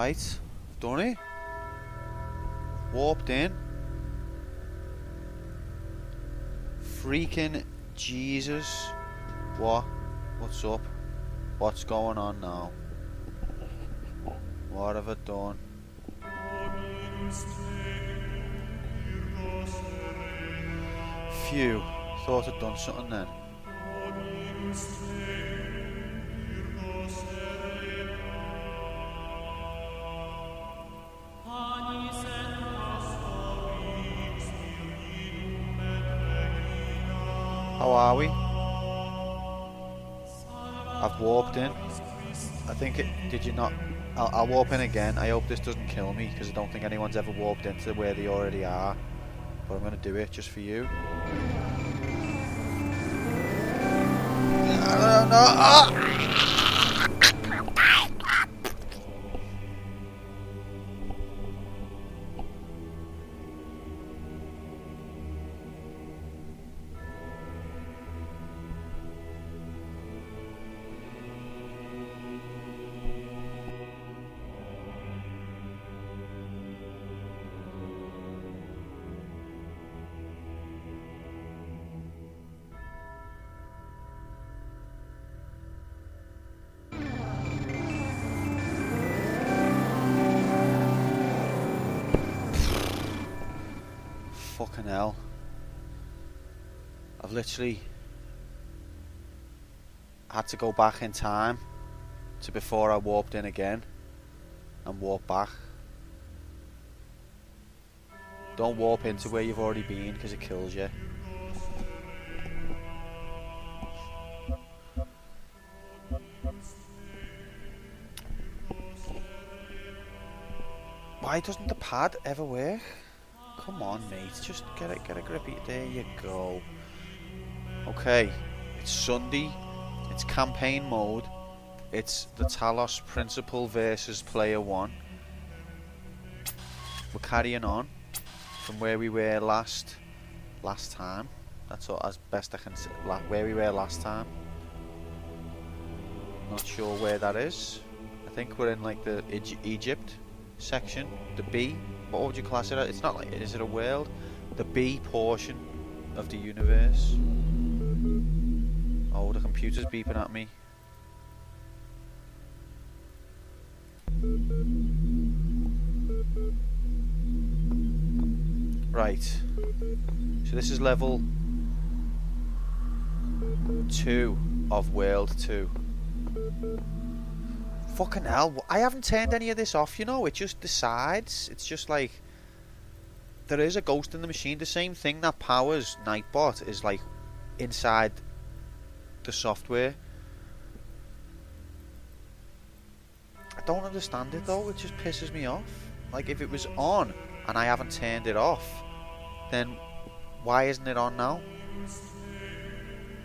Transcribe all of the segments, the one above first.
Right, done it. Warped in. Freaking Jesus. What? What's up? What's going on now? What have I done? Phew. Thought I'd done something then. How are we? I've warped in. I think it... Did you not... I'll warp in again. I hope this doesn't kill me, because I don't think anyone's ever warped into where they already are. But I'm going to do it just for you. No! Fucking hell. I've literally had to go back in time to before I warped in again and warp back. Don't warp into where you've already been because it kills you. Why doesn't the pad ever work? Come on, mate. Just get a grip. There you go. Okay. It's Sunday. It's campaign mode. It's the Talos Principle versus Player 1. We're carrying on from where we were last time. That's all, as best I can say. Where we were last time. Not sure where that is. I think we're in like the Egypt section. The B. What would you class it as? It's not like, is it a world? The B portion of the universe. Oh, the computer's beeping at me. Right. So this is level 2 of world 2. Fucking hell, I haven't turned any of this off, you know, it just decides. It's just like, there is a ghost in the machine. The same thing that powers Nightbot is like inside the software. I don't understand it though, it just pisses me off. Like, if it was on and I haven't turned it off, then why isn't it on now?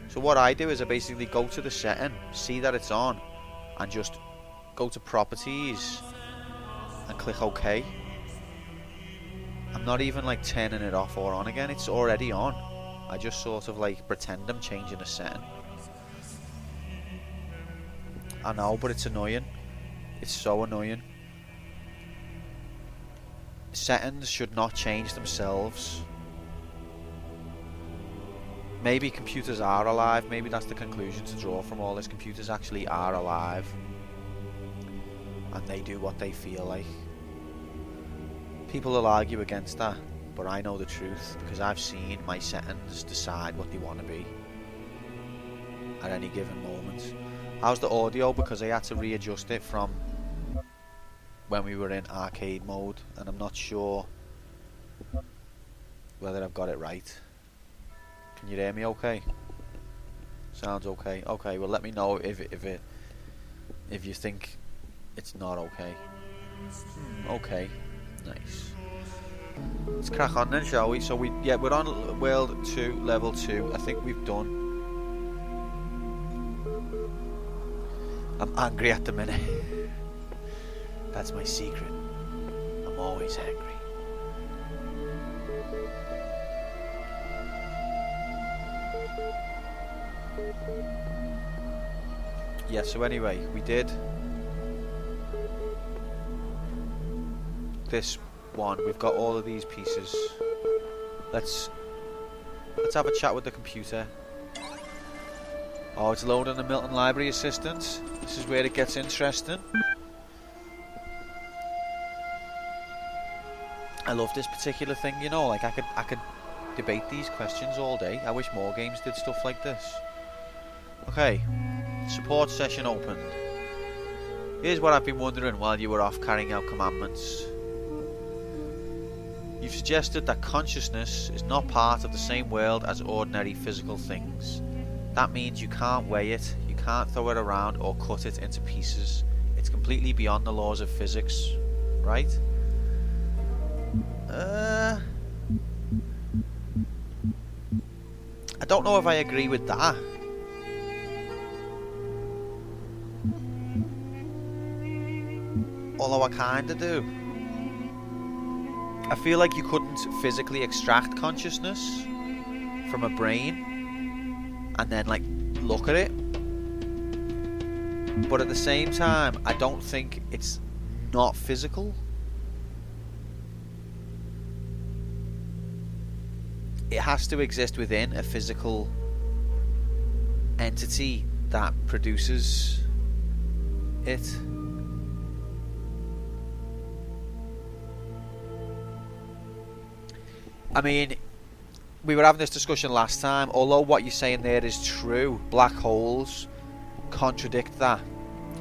So what I do is I basically go to the setting, see that it's on, and just go to properties and click OK. I'm not even like turning it off or on again, it's already on. I just sort of like pretend I'm changing a setting. I know, but it's annoying. It's so annoying. Settings should not change themselves. Maybe computers are alive. Maybe that's the conclusion to draw from all this. Computers actually are alive. And they do what they feel like. People will argue against that, but I know the truth because I've seen my settings decide what they want to be at any given moment. How's the audio? Because I had to readjust it from when we were in arcade mode, and I'm not sure whether I've got it right. Can you hear me okay? Sounds okay. Okay, well let me know if you think it's not okay. Okay, nice. Let's crack on then, shall we? So we're on world 2, level 2. I think we've done. I'm angry at the minute. That's my secret. I'm always angry. Yeah, so anyway, we did this one. We've got all of these pieces. Let's have a chat with the computer. Oh, it's loading the Milton Library Assistant. This is where it gets interesting. I love this particular thing, you know, like I could debate these questions all day. I wish more games did stuff like this. Okay, support session opened. Here's what I've been wondering while you were off carrying out commandments. You've suggested that consciousness is not part of the same world as ordinary physical things. That means you can't weigh it, you can't throw it around or cut it into pieces. It's completely beyond the laws of physics, right? I don't know if I agree with that. Although I kinda do. I feel like you couldn't physically extract consciousness from a brain and then like look at it. But at the same time, I don't think it's not physical. It has to exist within a physical entity that produces it. I mean, we were having this discussion last time. Although what you're saying there is true, black holes contradict that.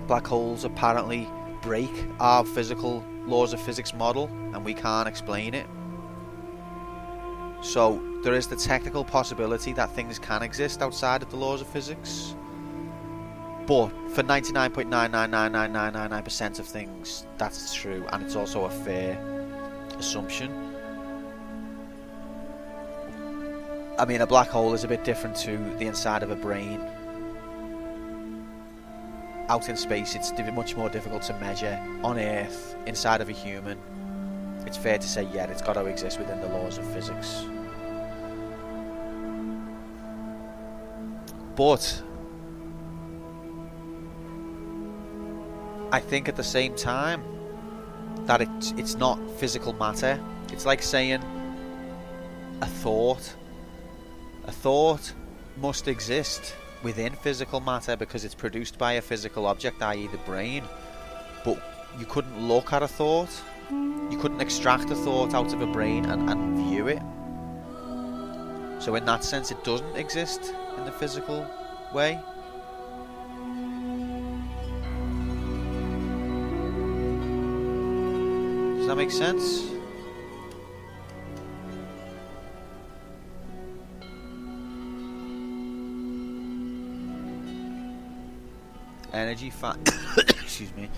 Black holes apparently break our physical laws of physics model, and we can't explain it. So there is the technical possibility that things can exist outside of the laws of physics. But for 99.9999999% of things, that's true, and it's also a fair assumption. I mean, a black hole is a bit different to the inside of a brain. Out in space, it's much more difficult to measure. On Earth, inside of a human, it's fair to say, yeah, it's got to exist within the laws of physics. But I think at the same time that it's not physical matter. It's like saying a thought. A thought must exist within physical matter because it's produced by a physical object, i.e. the brain. But you couldn't look at a thought. You couldn't extract a thought out of a brain and view it. So in that sense, it doesn't exist in the physical way. Does that make sense? Energy fat. Excuse me.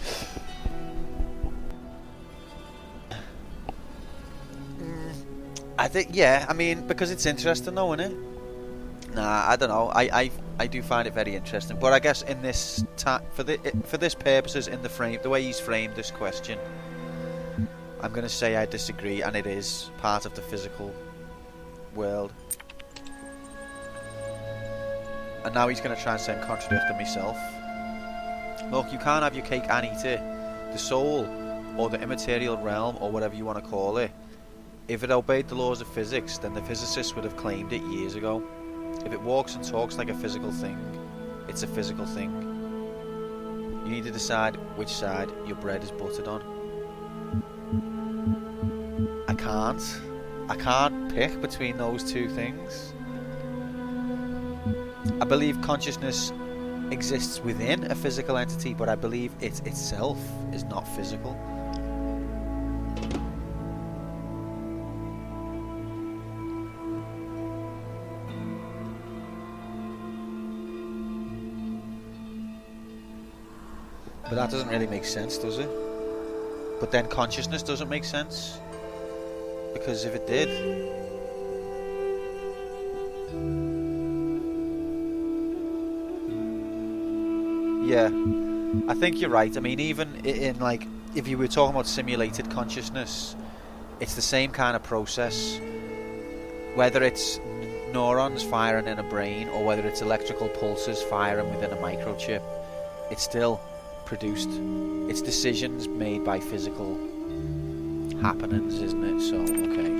I think, yeah, I mean, because it's interesting though, isn't it? Nah, I don't know. I do find it very interesting, but I guess in this for this purposes, in the way he's framed this question, I'm going to say I disagree, and it is part of the physical world. And now he's going to try and say I'm contradicting myself. Look, you can't have your cake and eat it. The soul, or the immaterial realm, or whatever you want to call it, if it obeyed the laws of physics, then the physicists would have claimed it years ago. If it walks and talks like a physical thing, it's a physical thing. You need to decide which side your bread is buttered on. I can't pick between those two things. I believe consciousness exists within a physical entity, but I believe it itself is not physical. But that doesn't really make sense, does it? But then consciousness doesn't make sense, because if it did, yeah, I think you're right. I mean, even in like, if you were talking about simulated consciousness, it's the same kind of process. Whether it's neurons firing in a brain or whether it's electrical pulses firing within a microchip, it's still produced. It's decisions made by physical happenings, isn't it? So, okay.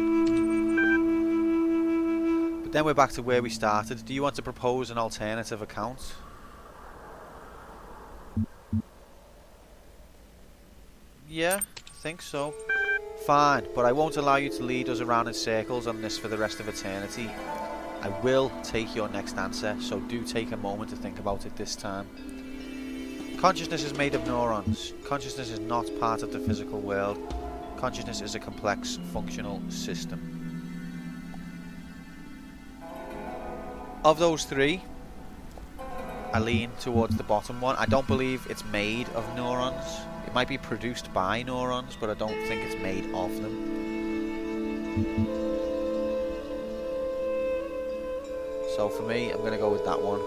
But then we're back to where we started. Do you want to propose an alternative account? Yeah, I think so. Fine, but I won't allow you to lead us around in circles on this for the rest of eternity. I will take your next answer, so do take a moment to think about it this time. Consciousness is made of neurons. Consciousness is not part of the physical world. Consciousness is a complex, functional system. Of those three, I lean towards the bottom one. I don't believe it's made of neurons. It might be produced by neurons, but I don't think it's made of them. So for me, I'm going to go with that one.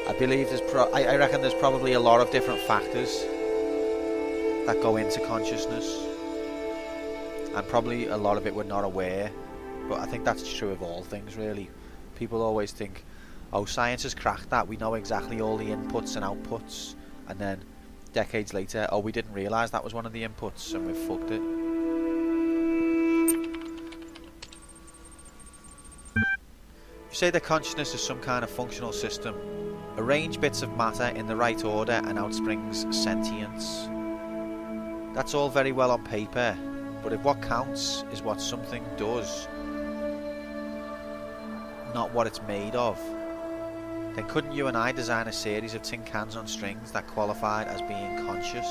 I believe I reckon there's probably a lot of different factors that go into consciousness, and probably a lot of it we're not aware. But I think that's true of all things, really. People always think, oh, science has cracked that, we know exactly all the inputs and outputs, and then decades later, oh, we didn't realise that was one of the inputs and we've fucked it. You say that consciousness is some kind of functional system. Arrange bits of matter in the right order and out springs sentience. That's all very well on paper, but if what counts is what something does, not what it's made of, then couldn't you and I design a series of tin cans on strings that qualified as being conscious?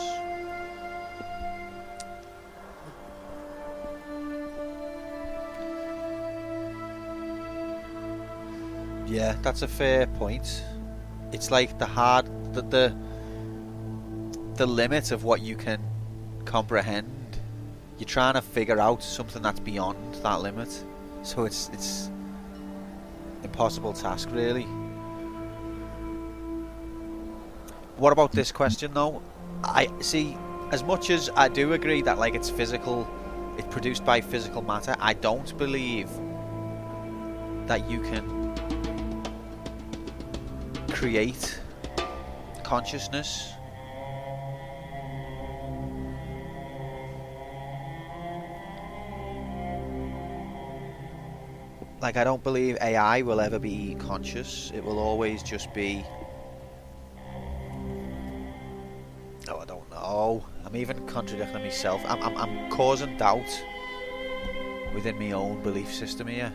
Yeah, that's a fair point. It's like the limit of what you can comprehend. You're trying to figure out something that's beyond that limit, so it's impossible task, really. What about this question though? I see, as much as I do agree that like it's physical, it's produced by physical matter, I don't believe that you can create consciousness. Like, I don't believe AI will ever be conscious. It will always just be... Oh, I don't know. I'm even contradicting myself. I'm causing doubt within my own belief system here.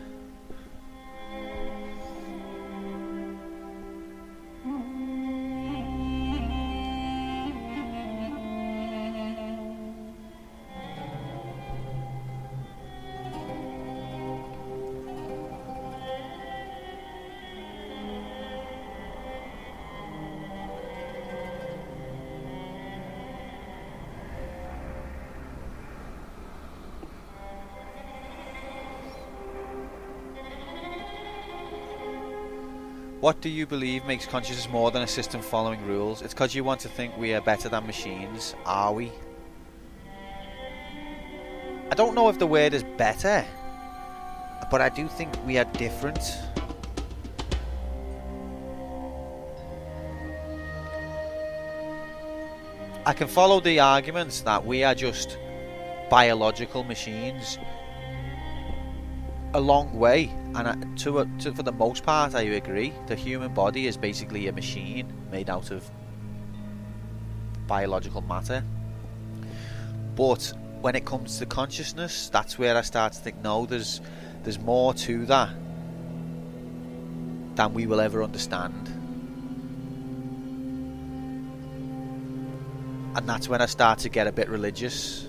What do you believe makes consciousness more than a system following rules? It's because you want to think we are better than machines. Are we? I don't know if the word is better, but I do think we are different. I can follow the arguments that we are just biological machines a long way, and for the most part I agree. The human body is basically a machine made out of biological matter. But when it comes to consciousness, that's where I start to think, no, there's more to that than we will ever understand. And that's when I start to get a bit religious.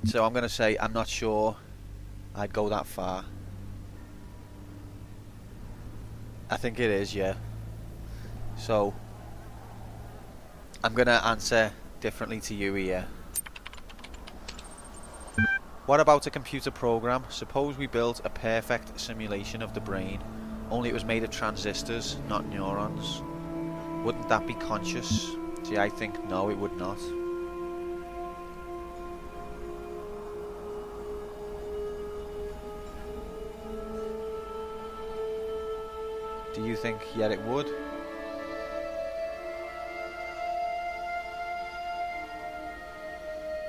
So I'm going to say I'm not sure I'd go that far. I think it is, yeah. So I'm going to answer differently to you here. What about a computer program? Suppose we built a perfect simulation of the brain, only it was made of transistors, not neurons. Wouldn't that be conscious? See, I think no, it would not. Do you think, yeah, it would?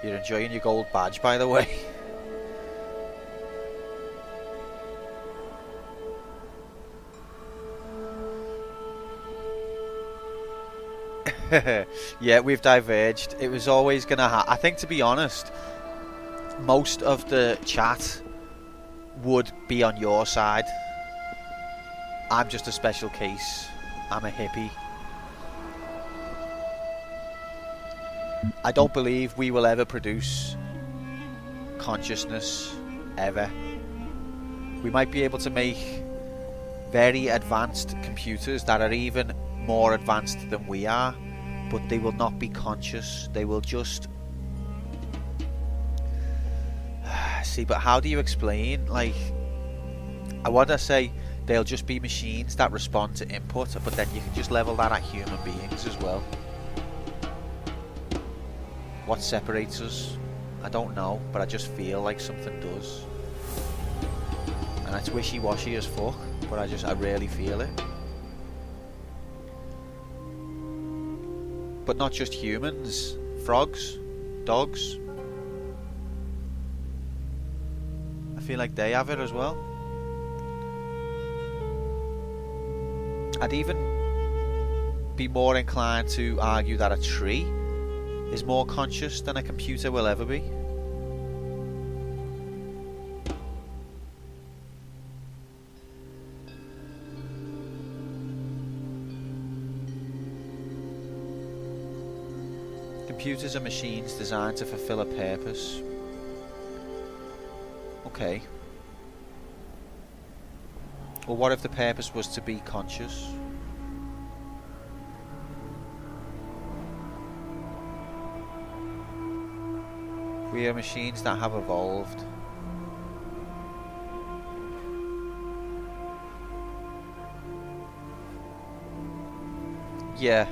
You're enjoying your gold badge, by the way. Yeah, we've diverged. It was always going to I think, to be honest, most of the chat would be on your side. I'm just a special case. I'm a hippie. I don't believe we will ever produce consciousness, ever. We might be able to make very advanced computers that are even more advanced than we are, but they will not be conscious. They will just... See, but how do you explain, like, I want to say they'll just be machines that respond to input, but then you can just level that at human beings as well. What separates us? I don't know, but I just feel like something does. And it's wishy-washy as fuck, but I really feel it. But not just humans, frogs, dogs. I feel like they have it as well. I'd even be more inclined to argue that a tree is more conscious than a computer will ever be. Computers are machines designed to fulfill a purpose. Okay. Well, what if the purpose was to be conscious? We are machines that have evolved. Yeah.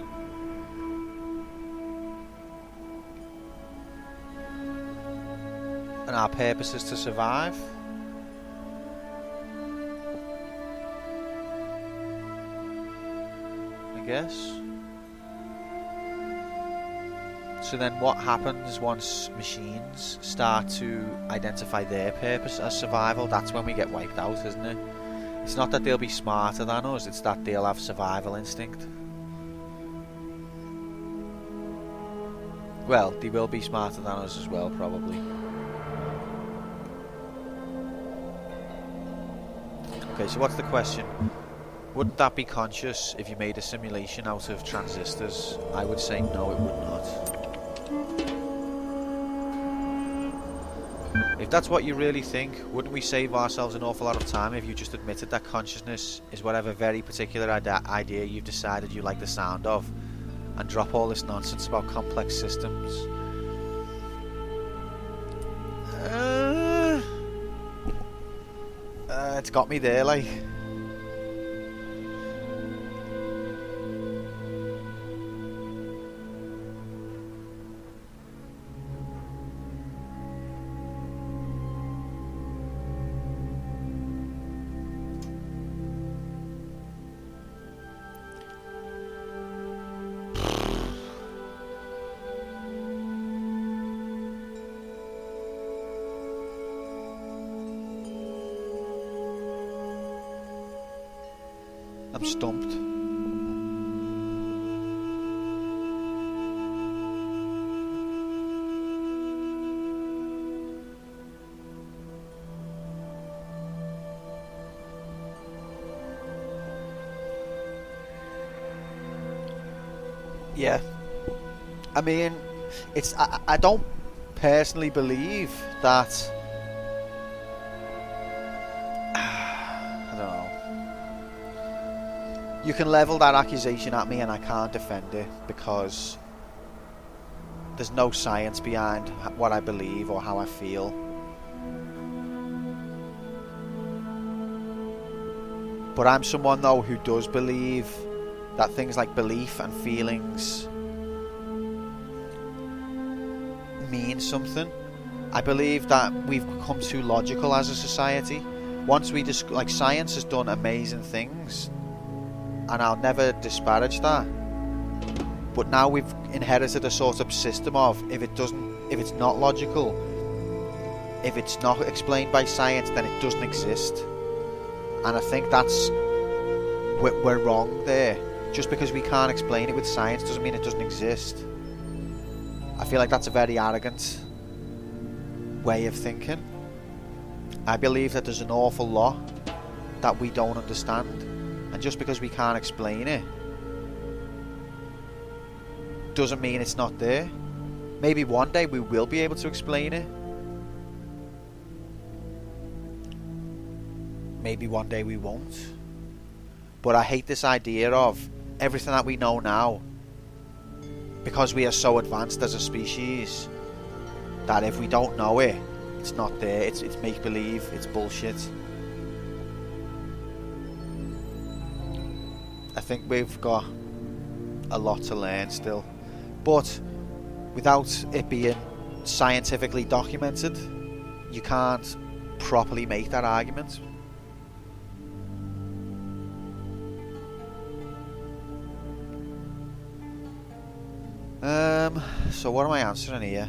And our purpose is to survive. I guess. So then what happens once machines start to identify their purpose as survival? That's when we get wiped out, isn't it? It's not that they'll be smarter than us, it's that they'll have survival instinct. Well, they will be smarter than us as well, probably. Okay, so what's the question? Wouldn't that be conscious if you made a simulation out of transistors? I would say no, it would not. If that's what you really think, wouldn't we save ourselves an awful lot of time if you just admitted that consciousness is whatever very particular idea you've decided you like the sound of, and drop all this nonsense about complex systems? It's got me there, like. I'm stumped. Yeah. I mean, it's I don't personally believe that. You can level that accusation at me and I can't defend it because there's no science behind what I believe or how I feel. But I'm someone though who does believe that things like belief and feelings mean something. I believe that we've become too logical as a society. Once we like, science has done amazing things, and I'll never disparage that. But now we've inherited a sort of system of if it's not logical, if it's not explained by science, then it doesn't exist. And I think we're wrong there. Just because we can't explain it with science doesn't mean it doesn't exist. I feel like that's a very arrogant way of thinking. I believe that there's an awful lot that we don't understand, and just because we can't explain it doesn't mean it's not there. Maybe one day we will be able to explain it. Maybe one day we won't. But I hate this idea of everything that we know now, because we are so advanced as a species, that if we don't know it, it's not there, it's make-believe, it's bullshit. I think we've got a lot to learn still, but without it being scientifically documented, you can't properly make that argument. So what am I answering here?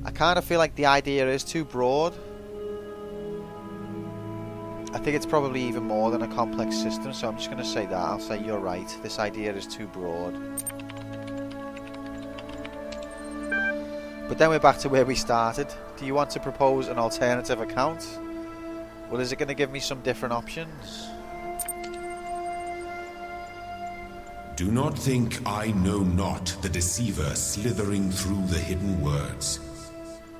I kind of feel like the idea is too broad. I think it's probably even more than a complex system, so I'm just going to say that. I'll say you're right. This idea is too broad. But then we're back to where we started. Do you want to propose an alternative account? Well, is it going to give me some different options? Do not think I know not the deceiver slithering through the hidden words.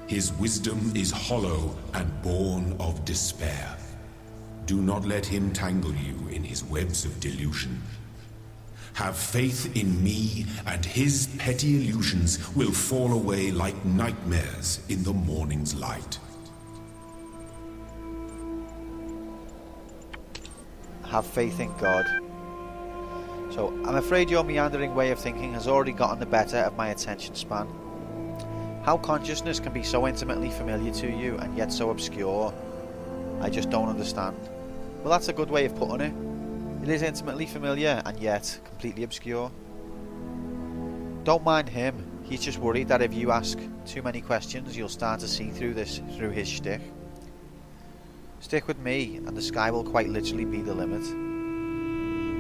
His wisdom is hollow and born of despair. Do not let him tangle you in his webs of delusion. Have faith in me, and his petty illusions will fall away like nightmares in the morning's light. Have faith in God. So, I'm afraid your meandering way of thinking has already gotten the better of my attention span. How consciousness can be so intimately familiar to you and yet so obscure, I just don't understand. Well, that's a good way of putting it. It is intimately familiar and yet completely obscure. Don't mind him. He's just worried that if you ask too many questions, you'll start to see through through his shtick. Stick with me, and the sky will quite literally be the limit.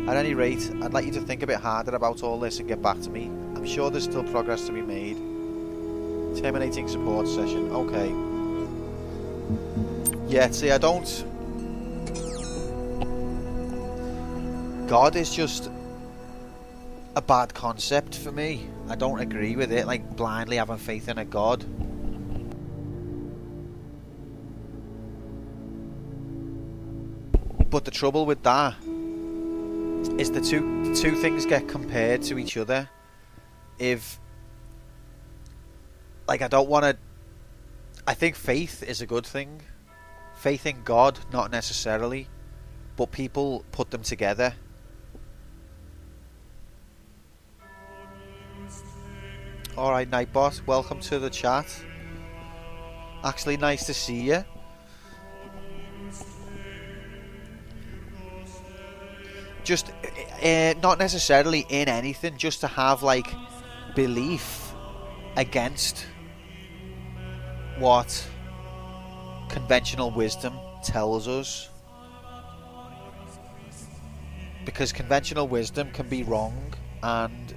At any rate, I'd like you to think a bit harder about all this and get back to me. I'm sure there's still progress to be made. Terminating support session. Okay. Yeah, see, I don't... God is just a bad concept for me. I don't agree with it, like blindly having faith in a God. But the trouble with that is the two things get compared to each other. If, like, I don't want to... I think faith is a good thing. Faith in God, not necessarily. But people put them together. Alright, Nightbot, welcome to the chat. Actually, nice to see you. Just, not necessarily in anything, just to have, like, belief against what conventional wisdom tells us. Because conventional wisdom can be wrong, and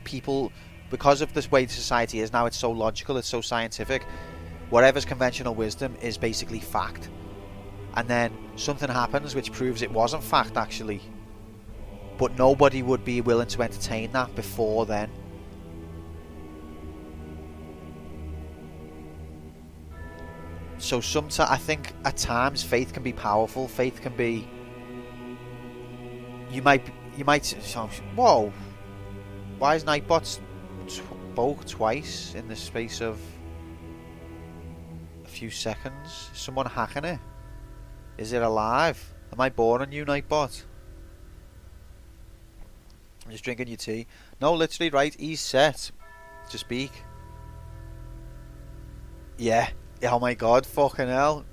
people, because of this way society is now, it's so logical, it's so scientific, whatever's conventional wisdom is basically fact. And then something happens which proves it wasn't fact, actually. But nobody would be willing to entertain that before then. So sometimes, I think at times faith can be powerful. Faith can be... You might... Whoa! Why is Nightbot spoke twice in the space of a few seconds? Is someone hacking it? Is it alive? Am I boring you, Nightbot? I'm just drinking your tea. No, literally, right, he's set to speak. Yeah. Oh my god, fucking hell.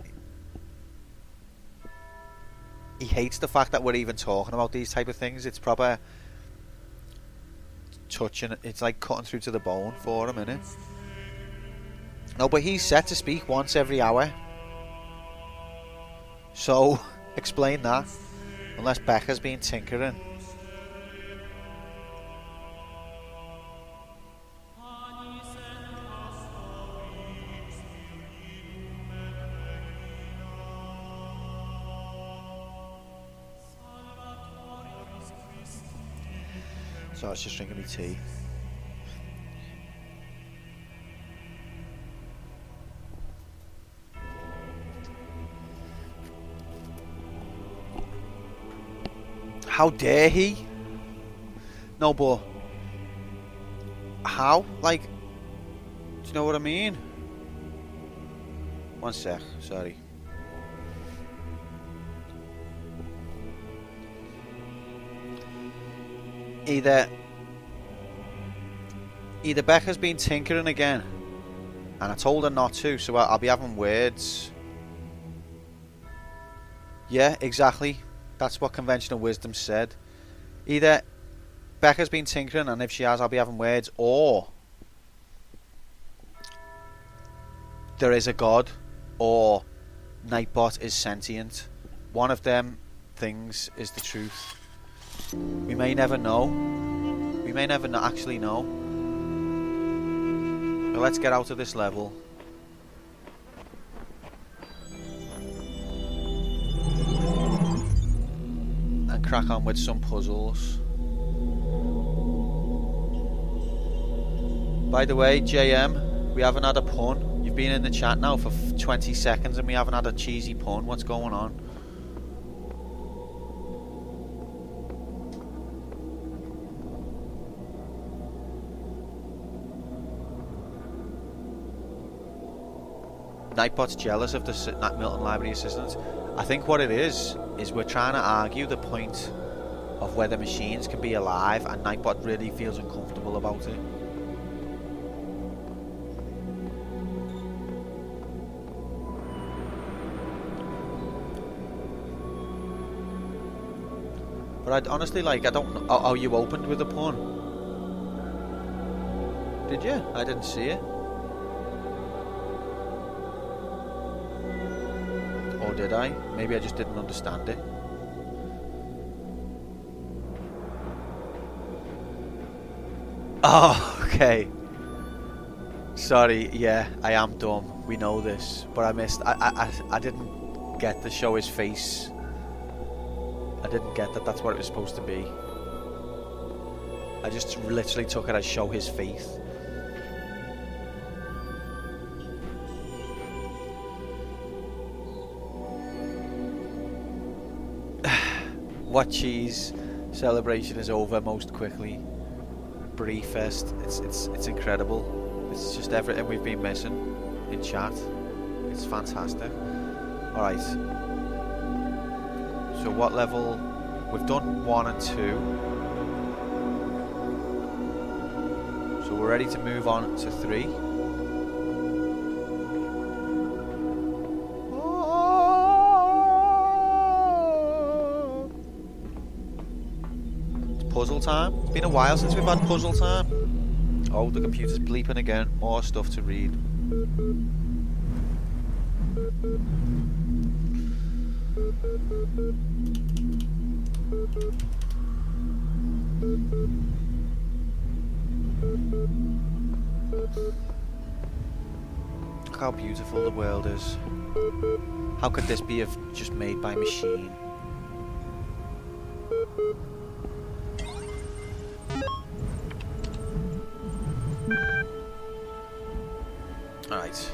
He hates the fact that we're even talking about these type of things. It's proper touching, it's like cutting through to the bone for him, innit? No, but he's set to speak once every hour. So, explain that. Unless Becca's been tinkering. So I was just drinking my tea. How dare he? No, but how? Like, do you know what I mean? One sec, sorry. Either Becca's been tinkering again, and I told her not to, so I'll be having words. Yeah, exactly. That's what conventional wisdom said. Either Becca's been tinkering, and if she has, I'll be having words, or there is a god, or Nightbot is sentient. One of them things is the truth. We may never know. We may never actually know. But let's get out of this level. And crack on with some puzzles. By the way, JM, we haven't had a pun. You've been in the chat now for 20 seconds and we haven't had a cheesy pun. What's going on? Nightbot's jealous of the Milton Library assistants. I think what it is we're trying to argue the point of whether machines can be alive, and Nightbot really feels uncomfortable about it. But I'd honestly, like, I don't know. Oh, you opened with a pun? Did you? I didn't see it. Or did I? Maybe I just didn't understand it. Oh, okay. Sorry, yeah, I am dumb. We know this, but I missed. I didn't get to show his face. I didn't get that. That's what it was supposed to be. I just literally took it as show his face. What cheese celebration is over most quickly? Brie Fest. It's incredible. It's just everything we've been missing in chat. It's fantastic. All right. So what level? We've done 1 and 2. So we're ready to move on to 3. Puzzle time. It's been a while since we've had puzzle time. Oh, the computer's bleeping again. More stuff to read. Look how beautiful the world is. How could this be just made by machine? Alright.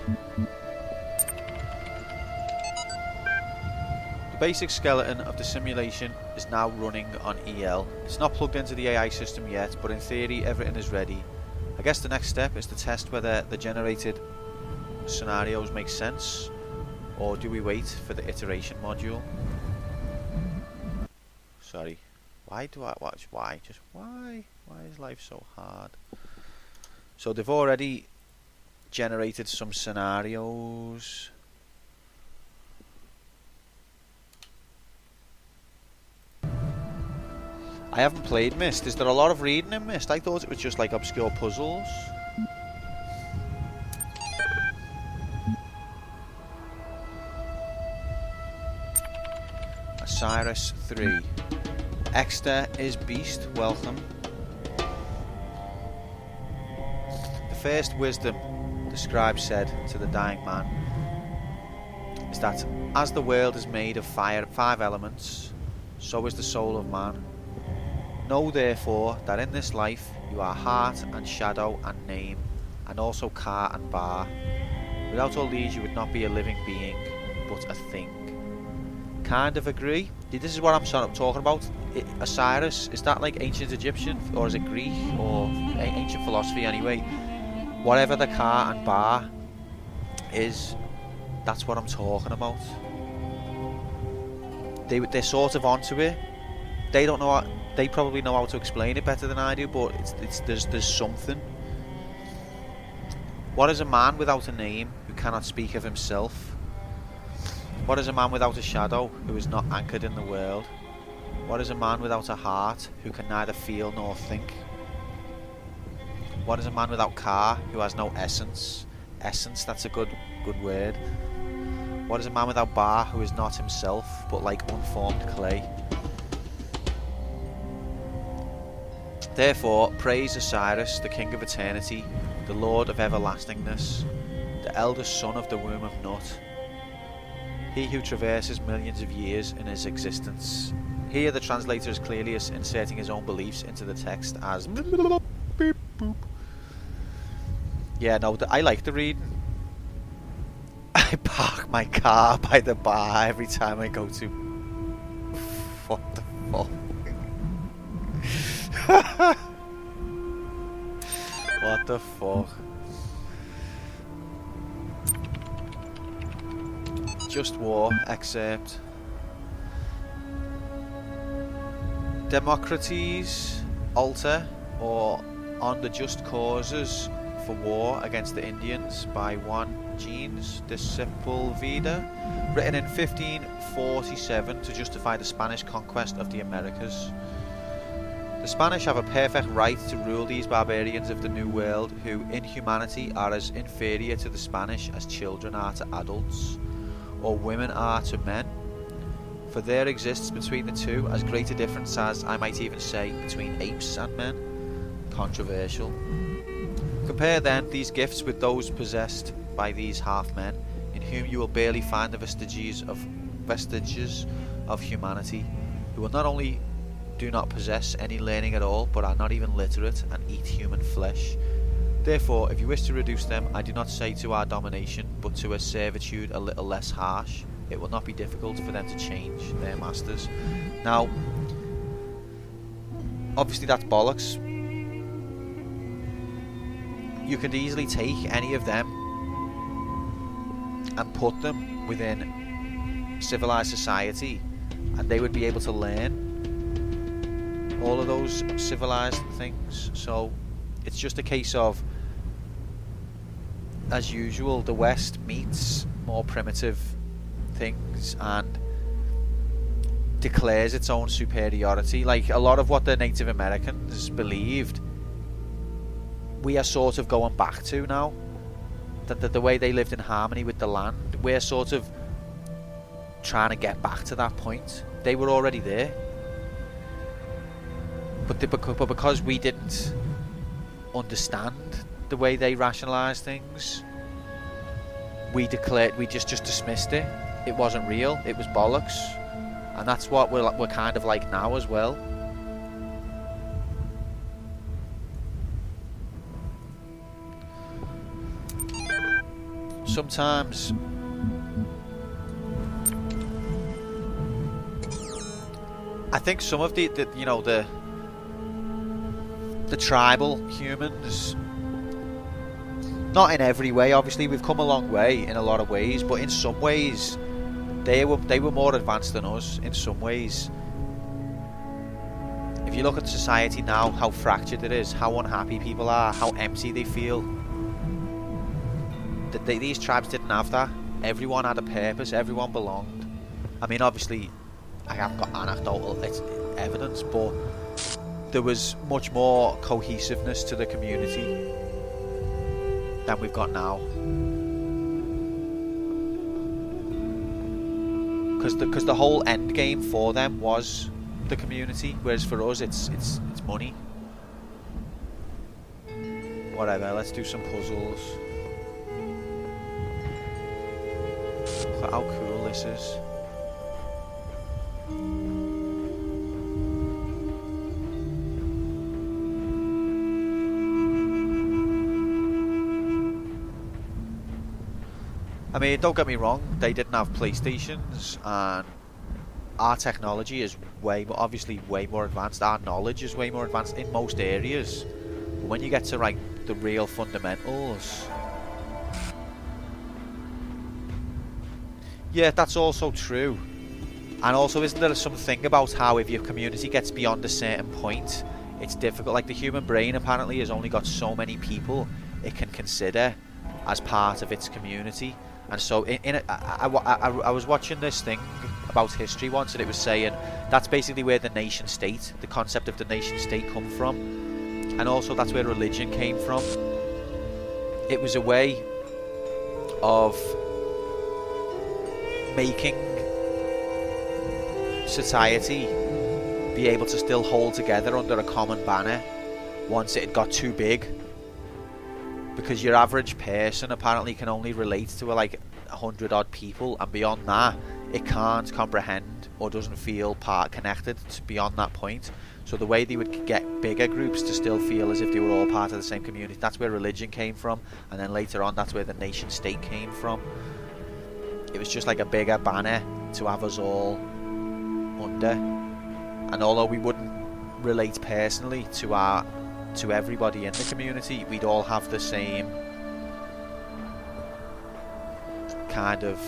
The basic skeleton of the simulation is now running on EL. It's not plugged into the AI system yet, but in theory everything is ready. I guess the next step is to test whether the generated scenarios make sense, or do we wait for the iteration module? Sorry. Why do I watch? Why? Just why? Why is life so hard? So they've already generated some scenarios. I haven't played Myst. Is there a lot of reading in Myst? I thought it was just like obscure puzzles. Osiris 3. Exter is Beast. Welcome. The first wisdom, the scribe said to the dying man, is that as the world is made of 5 elements, so is the soul of man. Know therefore that in this life you are heart and shadow and name, and also car and bar. Without all these you would not be a living being, but a thing. Kind of agree. This is what I'm sort of talking about. Osiris, is that like ancient Egyptian, or is it Greek, or ancient philosophy anyway? Whatever the car and bar is, that's what I'm talking about. They're sort of onto it. They don't know. They probably know how to explain it better than I do, but there's something. What is a man without a name who cannot speak of himself? What is a man without a shadow who is not anchored in the world? What is a man without a heart who can neither feel nor think? What is a man without car who has no essence? Essence, that's a good word. What is a man without bar who is not himself, but like unformed clay? Therefore, praise Osiris, the king of eternity, the lord of everlastingness, the eldest son of the womb of Nut, he who traverses millions of years in his existence. Here the translator is clearly inserting his own beliefs into the text as beep, boop. Yeah, no, I like the reading. I park my car by the bar every time I go to... What the fuck? What the fuck? Just War excerpt. Democrates alter or on the just causes for war against the Indians by one Jeans de Sepulveda, written in 1547 to justify the Spanish conquest of the Americas. The Spanish have a perfect right to rule these barbarians of the New World who in humanity are as inferior to the Spanish as children are to adults, or women are to men. For there exists between the two as great a difference as, I might even say, between apes and men. Controversial. Compare then these gifts with those possessed by these half-men, in whom you will barely find the vestiges of humanity, who will not only do not possess any learning at all, but are not even literate and eat human flesh. Therefore, if you wish to reduce them, I do not say to our domination, but to a servitude a little less harsh. It will not be difficult for them to change their masters. Now, obviously that's bollocks. You could easily take any of them and put them within civilized society, and they would be able to learn all of those civilized things. So it's just a case of, as usual, the West meets more primitive things and declares its own superiority. Like a lot of what the Native Americans believed, we are sort of going back to now. That the way they lived in harmony with the land, we're sort of trying to get back to that point. They were already there, but because we didn't understand the way they rationalised things, we just dismissed it. It wasn't real. It was bollocks, and that's what we're kind of like now as well. Sometimes I think some of the tribal humans, not in every way, obviously we've come a long way in a lot of ways, but in some ways they were more advanced than us in some ways. If you look at society now, how fractured it is, how unhappy people are, how empty they feel, these tribes didn't have that. Everyone had a purpose, everyone belonged. I mean, obviously I haven't got anecdotal evidence, but there was much more cohesiveness to the community than we've got now. Because the whole end game for them was the community, whereas for us it's money. Whatever, let's do some puzzles. Look at how cool this is. I mean, don't get me wrong, they didn't have PlayStations, and our technology is obviously way more advanced. Our knowledge is way more advanced in most areas. But when you get to like the real fundamentals, yeah, that's also true. And also, isn't there something about how if your community gets beyond a certain point, it's difficult? Like the human brain apparently has only got so many people it can consider as part of its community. And so I was watching this thing about history once, and it was saying that's basically where the nation state, the concept of the nation state, come from. And also that's where religion came from. It was a way of making society be able to still hold together under a common banner once it had got too big. Because your average person apparently can only relate to like 100 odd people, and beyond that it can't comprehend or doesn't feel connected to beyond that point. So the way they would get bigger groups to still feel as if they were all part of the same community, that's where religion came from. And then later on, that's where the nation state came from. It was just like a bigger banner to have us all under. And although we wouldn't relate personally to everybody in the community, we'd all have the same kind of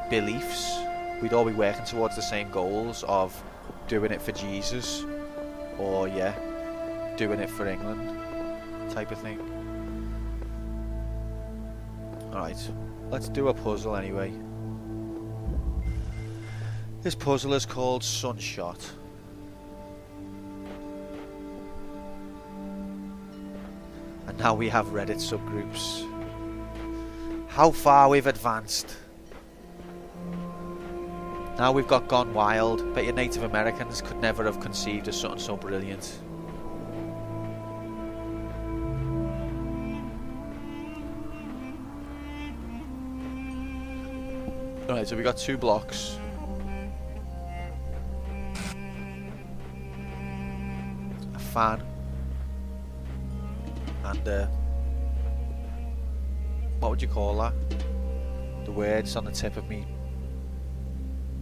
beliefs. We'd all be working towards the same goals of doing it for Jesus, or doing it for England type of thing. Alright, let's do a puzzle anyway. This puzzle is called Sunshot. And now we have Reddit subgroups. How far we've advanced. Now we've got Gone Wild. Bet your Native Americans could never have conceived of something so brilliant. Alright, so we got 2 blocks. A fan. And what would you call that? The words on the tip of me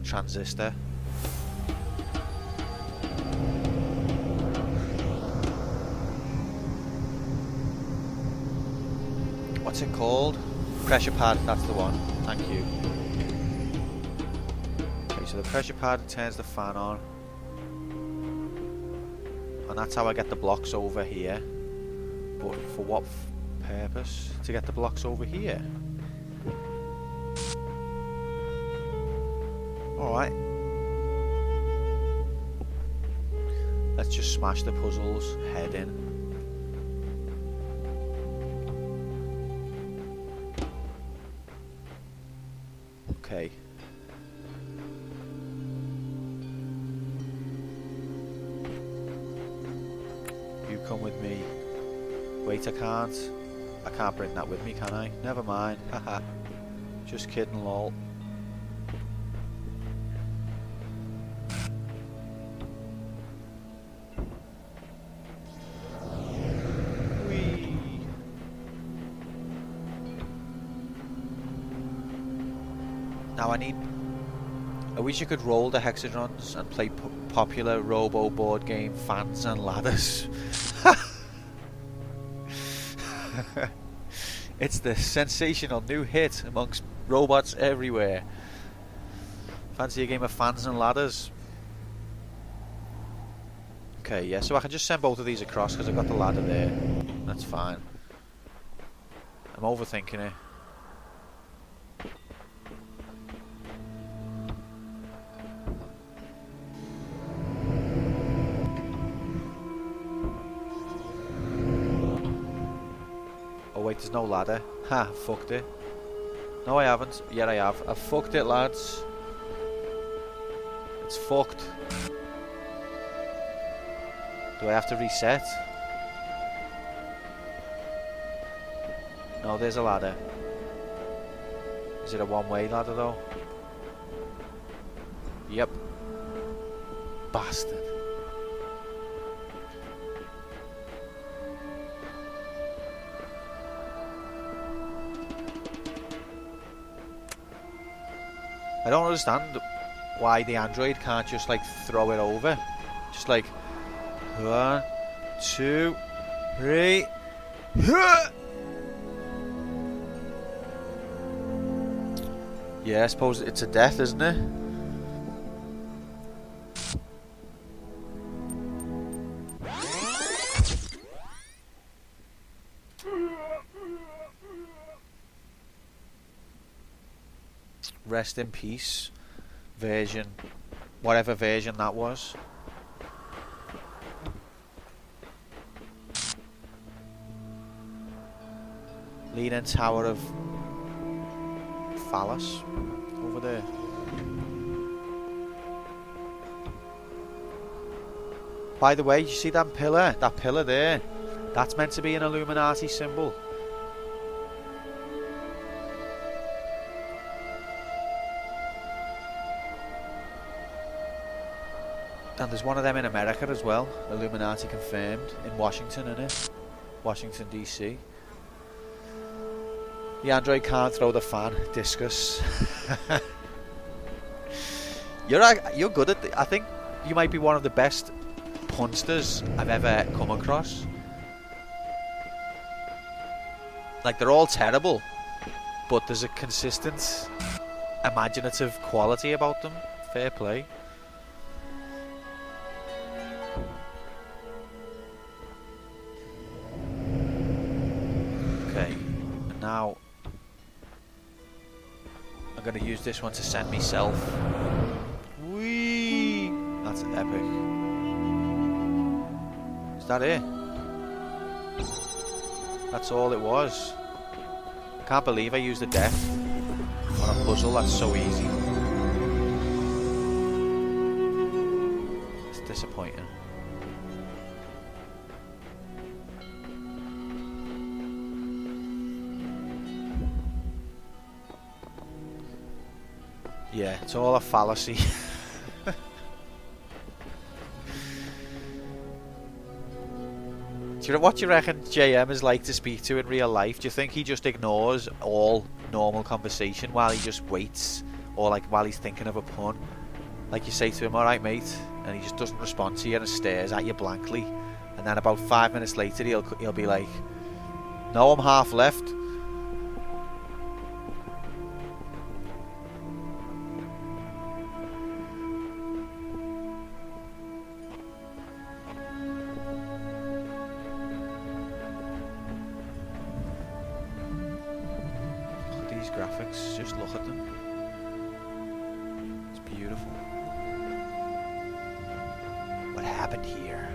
transistor. What's it called? Pressure pad, that's the one. Thank you. Okay, so the pressure pad turns the fan on. And that's how I get the blocks over here. But for what purpose to get the blocks over here? Alright. Let's just smash the puzzle's head in. Okay. You come with me. Wait, I can't bring that with me, can I? Never mind, haha. Just kidding, lol. Whee! Now I wish you could roll the hexagons and play popular robo board game Fans and Ladders. It's the sensational new hit amongst robots everywhere. Fancy a game of Fans and Ladders? Okay, yeah, so I can just send both of these across because I've got the ladder there. That's fine. I'm overthinking it. There's no ladder. Ha, fucked it. No, I haven't. Yeah, I have. I've fucked it, lads. It's fucked. Do I have to reset? No, there's a ladder. Is it a one-way ladder though? Yep. Bastard. I don't understand why the android can't just like throw it over. Just like 1, 2, 3. Yeah, I suppose it's a death, isn't it? Rest in peace version, whatever version that was. Leaning Tower of Phallus over there. By the way, you see that pillar? That pillar there? That's meant to be an Illuminati symbol. And there's one of them in America as well. Illuminati confirmed in Washington, innit? Washington DC. The android can't throw the fan. Discus. You're good at I think you might be one of the best punsters I've ever come across. Like, they're all terrible, but there's a consistent imaginative quality about them. Fair play. Okay, and now I'm going to use this one to send myself. Whee! That's epic. Is that it? That's all it was. I can't believe I used a death on a puzzle that's so easy. It's disappointing. Yeah, it's all a fallacy. What do you reckon JM is like to speak to in real life? Do you think he just ignores all normal conversation while he just waits? Or like while he's thinking of a pun? Like you say to him, alright mate, and he just doesn't respond to you and stares at you blankly. And then about 5 minutes later he'll be like, no, I'm half left. Graphics, just look at them. It's beautiful. What happened here?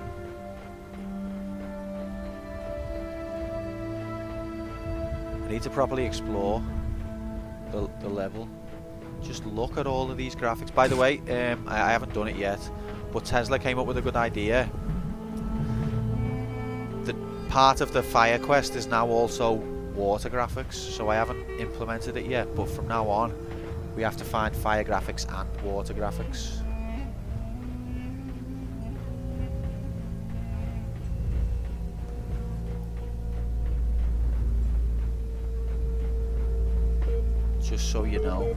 I need to properly explore the level. Just look at all of these graphics. By the way, I haven't done it yet, but Tesla came up with a good idea. The part of the fire quest is now also water graphics, so I haven't implemented it yet, but from now on we have to find fire graphics and water graphics. Just so you know.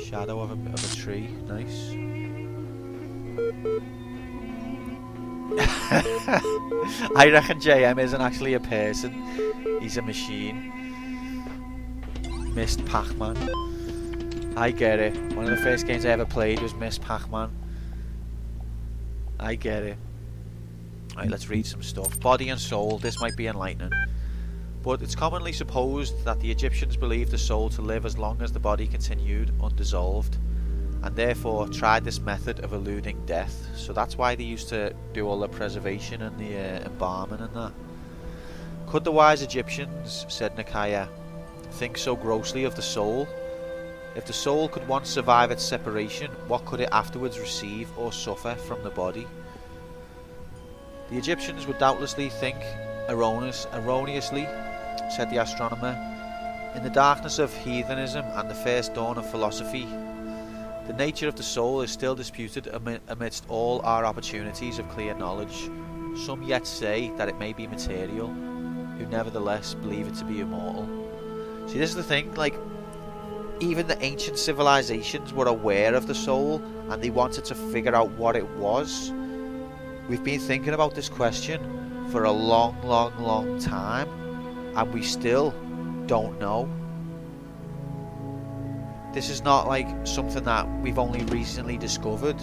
Shadow of a tree, nice. I reckon JM isn't actually a person, he's a machine. Missed Pac-Man. I get it. One of the first games I ever played was Miss Pac-Man. I get it. Alright, let's read some stuff. Body and soul, this might be enlightening. But it's commonly supposed that the Egyptians believed the soul to live as long as the body continued undissolved. and therefore tried this method of eluding death. So that's why they used to do all the preservation and the embalming and that. Could the wise Egyptians, said Nikaya, think so grossly of the soul? If the soul could once survive its separation, what could it afterwards receive or suffer from the body? The Egyptians would doubtlessly think erroneously, said the astronomer. In the darkness of heathenism and the first dawn of philosophy, the nature of the soul is still disputed amidst all our opportunities of clear knowledge. Some yet say that it may be material, who nevertheless believe it to be immortal. See, this is the thing, like, even the ancient civilizations were aware of the soul and they wanted to figure out what it was. We've been thinking about this question for a long time, and we still don't know. This is not like something that we've only recently discovered.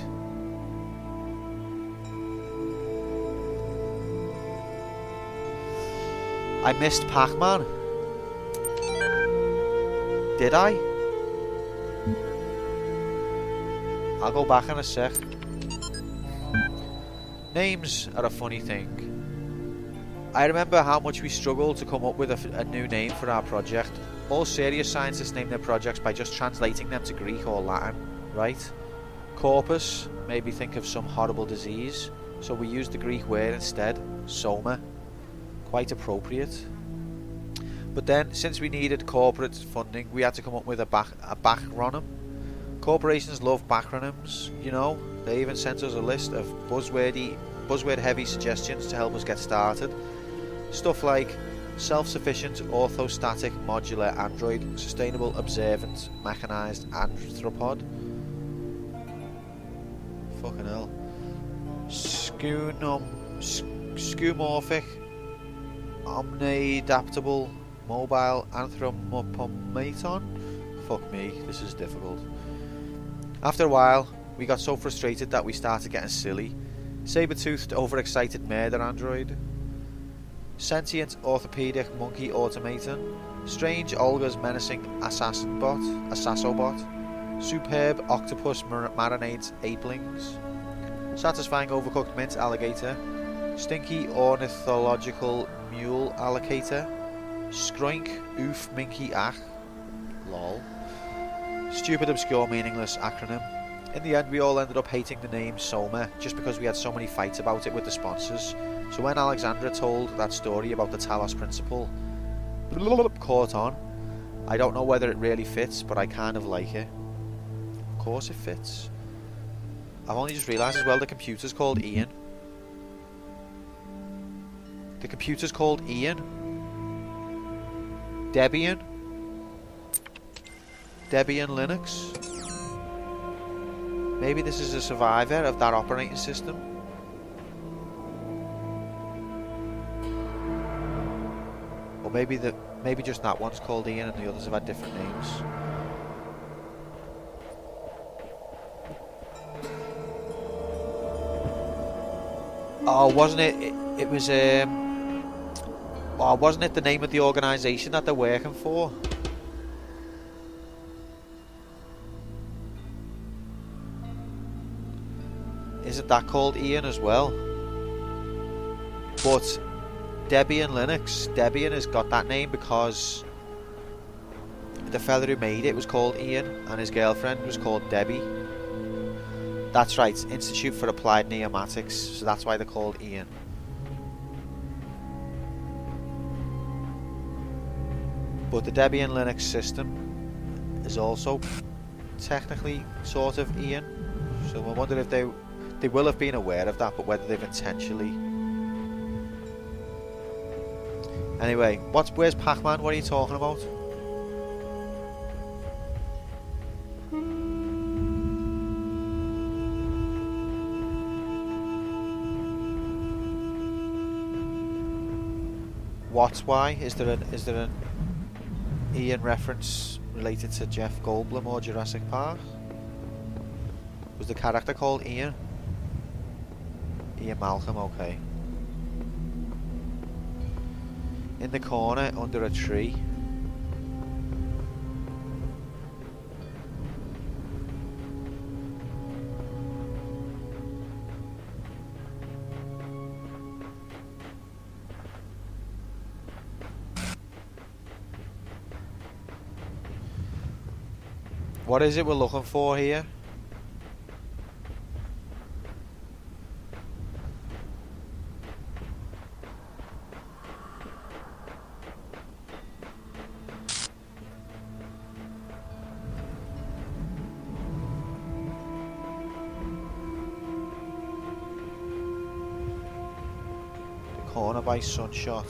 I missed Pac-Man. Did I? I'll go back in a sec. Names are a funny thing. I remember how much we struggled to come up with a new name for our project. All serious scientists name their projects by just translating them to Greek or Latin, right? Corpus, maybe think of some horrible disease, so we used the Greek word instead, soma. Quite appropriate. But then, since we needed corporate funding, we had to come up with a backronym. Corporations love backronyms, you know. They even sent us a list of buzzword-heavy suggestions to help us get started. Stuff like self-sufficient, orthostatic, modular android, sustainable, observant, mechanized arthropod. Fucking hell. Skeuomorphic, omnidaptable, mobile anthropomaton. Fuck me, this is difficult. After a while, we got so frustrated that we started getting silly. Saber-toothed, overexcited murder android. Sentient orthopedic monkey automaton. Strange Olga's menacing assassobot. Superb octopus marinades apelings. Satisfying overcooked mint alligator. Stinky ornithological mule alligator. Skroink oof minky ach. Lol. Stupid, obscure, meaningless acronym. In the end, we all ended up hating the name Soma just because we had so many fights about it with the sponsors. So when Alexandra told that story about the Talos Principle, caught on. I don't know whether it really fits, but I kind of like it. Of course it fits. I've only just realised as well the computer's called Ian. The computer's called Ian. Debian. Debian Linux. Maybe this is a survivor of that operating system. Or maybe just that one's called Ian and the others have had different names. Oh, wasn't it? It was oh, wasn't it the name of the organisation that they're working for? Isn't that called Ian as well? But Debian Linux, Debian has got that name because the fella who made it was called Ian and his girlfriend was called Debbie. That's right, Institute for Applied Pneumatics, so that's why they're called Ian. But the Debian Linux system is also technically sort of Ian, so I wonder if they will have been aware of that, but whether they've intentionally. Anyway, where's Pac-Man? What are you talking about? What's why? Is there an Ian reference related to Jeff Goldblum or Jurassic Park? Was the character called Ian? Ian Malcolm, okay. In the corner, under a tree. What is it we're looking for here? The corner by Sunshot.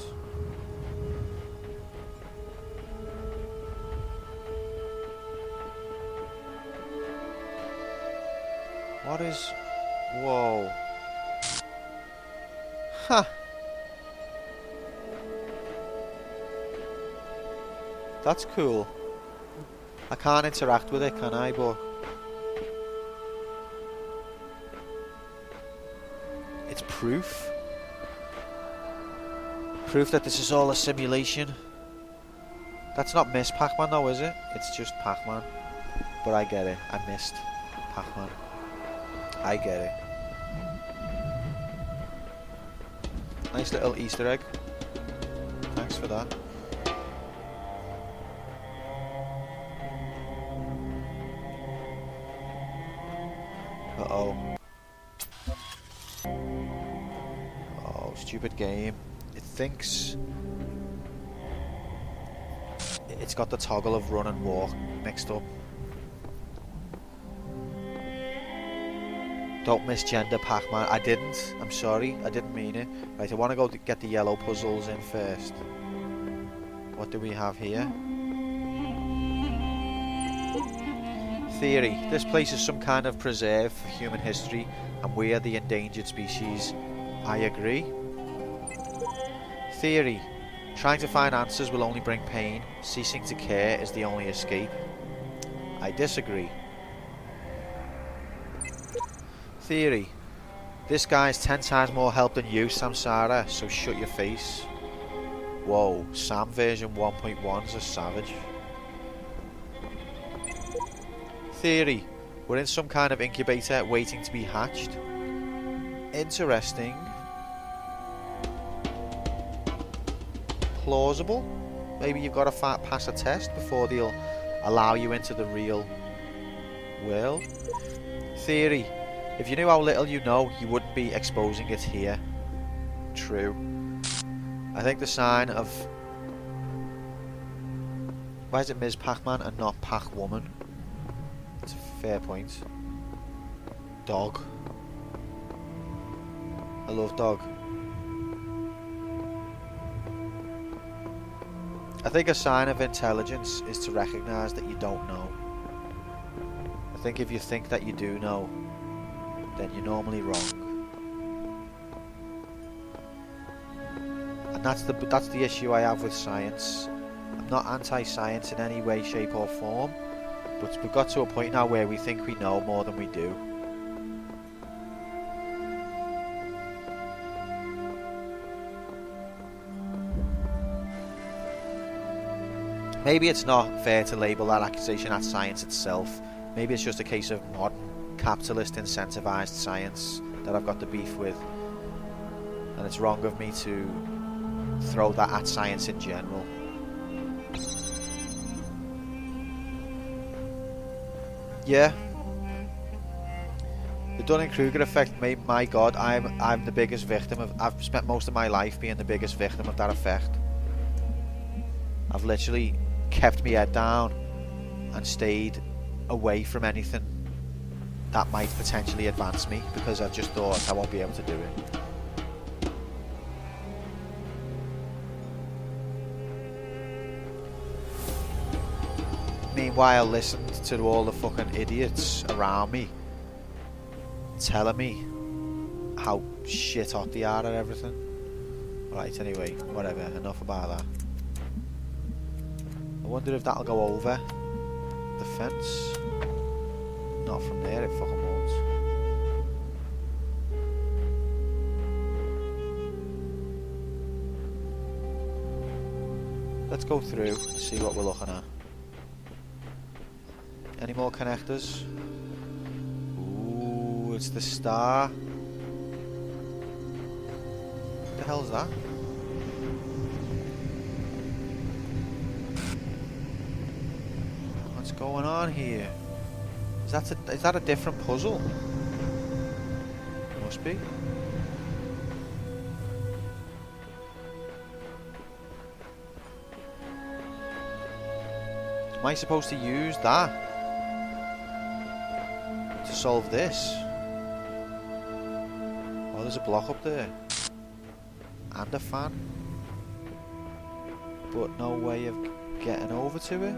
What is... Whoa. Huh. That's cool. I can't interact with it, can I? But... it's proof. Proof that this is all a simulation. That's not Miss Pac-Man though, is it? It's just Pac-Man. But I get it. I missed Pac-Man. I get it. Nice little Easter egg. Thanks for that. Uh-oh. Oh, stupid game. It thinks... it's got the toggle of run and walk mixed up. Don't misgender Pac-Man. I didn't. I'm sorry. I didn't mean it. Right, I want to go get the yellow puzzles in first. What do we have here? Theory. This place is some kind of preserve for human history, and we are the endangered species. I agree. Theory. Trying to find answers will only bring pain. Ceasing to care is the only escape. I disagree. Theory. This guy's 10 times more help than you, Samsara, so shut your face. Whoa, Sam version 1.1 is a savage. Theory. We're in some kind of incubator waiting to be hatched. Interesting. Plausible. Maybe you've got to pass a test before they'll allow you into the real world. Theory. If you knew how little you know, you wouldn't be exposing it here. True. I think the sign of... why is it Ms. Pac-Man and not Pac-Woman? That's a fair point. Dog. I love dog. I think a sign of intelligence is to recognise that you don't know. I think if you think that you do know, then you're normally wrong. And that's the issue I have with science. I'm not anti-science in any way, shape or form, but we've got to a point now where we think we know more than we do. Maybe it's not fair to label that accusation as science itself. Maybe it's just a case of modern capitalist incentivized science that I've got the beef with, and it's wrong of me to throw that at science in general. Yeah, the Dunning-Kruger effect. My God, I'm the biggest victim of. I've spent most of my life being the biggest victim of that effect. I've literally kept my head down and stayed away from anything that might potentially advance me, because I've just thought I won't be able to do it. Meanwhile, listened to all the fucking idiots around me telling me how shit hot they are at everything. Right, anyway, whatever, enough about that. I wonder if that'll go over the fence. Not from there, it fucking won't. Let's go through and see what we're looking at. Any more connectors? Ooh, it's the star. What the hell is that? What's going on here? Is that a different puzzle? Must be. Am I supposed to use that to solve this? Oh, there's a block up there. And a fan. But no way of getting over to it.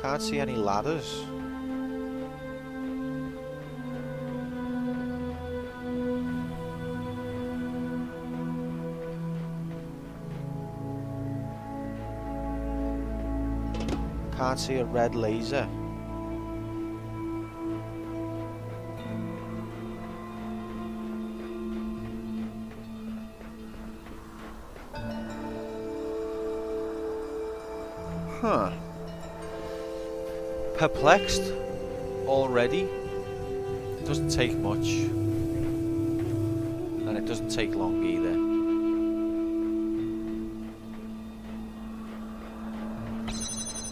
Can't see any ladders. Can't see a red laser. Huh. Perplexed already. It doesn't take much. And it doesn't take long either.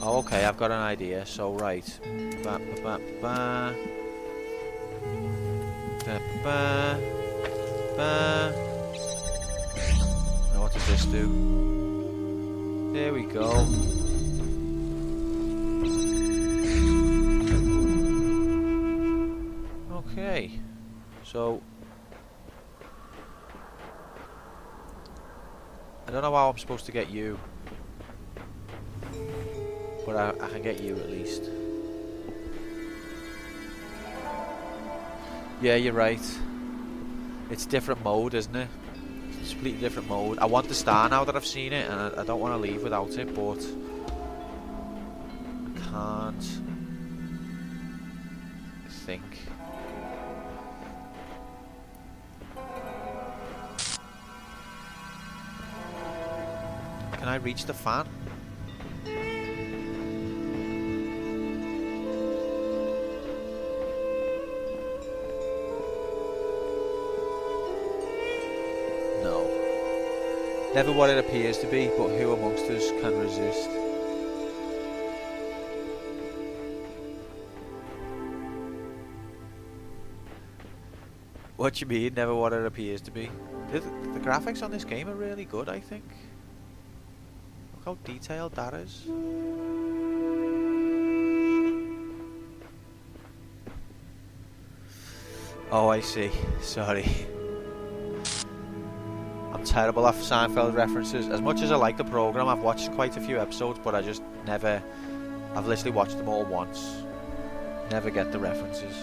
Oh, okay, I've got an idea. So, right. Ba, ba, ba, ba. Ba, ba, ba. Now, what does this do? There we go. Okay. So, I don't know how I'm supposed to get you. But I can get you at least. Yeah, you're right. It's different mode, isn't it? It's a completely different mode. I want the star now that I've seen it, and I don't want to leave without it, but I can't think. Can I reach the fan? Never what it appears to be, but who amongst us can resist? What do you mean, never what it appears to be? The graphics on this game are really good, I think. Look how detailed that is. Oh, I see. Sorry. Terrible at Seinfeld references. As much as I like the program, I've watched quite a few episodes, but I just never. I've literally watched them all once. Never get the references.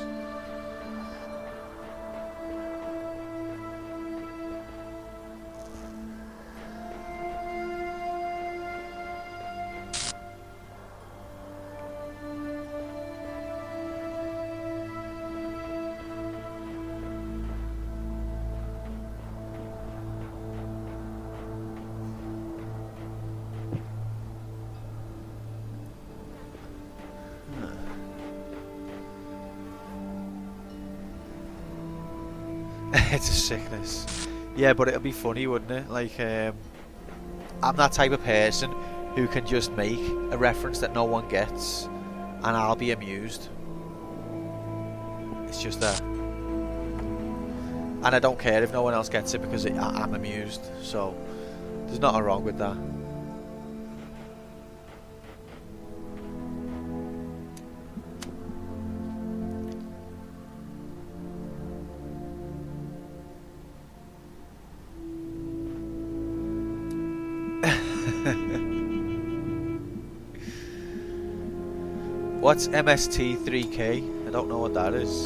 It's a sickness. Yeah, but it'll be funny, wouldn't it? Like, I'm that type of person who can just make a reference that no one gets, and I'll be amused. It's just that. And I don't care if no one else gets it because I'm amused. So, there's nothing wrong with that. What's MST3K? I don't know what that is.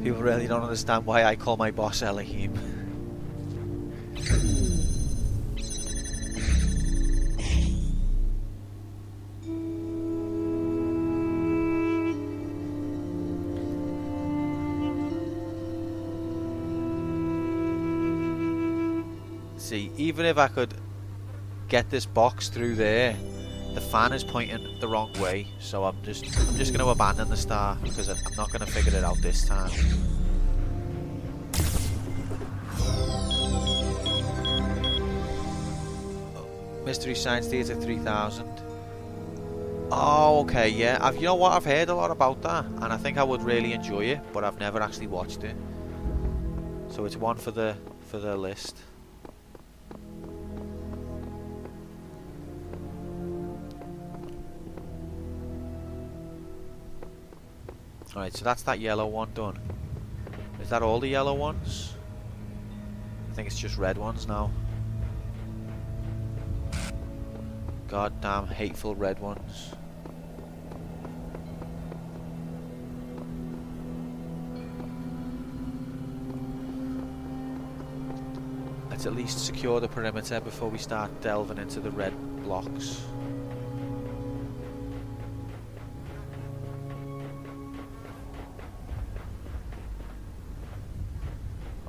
People really don't understand why I call my boss Elohim. See, even if I could get this box through there, the fan is pointing the wrong way, so I'm just going to abandon the star because I'm not going to figure it out this time. Mystery Science Theatre 3000. Oh, okay, yeah. You know what? I've heard a lot about that, and I think I would really enjoy it, but I've never actually watched it. So it's one for the list. Alright, so that's that yellow one done. Is that all the yellow ones? I think it's just red ones now. Goddamn hateful red ones. Let's at least secure the perimeter before we start delving into the red blocks.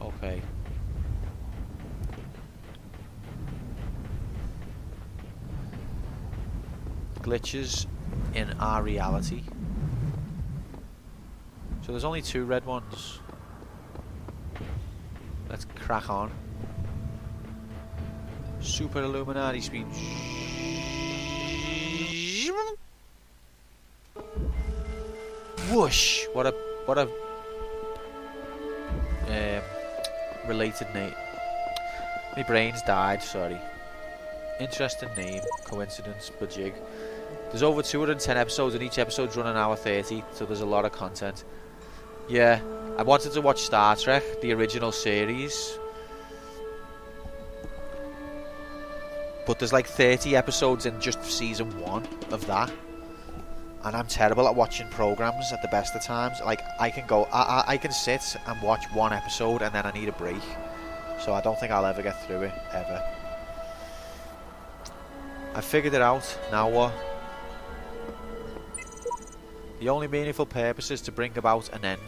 Okay. Glitches in our reality. So there's only 2 red ones. Let's crack on. Super Illuminati speed. Whoosh! What a related name. My brain's died. Sorry. Interesting name. Coincidence, but jig. There's over 210 episodes, and each episode's run an hour 30, so there's a lot of content. Yeah, I wanted to watch Star Trek, the original series. But there's like 30 episodes in just season 1 of that. And I'm terrible at watching programs at the best of times. Like, I can sit and watch 1 episode and then I need a break. So I don't think I'll ever get through it, ever. I figured it out. Now what? The only meaningful purpose is to bring about an end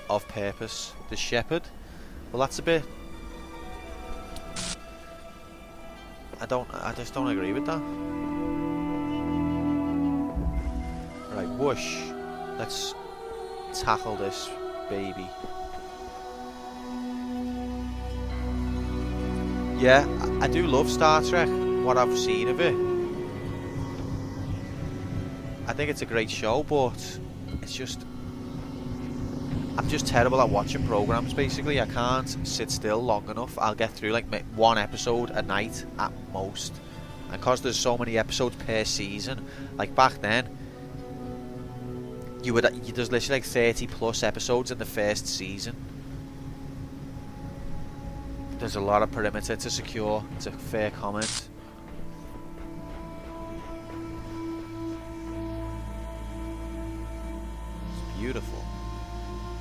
of purpose. The shepherd? Well, that's a bit... I just don't agree with that. Right, whoosh. Let's tackle this baby. Yeah, I do love Star Trek, what I've seen of it. I think it's a great show, but it's just... I'm just terrible at watching programs, basically. I can't sit still long enough. I'll get through like 1 episode a night at most. And because there's so many episodes per season, like back then, there's literally like 30 plus episodes in the first season. There's a lot of perimeter to secure. It's a fair comment. It's beautiful.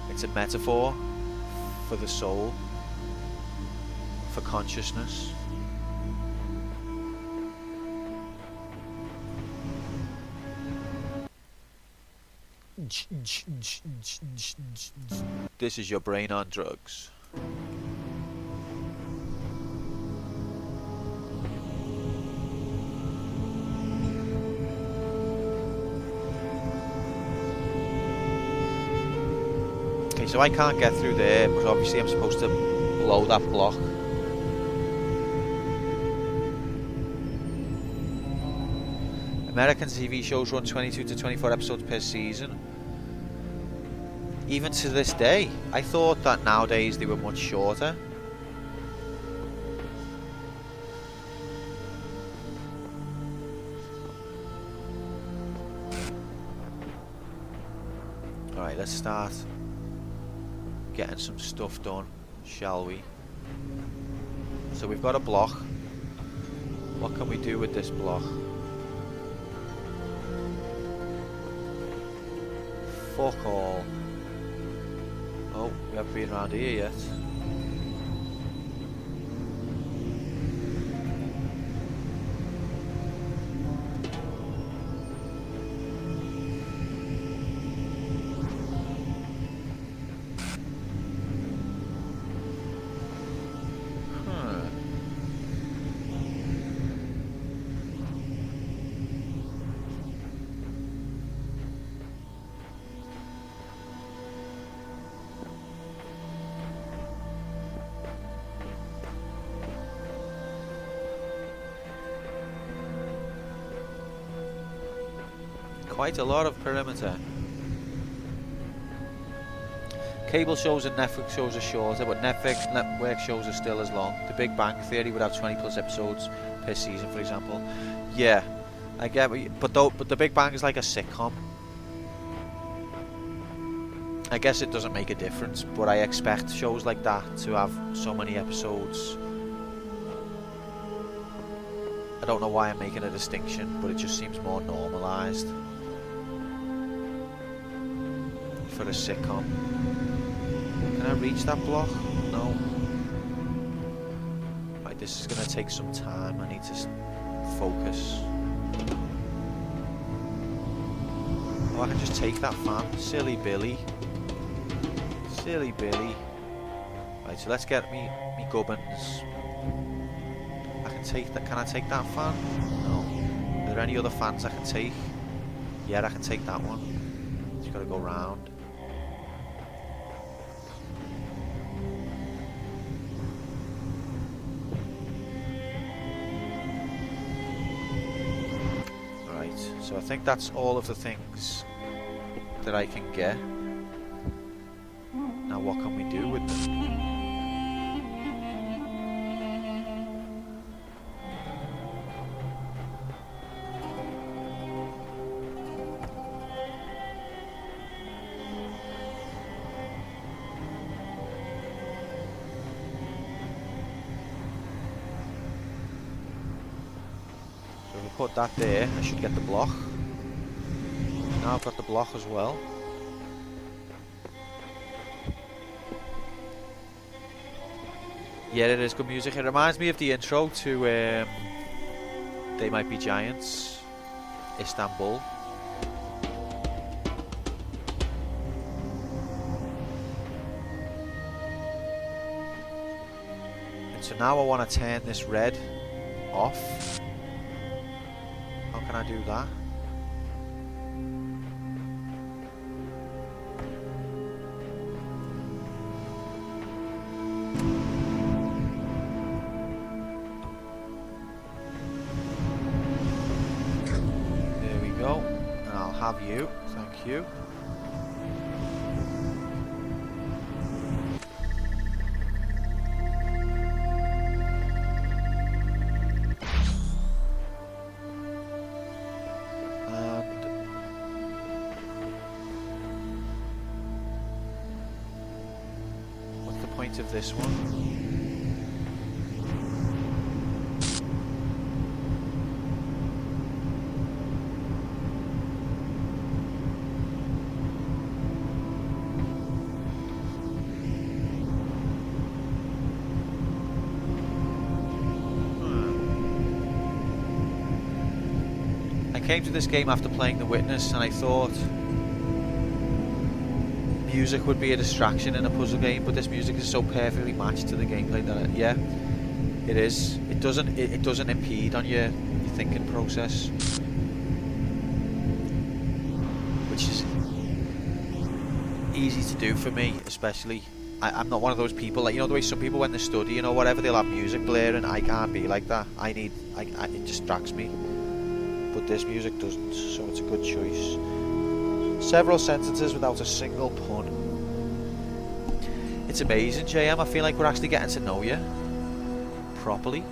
It's a metaphor for the soul, for consciousness. This is your brain on drugs. Okay, so I can't get through there because obviously I'm supposed to blow that block. American TV shows run 22 to 24 episodes per season. Even to this day, I thought that nowadays they were much shorter. Alright, let's start getting some stuff done, shall we? So we've got a block. What can we do with this block? Fuck all. Oh, we haven't been around here yet. quite a lot of perimeter. Cable shows and Netflix shows are shorter, but Netflix network shows are still as long. The Big Bang Theory would have 20 plus episodes per season, for example. Yeah, I get what you, but the Big Bang is like a sitcom. I guess it doesn't make a difference, but I expect shows like that to have so many episodes. I don't know why I'm making a distinction, but it just seems more normalised for a sitcom. Can I reach that block? No. Right, this is going to take some time. I need to focus. Oh, I can just take that fan. Silly Billy. Silly Billy. Right, so let's get me gubbins. I can take that. Can I take that fan? No. Are there any other fans I can take? Yeah, I can take that one. Just got to go round. So I think that's all of the things that I can get. Now what can we do with them? Put that there, I should get the block. Now I've got the block as well. Yeah, it is good music. It reminds me of the intro to They Might Be Giants, Istanbul. And so now I want to turn this red off. How can I do that? There we go. And I'll have you. Thank you. Of this one. I came to this game after playing The Witness and I thought music would be a distraction in a puzzle game, but this music is so perfectly matched to the gameplay that yeah, it is. It doesn't impede on your thinking process, which is easy to do for me, especially. I'm not one of those people, like, you know the way some people when they study, you know, whatever, they'll have music blaring. I can't be like that. It distracts me, but this music doesn't, so it's a good choice. Several sentences without a single pun. It's amazing, JM. I feel like we're actually getting to know you properly.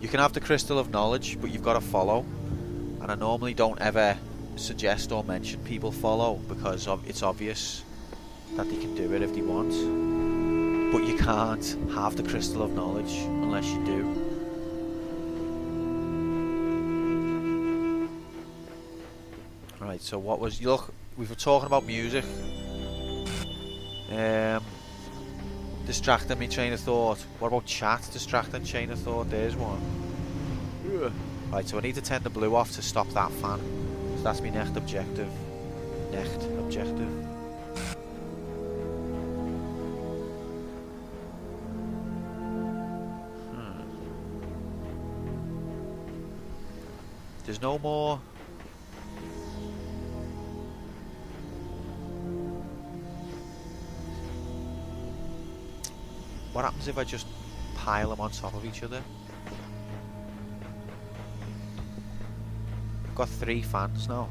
You can have the crystal of knowledge, but you've got to follow. And I normally don't ever suggest or mention people follow because it's obvious that they can do it if they want. But you can't have the crystal of knowledge unless you do. Right, so what was, look, we were talking about music, distracting me train of thought. What about chat distracting chain of thought? There's one. Right, so I need to turn the blue off to stop that fan. So that's my next objective. There's no more. What happens if I just pile them on top of each other? Got 3 fans now.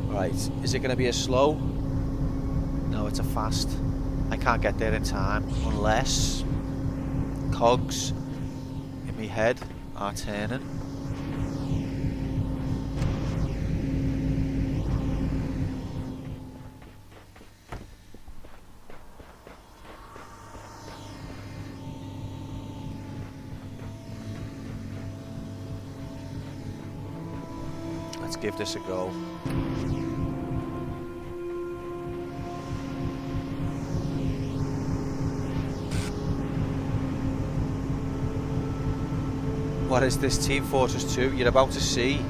Right, is it going to be a slow? No, it's a fast. I can't get there in time unless cogs in my head are turning. Let's give this a go. What is this? Team Fortress 2? You're about to see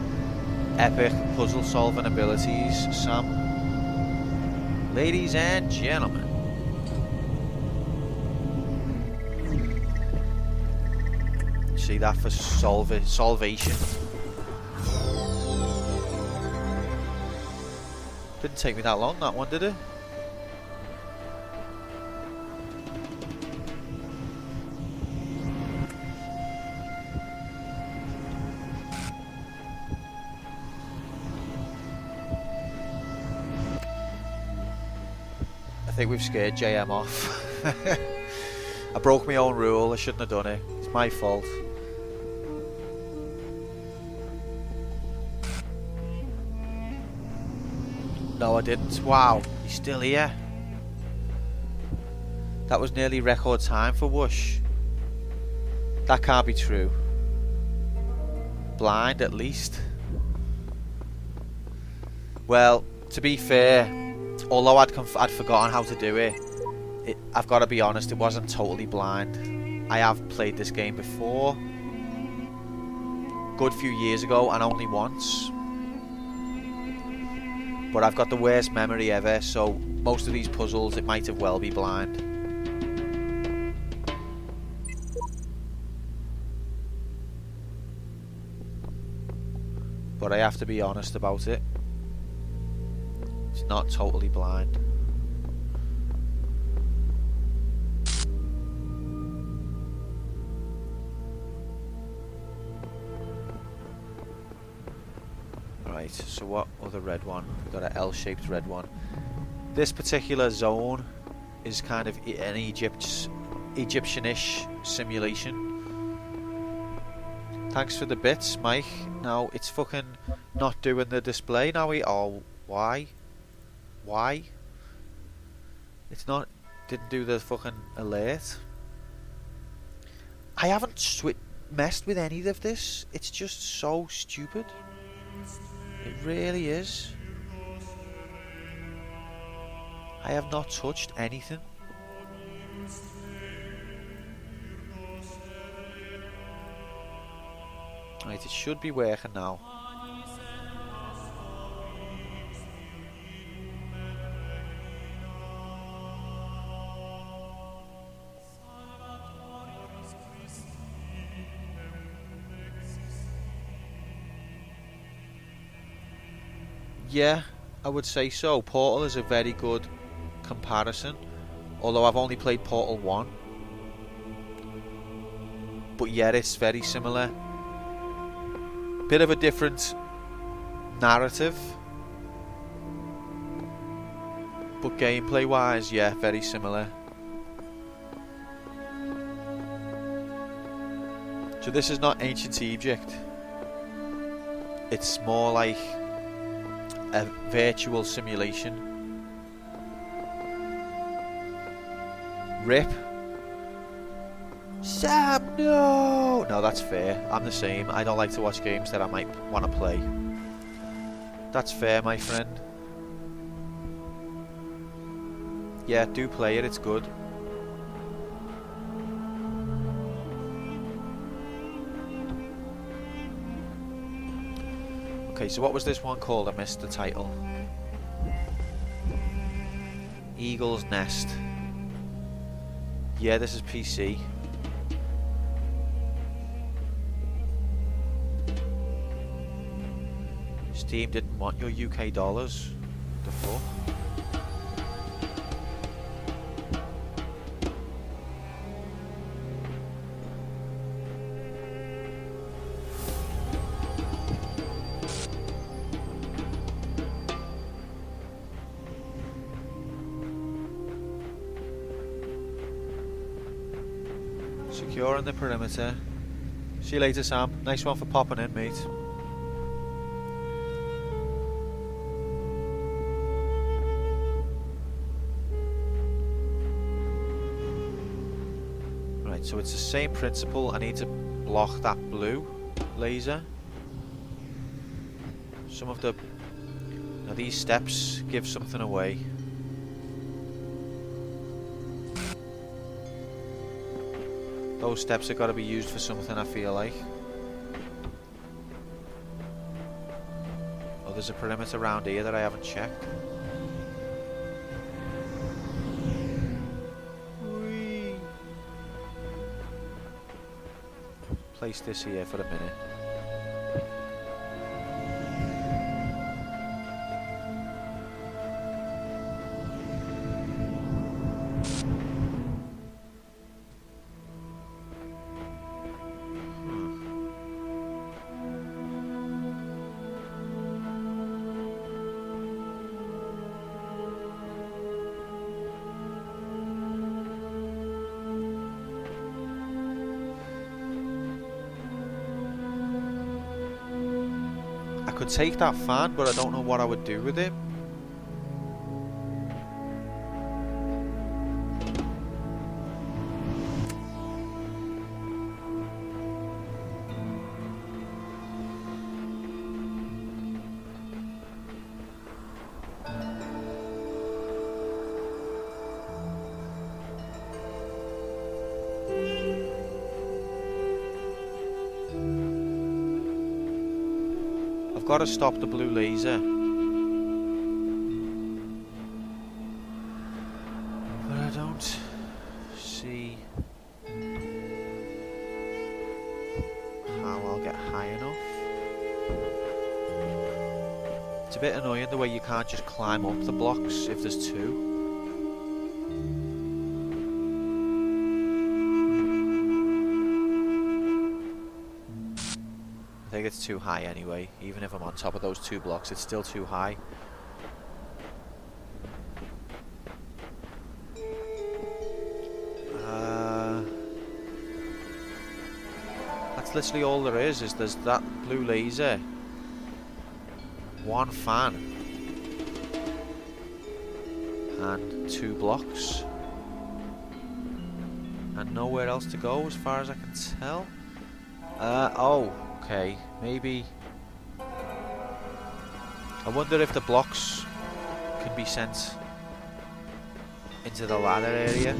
epic puzzle solving abilities, Sam. Ladies and gentlemen. See that for salvation. Didn't take me that long, that one, did it? I think we've scared JM off. I broke my own rule, I shouldn't have done it. It's my fault. No, I didn't. Wow, he's still here. That was nearly record time for Whoosh. That can't be true. Blind, at least. Well, to be fair, although I'd forgotten how to do it, I've got to be honest, it wasn't totally blind. I have played this game before. Good few years ago, and only once. But I've got the worst memory ever, so most of these puzzles, it might have well be blind. But I have to be honest about it. It's not totally blind. Right, so what other red one? We've got an L-shaped red one. This particular zone is kind of an Egyptian-ish simulation. Thanks for the bits, Mike. Now, it's fucking not doing the display now. Oh, why? Why? It's not... Didn't do the fucking alert. I haven't messed with any of this. It's just so stupid. It really is. I have not touched anything. Right, it should be working now. Yeah, I would say so. Portal is a very good comparison, although I've only played Portal 1. But yeah, it's very similar. Bit of a different narrative, but gameplay wise, yeah, very similar. So this is not ancient Egypt. It's more like a virtual simulation. Rip. Sam, no! No, that's fair. I'm the same. I don't like to watch games that I might want to play. That's fair, my friend. Yeah, do play it. It's good. Okay, so what was this one called? I missed the title. Eagle's Nest. Yeah, this is PC. Steam didn't want your UK dollars. The fuck? Securing the perimeter. See you later, Sam. Nice one for popping in, mate. Right, so it's the same principle. I need to block that blue laser. Some of the... Now these steps give something away. Those steps have got to be used for something, I feel like. Oh, there's a perimeter around here that I haven't checked. Whee. Place this here for a minute. I could take that fan, but I don't know what I would do with it. I've got to stop the blue laser. But I don't see how I'll get high enough. It's a bit annoying the way you can't just climb up the blocks if there's two. I think it's too high anyway. Even if I'm on top of those two blocks, it's still too high. That's literally all there is there's that blue laser, one fan, and two blocks. And nowhere else to go as far as I can tell. Oh. Okay, maybe... I wonder if the blocks can be sent into the ladder area.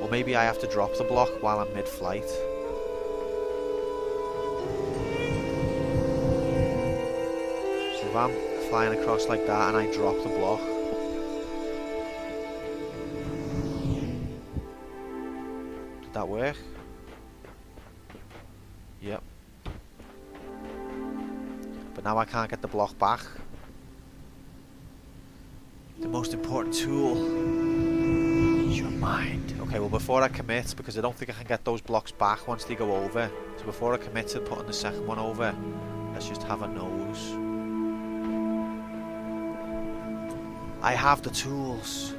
Or maybe I have to drop the block while I'm mid-flight. So if I'm flying across like that and I drop the block... Did that work? Yep. But now I can't get the block back. The most important tool is your mind. Okay, well before I commit, because I don't think I can get those blocks back once they go over. So before I commit to putting the second one over, let's just have a nose. I have the tools.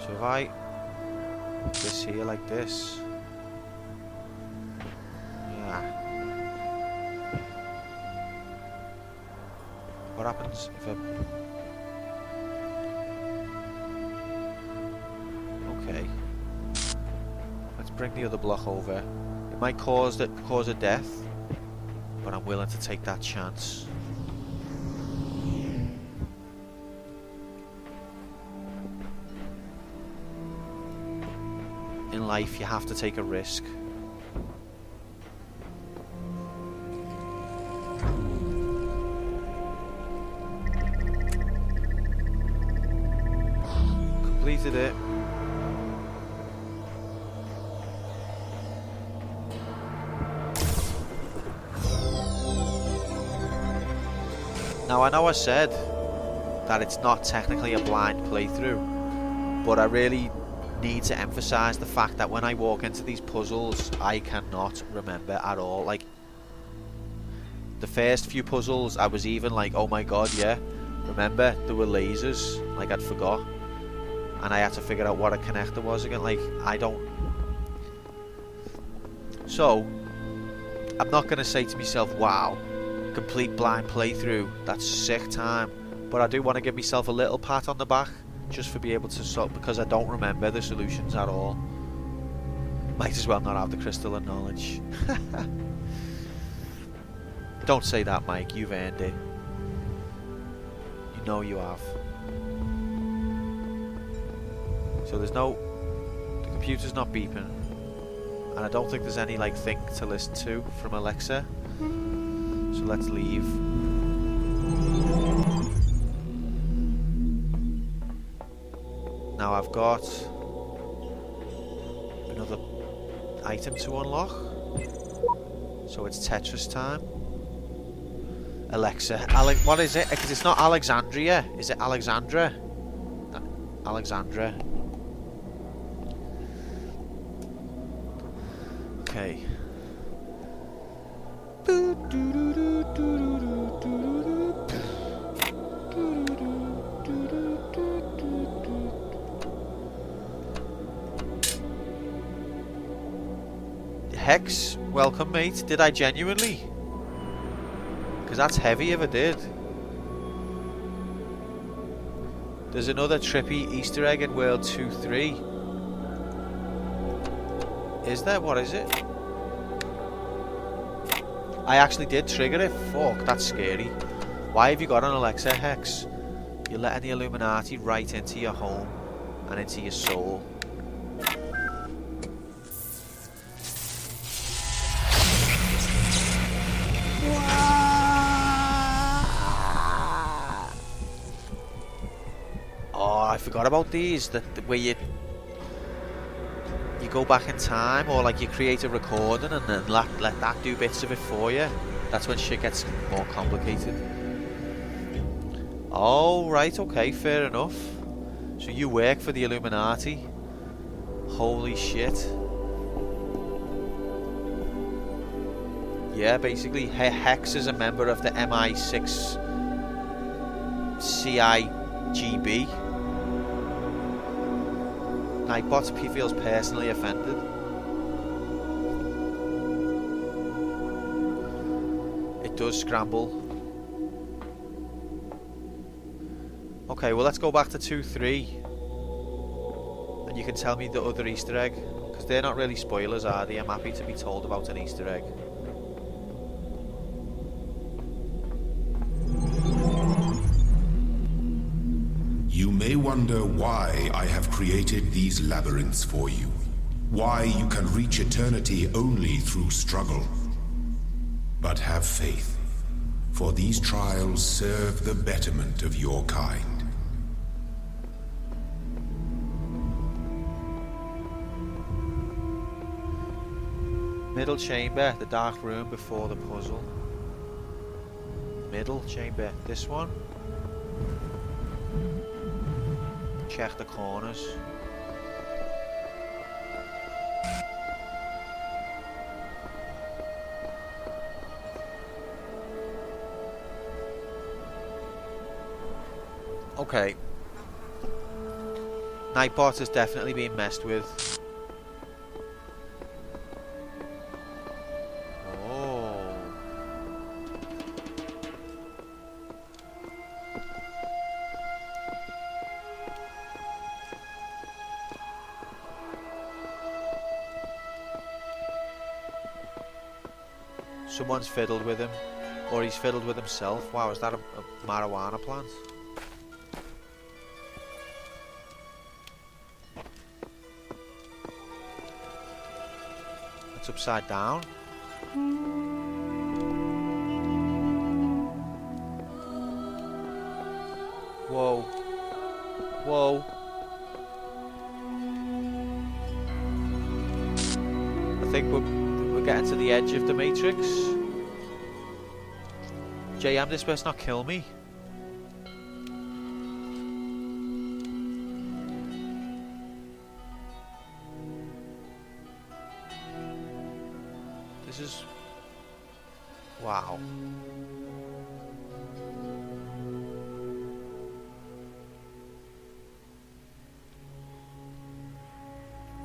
So if I... this here like this. Yeah. What happens if I... Okay. Let's bring the other block over. It might cause a death, but I'm willing to take that chance. In life, you have to take a risk. Completed it. Now I know I said that it's not technically a blind playthrough, but I really need to emphasize the fact that when I walk into these puzzles, I cannot remember at all. Like, the first few puzzles, I was even like, oh my god, yeah, remember there were lasers, like I'd forgot, and I had to figure out what a connector was again. Like, I don't. So I'm not gonna say to myself, wow, complete blind playthrough, that's sick time, but I do want to give myself a little pat on the back just for being able to solve, because I don't remember the solutions at all. Might as well not have the crystal of knowledge. Don't say that, Mike, you've earned it. You know you have. So there's no, the computer's not beeping, and I don't think there's any like thing to listen to from Alexa. So let's leave. Now I've got another item to unlock. So it's Tetris time. Alexa, what is it? Because it's not Alexandria. Is it Alexandra? Alexandra. Okay. Hex, welcome mate. Did I genuinely? Because that's heavy if I did. There's another trippy Easter egg in World 2-3. Is there? What is it? I actually did trigger it. Fuck, that's scary. Why have you got an Alexa, Hex? You're letting the Illuminati right into your home and into your soul. Oh, I forgot about these. The way you go back in time, or like you create a recording and then let that do bits of it for you. That's when shit gets more complicated. Oh, right, okay, fair enough. So you work for the Illuminati. Holy shit. Yeah, basically, Hex is a member of the MI6 CIGB. Nightbot feels personally offended. It does scramble. Okay, well let's go back to 2-3. And you can tell me the other Easter egg. Because they're not really spoilers, are they? I'm happy to be told about an Easter egg. You may wonder why I have created these labyrinths for you. Why you can reach eternity only through struggle. But have faith, for these trials serve the betterment of your kind. Middle chamber, the dark room before the puzzle. Middle chamber, this one. Check the corners. Okay. Nightbot has definitely been messed with. Someone's fiddled with him, or he's fiddled with himself. Wow, is that a marijuana plant? It's upside down. Whoa. Whoa. I think we're getting to the edge of the Matrix. JM, this best not kill me. Wow.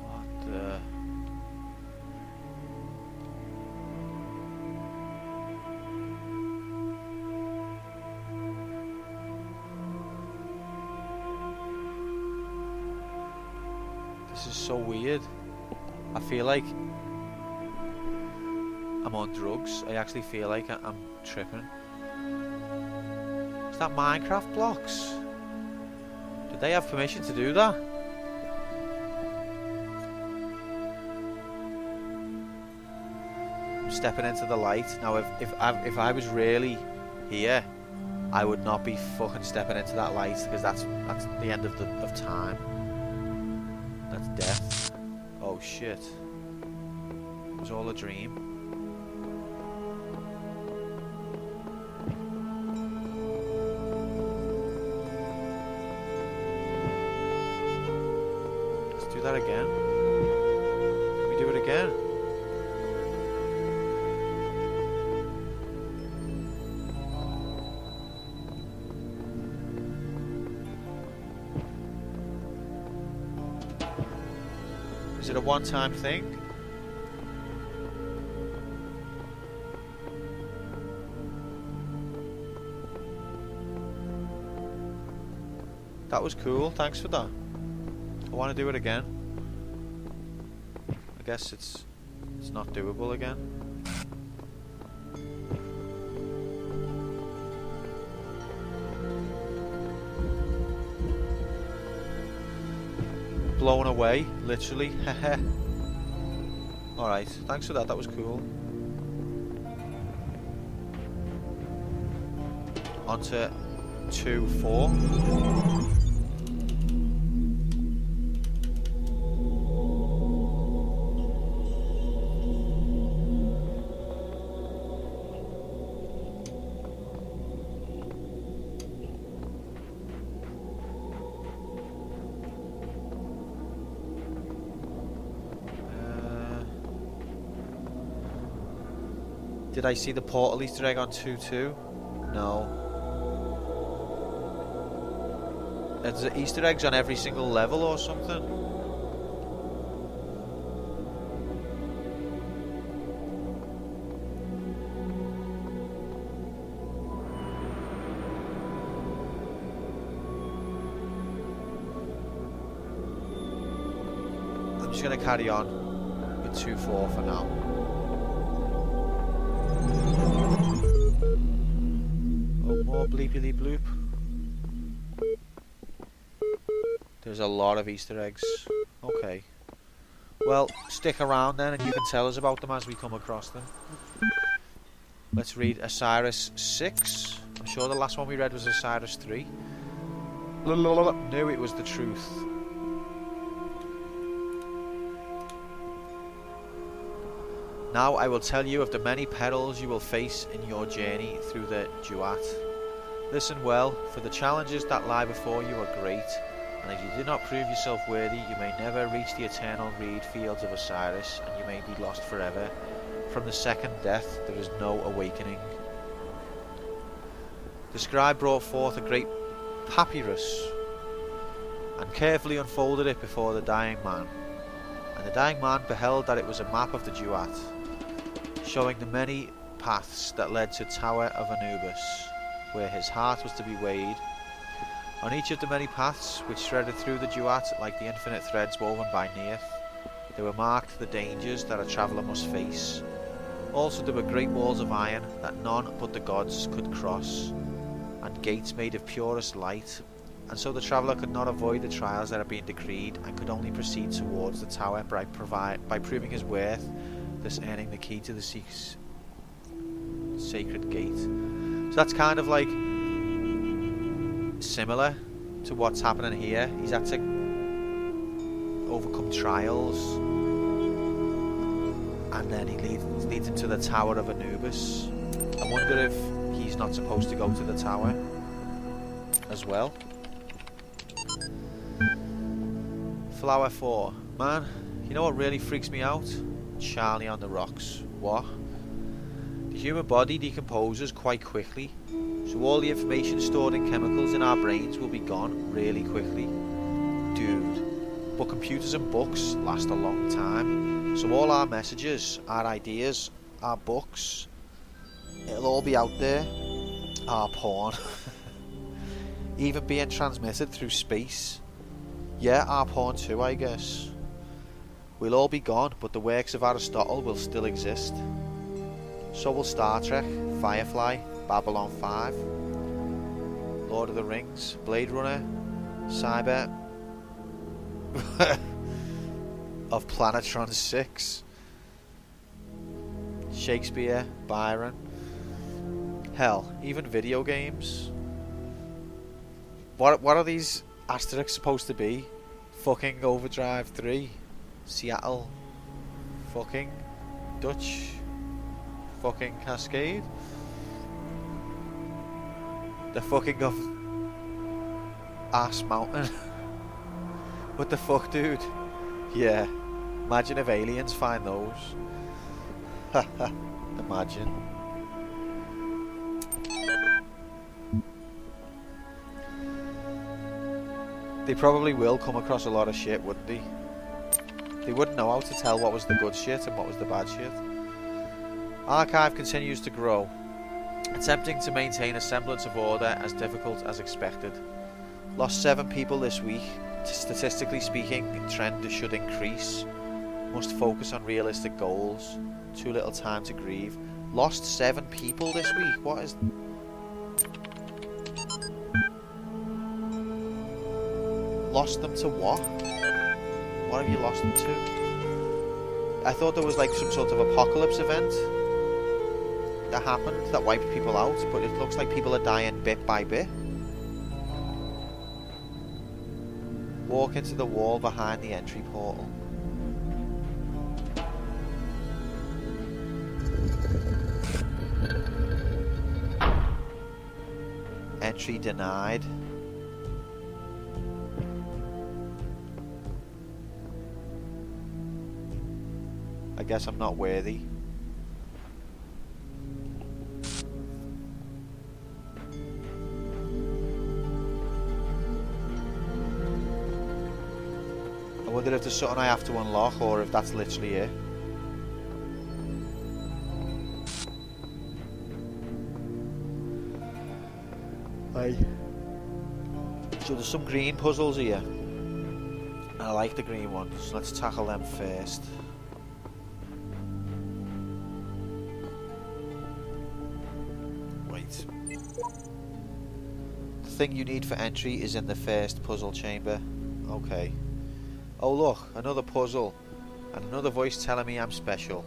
What the... This is so weird. I feel like I'm on drugs. I actually feel like I'm tripping. Is that Minecraft blocks? Did they have permission to do that? I'm stepping into the light. Now if I was really here, I would not be fucking stepping into that light, because that's the end of time. That's death. Oh shit. It was all a dream. Let's do that again. Can we do it again? Is it a one-time thing? That was cool, thanks for that. I want to do it again. I guess it's not doable again. Blown away, literally. Heh. Alright, thanks for that, that was cool. On to 2-4. Did I see the portal Easter egg on 2-2? No. There's Easter eggs on every single level or something? I'm just going to carry on with 2-4 for now. More bleepily bloop. There's a lot of Easter eggs. Okay. Well, stick around then and you can tell us about them as we come across them. Let's read Osiris 6. I'm sure the last one we read was Osiris 3. Knew it was the truth. Now I will tell you of the many perils you will face in your journey through the Duat. Listen well, for the challenges that lie before you are great, and if you do not prove yourself worthy, you may never reach the eternal reed fields of Osiris, and you may be lost forever. From the second death there is no awakening. The scribe brought forth a great papyrus, and carefully unfolded it before the dying man. And the dying man beheld that it was a map of the Duat, showing the many paths that led to Tower of Anubis, where his heart was to be weighed. On each of the many paths which threaded through the Duat like the infinite threads woven by Neith, there were marked the dangers that a traveller must face. Also there were great walls of iron that none but the gods could cross, and gates made of purest light, and so the traveller could not avoid the trials that had been decreed, and could only proceed towards the tower by proving his worth, thus earning the key to the sacred gate. So that's kind of like similar to what's happening here. He's had to overcome trials, and then he leads him to the Tower of Anubis. I wonder if he's not supposed to go to the tower as well. Flower 4. Man, you know what really freaks me out? Charlie on the rocks. What? The human body decomposes quite quickly, so all the information stored in chemicals in our brains will be gone really quickly. Dude, but computers and books last a long time, so all our messages, our ideas, our books, it'll all be out there. Our porn. Even being transmitted through space. Yeah, our porn too, I guess. We'll all be gone, but the works of Aristotle will still exist. So will Star Trek, Firefly, Babylon 5, Lord of the Rings, Blade Runner, Cyber, of Planetron 6, Shakespeare, Byron, hell, even video games. What are these asterisks supposed to be? Fucking Overdrive 3, Seattle, fucking Dutch, fucking Cascade. The fucking of Ass Mountain. What the fuck, dude? Yeah, imagine if aliens find those. Haha, imagine. They probably will come across a lot of shit, wouldn't they? They wouldn't know how to tell what was the good shit and what was the bad shit. Archive continues to grow, attempting to maintain a semblance of order, as difficult as expected. Lost 7 people this week. Statistically speaking, the trend should increase. Must focus on realistic goals. Too little time to grieve. Lost 7 people this week. What is... Lost them to what? What have you lost them to? I thought there was like some sort of apocalypse event that happened that wiped people out, but it looks like people are dying bit by bit. Walk into the wall behind the entry portal. Entry denied. I guess I'm not worthy. I wonder if there's something I have to unlock or if that's literally it. Aye. So there's some green puzzles here. And I like the green ones. So let's tackle them first. Wait. The thing you need for entry is in the first puzzle chamber. Okay. Oh look, another puzzle. And another voice telling me I'm special.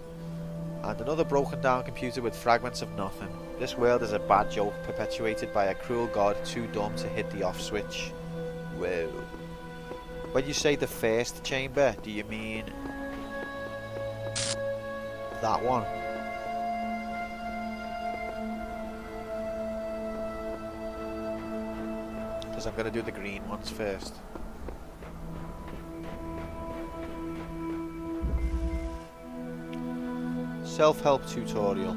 And another broken down computer with fragments of nothing. This world is a bad joke perpetuated by a cruel god too dumb to hit the off switch. Whoa. When you say the first chamber, do you mean that one? Because I'm going to do the green ones first. Self-help tutorial.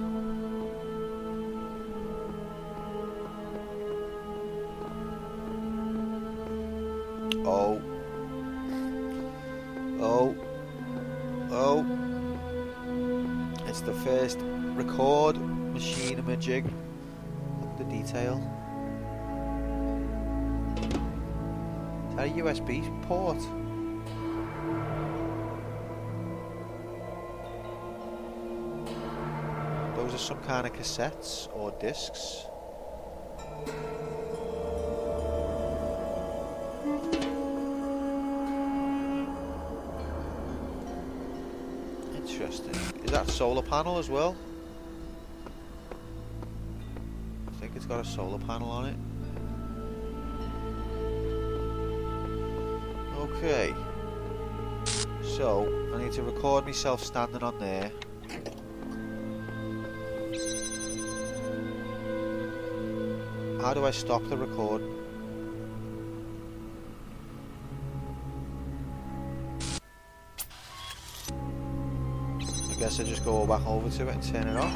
Oh. Oh. Oh. It's the first record machine imaging. Look at the detail. Is that a USB port? Those are some kind of cassettes or discs. Interesting. Is that a solar panel as well? I think it's got a solar panel on it. Okay. So, I need to record myself standing on there. How do I stop the record? I guess I just go back over to it and turn it off.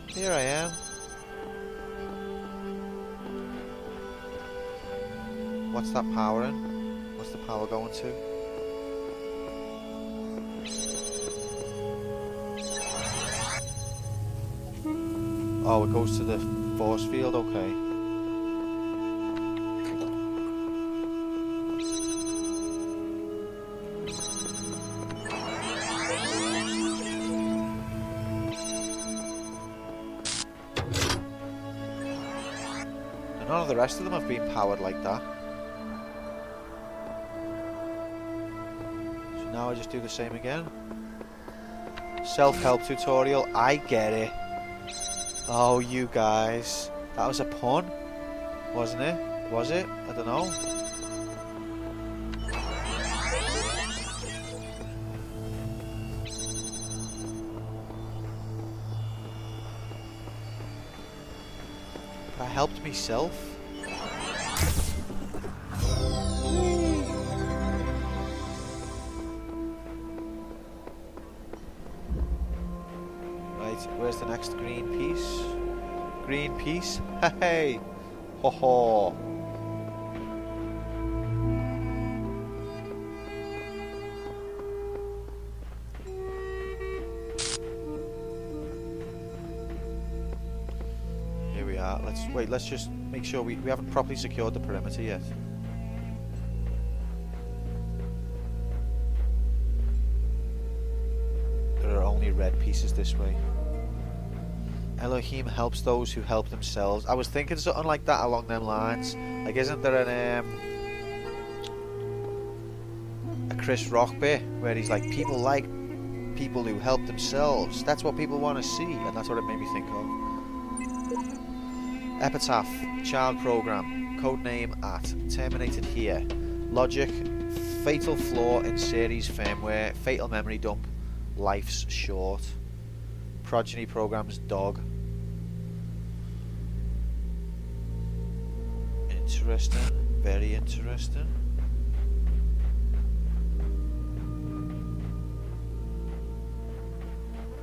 Here I am. What's that powering? What's the power going to? Oh, it goes to the force field, okay. None of the rest of them have been powered like that. So now I just do the same again. Self-help tutorial, I get it. Oh, you guys. That was a pun, wasn't it? Was it? I don't know. But I helped myself. Where's the next green piece? Green piece? Hey! Ho ho! Here we are. Let's just make sure we haven't properly secured the perimeter yet. There are only red pieces this way. Elohim helps those who help themselves. I was thinking something like that along them lines. Like, isn't there a Chris Rock bit where he's like, people like people who help themselves. That's what people want to see, and that's what it made me think of. Epitaph, child program, codename at, terminated here. Logic, fatal flaw in series firmware, fatal memory dump, life's short. Progeny programs, dog. Interesting, very interesting.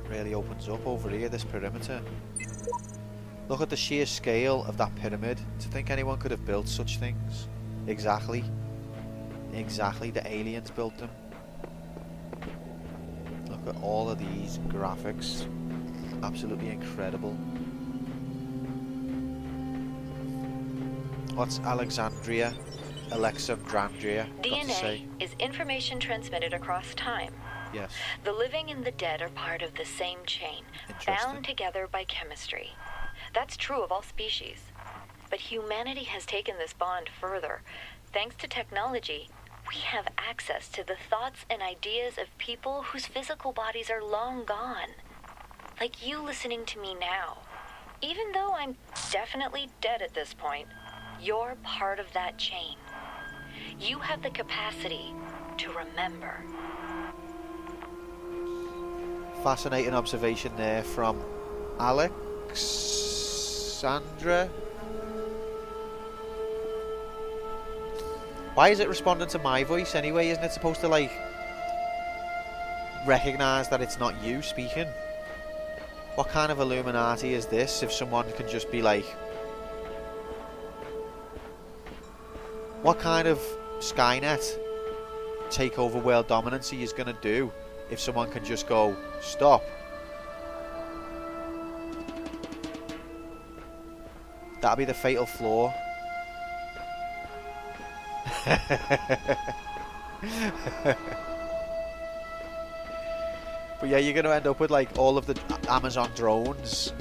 Really opens up over here, this perimeter. Look at the sheer scale of that pyramid. To think anyone could have built such things. Exactly. Exactly, the aliens built them. Look at all of these graphics. Absolutely incredible. What's Alexandria got to say? DNA is information transmitted across time. Yes. The living and the dead are part of the same chain, bound together by chemistry. That's true of all species. But humanity has taken this bond further. Thanks to technology, we have access to the thoughts and ideas of people whose physical bodies are long gone. Like you listening to me now. Even though I'm definitely dead at this point, you're part of that chain. You have the capacity to remember. Fascinating observation there from Alexandra. Why is it responding to my voice anyway? Isn't it supposed to, like, recognise that it's not you speaking? What kind of Illuminati is this if someone can just be like... What kind of Skynet takeover world dominance is going to do if someone can just go, stop? That'll be the fatal flaw. But yeah, you're going to end up with like all of the Amazon drones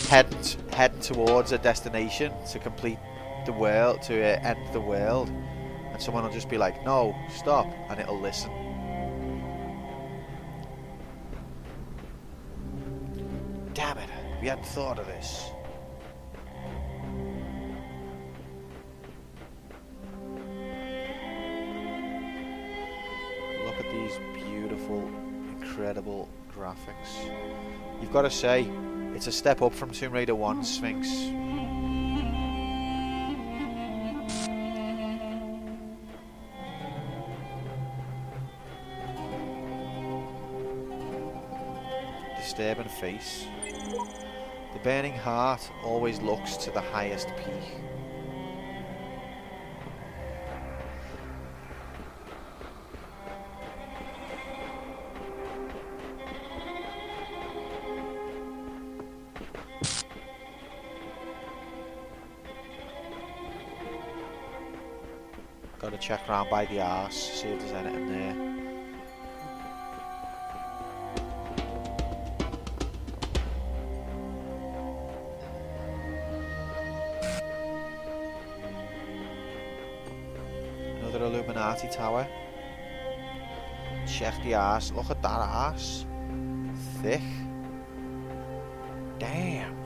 heading towards a destination to complete the world, to end the world, and someone will just be like, no, stop, and it'll listen. Damn it, we hadn't thought of this. Look at these beautiful, incredible graphics. You've got to say, it's a step up from Tomb Raider 1 Sphinx. Disturbing face. The burning heart always looks to the highest peak. Gotta check round by the arse, see if there's anything there. Another Illuminati tower. Check the arse. Look at that arse. Thick. Damn.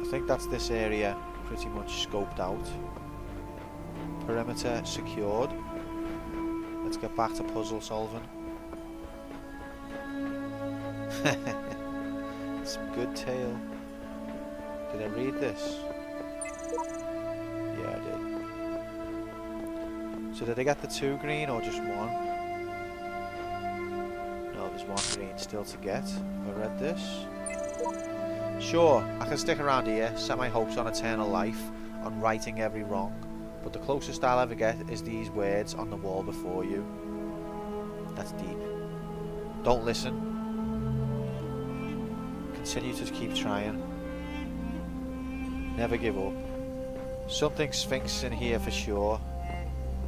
I think that's this area pretty much scoped out. Perimeter secured. Let's get back to puzzle solving. Some good tale. Did I read this? Yeah, I did. So did I get the 2 green or just 1? No, there's 1 green still to get. Have I read this? Sure, I can stick around here, set my hopes on eternal life, on righting every wrong, but the closest I'll ever get is these words on the wall before you. That's deep. Don't listen. Continue to keep trying. Never give up. Something Sphinx in here for sure.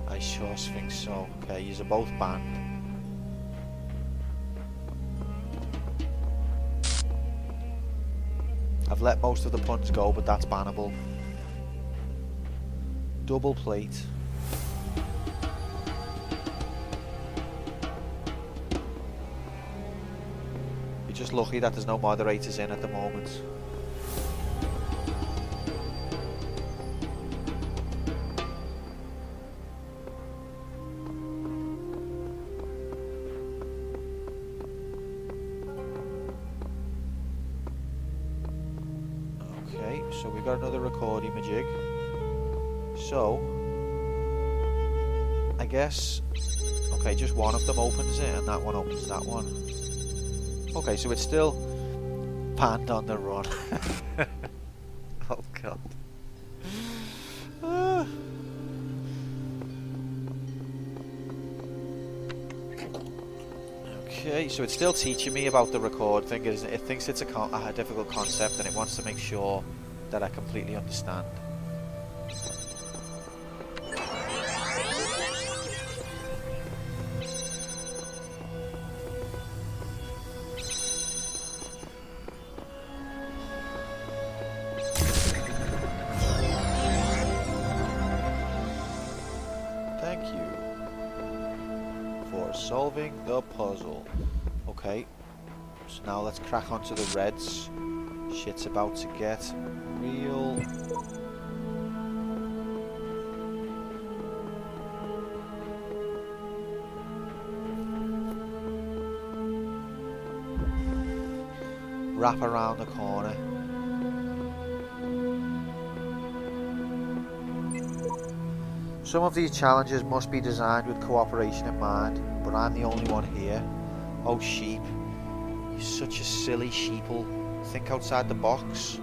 I sure think so. Okay, you're both banned. I've let most of the puns go, but that's bannable. Double plate. You're just lucky that there's no moderators in at the moment. So we've got another recording majig. So I guess, okay, just one of them opens it and that one opens that one. Okay, so it's still panned on the run. Oh god. Okay, so it's still teaching me about the record thing. It thinks it's a difficult concept and it wants to make sure that I completely understand. Thank you for solving the puzzle. Okay, so now let's crack onto the reds. Shit's about to get real. Wrap around the corner. Some of these challenges must be designed with cooperation in mind, but I'm the only one here. Oh sheep, you're such a silly sheeple. Think outside the box.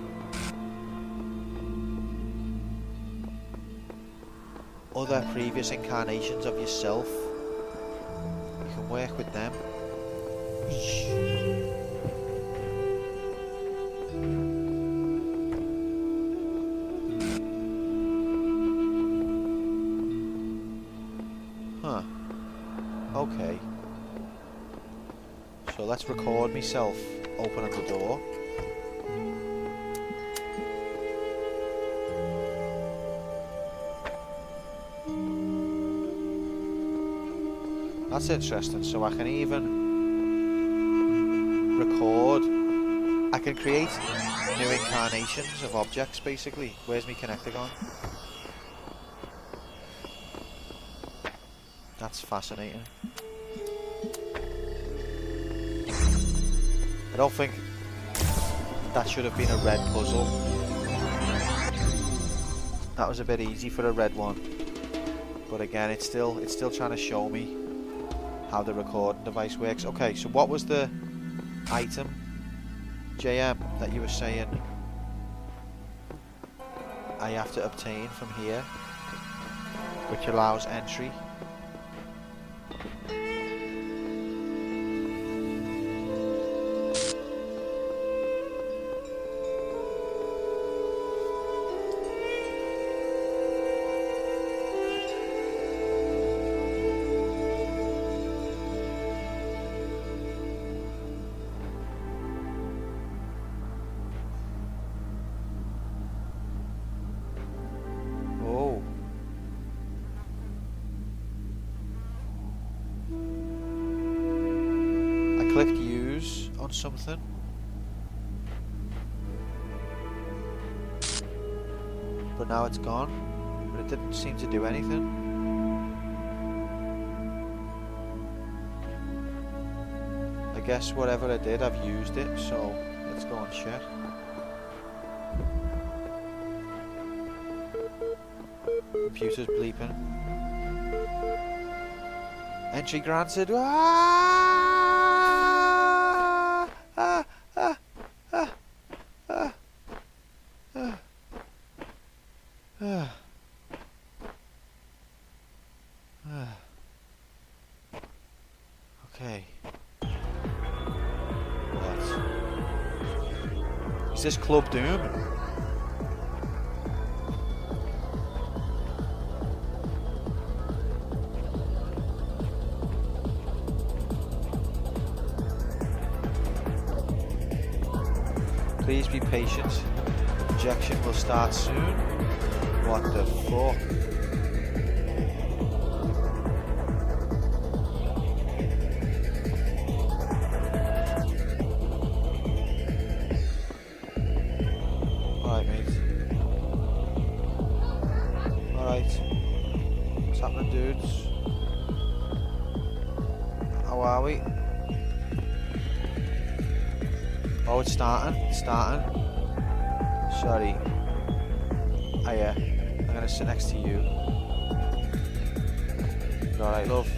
Other previous incarnations of yourself, you can work with them. Huh. Okay. So let's record myself opening the door. That's interesting, so I can even record, I can create new incarnations of objects basically. Where's my connector gone? That's fascinating. I don't think that should have been a red puzzle. That was a bit easy for a red one. But again, it's still trying to show me how the recording device works. Okay, so what was the item, JM, that you were saying I have to obtain from here, which allows entry? Clicked use on something. But now it's gone. But it didn't seem to do anything. I guess whatever I did, I've used it, so let's go and check. Computer's bleeping. Entry granted. Okay. What? Is this Club Doom? Please be patient. Injection will start soon. What the fuck? Alright, mate. Alright. What's happening, dudes? How are we? Oh, it's starting. It's starting. Sorry. Oh yeah. I'm gonna sit next to you. You alright, love?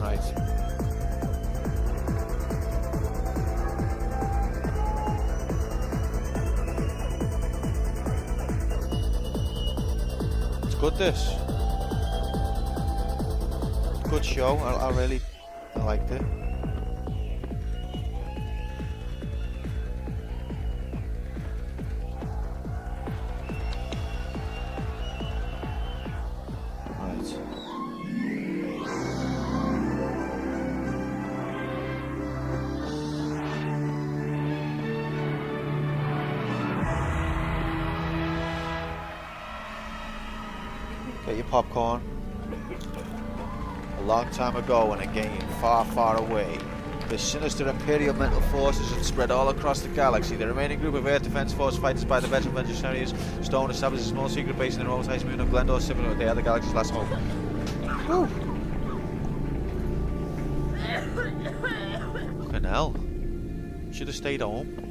Right. It's good, this. Good show. I really liked it. Get your popcorn. A long time ago in a game far, far away, the sinister Imperial mental forces had spread all across the galaxy. The remaining group of Air Defense Force fighters by the veteran Vengersarius Stone established a small secret base in the remote moon of Glendor, similar to the other galaxy's last hope. Whew. Fucking hell. Should have stayed home.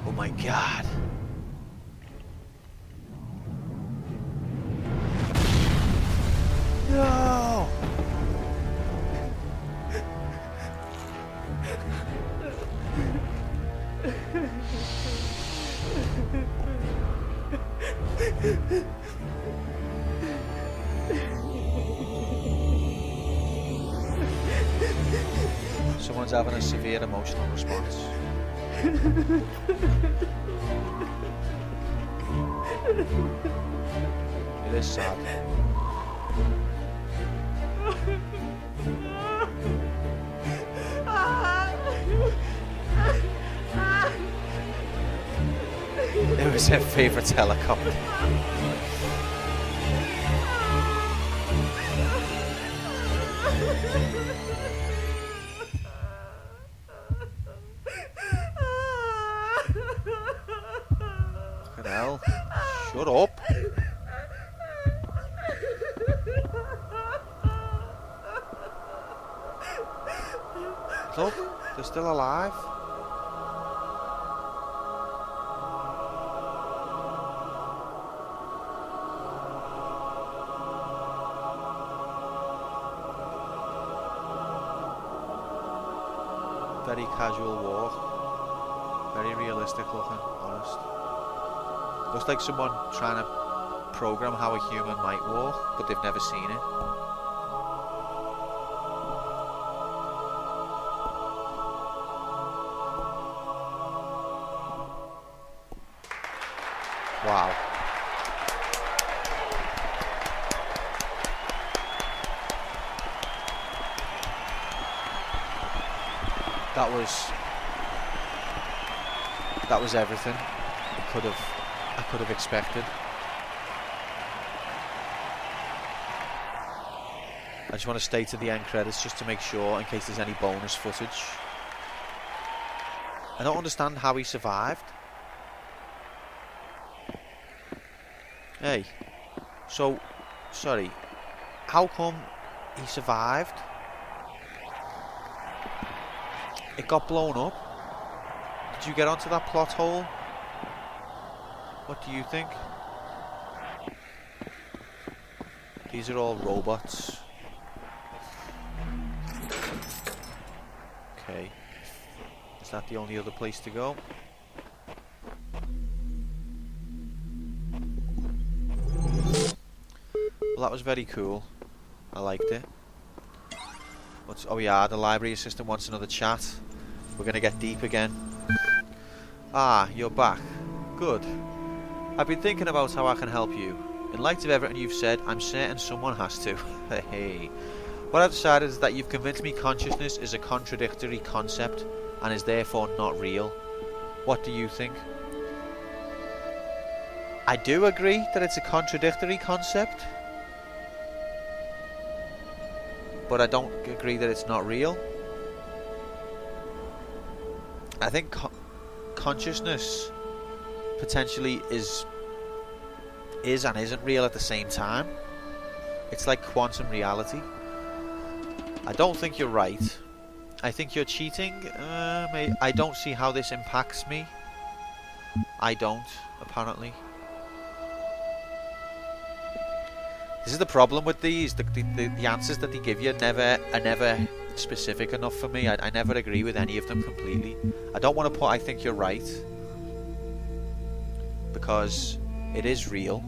Oh my god. No! Someone's having a severe emotional response. It is sad. It was her favourite helicopter. Fucking hell. Shut up. Look, they're still alive. Very casual walk. Very realistic looking, honest. Looks like someone trying to program how a human might walk, but they've never seen it. Wow. That was everything I could have expected. I just want to stay to the end credits just to make sure in case there's any bonus footage. I don't understand how he survived. Hey, so, sorry, how come he survived? It got blown up. Did you get onto that plot hole? What do you think? These are all robots. Okay. Is that the only other place to go? Well, that was very cool. I liked it. Oh yeah, the library assistant wants another chat. We're gonna get deep again. Ah, you're back. Good. I've been thinking about how I can help you. In light of everything you've said, I'm certain someone has to. Hey. What I've decided is that you've convinced me consciousness is a contradictory concept and is therefore not real. What do you think? I do agree that it's a contradictory concept, but I don't agree that it's not real. I think consciousness potentially is and isn't real at the same time. It's like quantum reality. I don't think you're right. I think you're cheating. I don't see how this impacts me. I don't, apparently. This is the problem with these. The answers that they give you are never specific enough for me. I never agree with any of them completely. I don't want to put I think you're right, because it is real.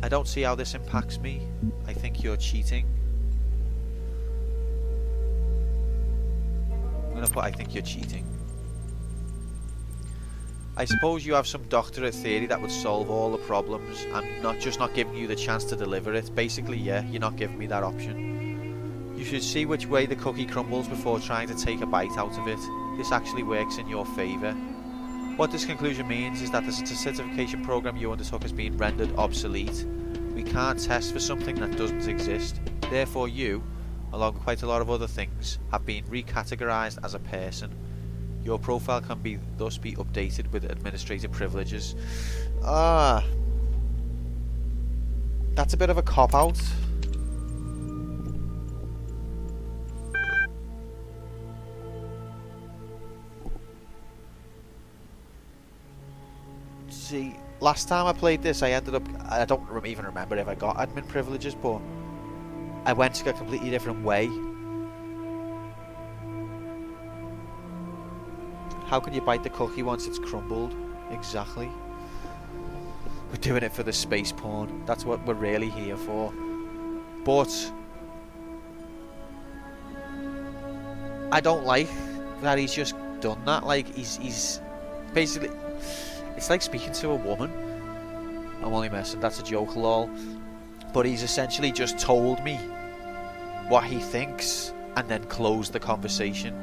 I don't see how this impacts me. I think you're cheating. I'm going to put I think you're cheating. I suppose you have some doctorate theory that would solve all the problems. I'm not giving you the chance to deliver it. Basically, yeah, you're not giving me that option. You should see which way the cookie crumbles before trying to take a bite out of it. This actually works in your favour. What this conclusion means is that the certification program you undertook has been rendered obsolete. We can't test for something that doesn't exist. Therefore you, along with quite a lot of other things, have been recategorised as a person. Your profile can thus be updated with administrative privileges. That's a bit of a cop-out. See, last time I played this, I ended up... I don't even remember if I got admin privileges, but I went a completely different way. How can you bite the cookie once it's crumbled? Exactly. We're doing it for the space porn. That's what we're really here for. But I don't like that he's just done that. Like, he's basically... It's like speaking to a woman. I'm only messing. That's a joke, lol. But he's essentially just told me what he thinks and then closed the conversation.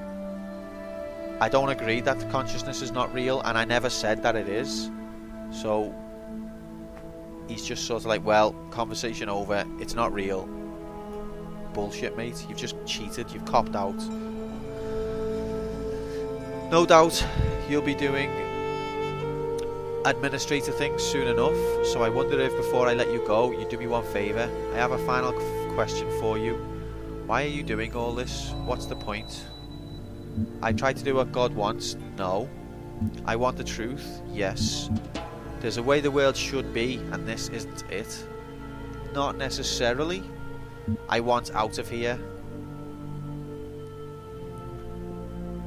I don't agree that the consciousness is not real, and I never said that it is. So he's just sort of like, well, conversation over, it's not real. Bullshit, mate. You've just cheated, you've copped out. No doubt you'll be doing administrator things soon enough, so I wonder if before I let you go, you do me one favour. I have a final question for you. Why are you doing all this? What's the point? I tried to do what God wants. No. I want the truth. Yes. There's a way the world should be, and this isn't it. Not necessarily. I want out of here.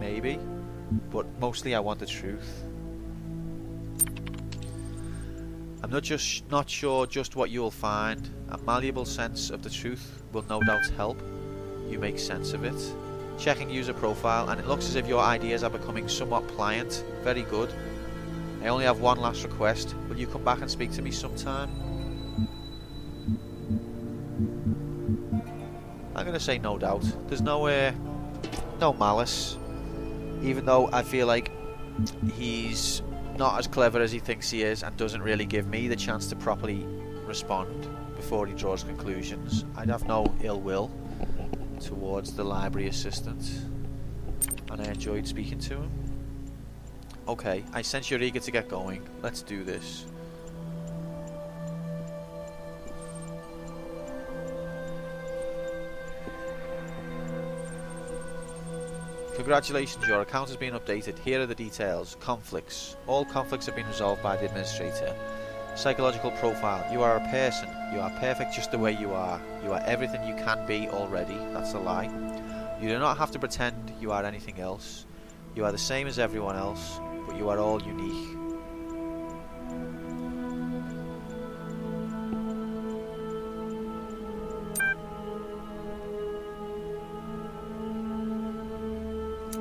Maybe. But mostly I want the truth. I'm not sure just what you'll find. A malleable sense of the truth will no doubt help you make sense of it. Checking user profile, and it looks as if your ideas are becoming somewhat pliant. Very good. I only have one last request. Will you come back and speak to me sometime? I'm going to say no doubt. There's no malice. Even though I feel like he's not as clever as he thinks he is and doesn't really give me the chance to properly respond before he draws conclusions. I'd have no ill will towards the library assistant, and I enjoyed speaking to him. Okay, I sense you're eager to get going. Let's do this. Congratulations, your account has been updated. Here are the details. Conflicts. All conflicts have been resolved by the administrator. Psychological profile. You are a person. You are perfect just the way you are. You are everything you can be already. That's a lie. You do not have to pretend you are anything else. You are the same as everyone else, but you are all unique.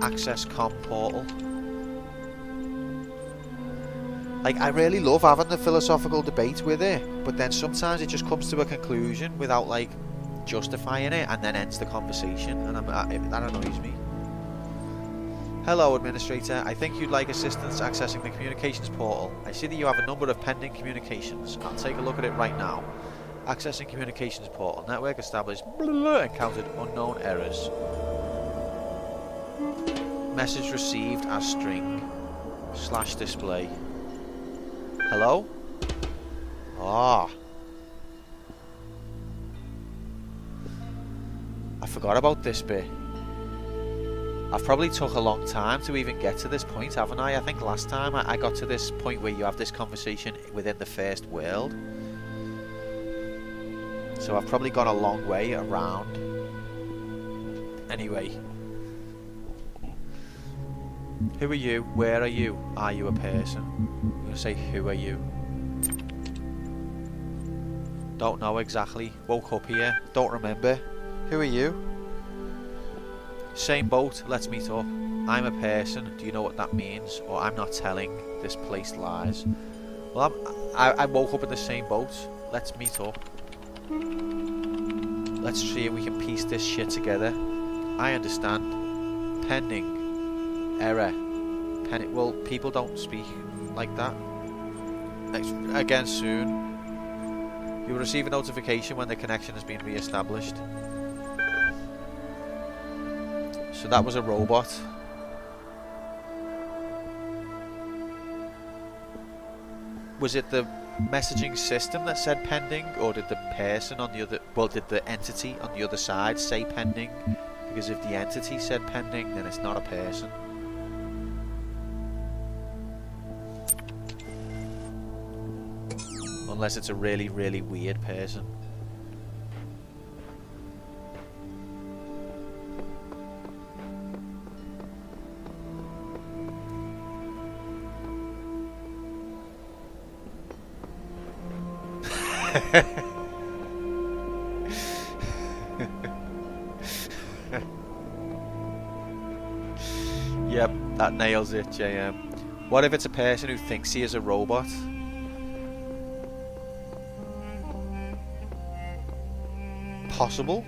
Access com portal. Like, I really love having the philosophical debate with it, but then sometimes it just comes to a conclusion without, like, justifying it, and then ends the conversation, and that annoys me. Hello, Administrator. I think you'd like assistance accessing the communications portal. I see that you have a number of pending communications. I'll take a look at it right now. Accessing communications portal. Network established. Encountered unknown errors. Message received as string. / display. Hello? Ah. I forgot about this bit. I've probably took a long time to even get to this point, haven't I? I think last time I got to this point where you have this conversation within the first world. So I've probably gone a long way around. Anyway. Who are you? Where are you? Are you a person? I'm going to say, who are you? Don't know exactly. Woke up here. Don't remember. Who are you? Same boat. Let's meet up. I'm a person. Do you know what that means? Or I'm not telling. This place lies. Well, I woke up in the same boat. Let's meet up. Let's see if we can piece this shit together. I understand. Pending. Error. Well, people don't speak like that. Again soon. You will receive a notification when the connection has been re-established. So that was a robot. Was it the messaging system that said pending, or did the person on the other... Well, did the entity on the other side say pending? Because if the entity said pending, then it's not a person. Unless it's a really, really weird person. Yep, that nails it, JM. What if it's a person who thinks he is a robot? Possible,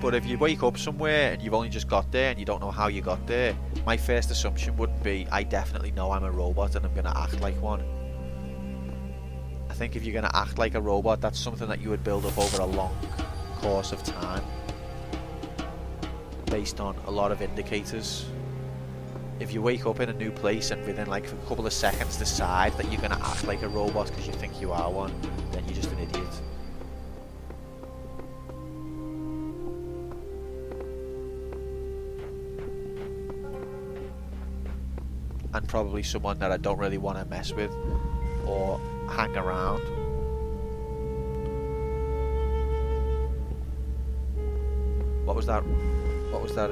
but if you wake up somewhere and you've only just got there and you don't know how you got there, my first assumption would be I definitely know I'm a robot and I'm going to act like one. I think if you're going to act like a robot, that's something that you would build up over a long course of time, based on a lot of indicators. If you wake up in a new place and within like a couple of seconds decide that you're going to act like a robot because you think you are one, then you're just an idiot. And probably someone that I don't really want to mess with or hang around. What was that? What was that?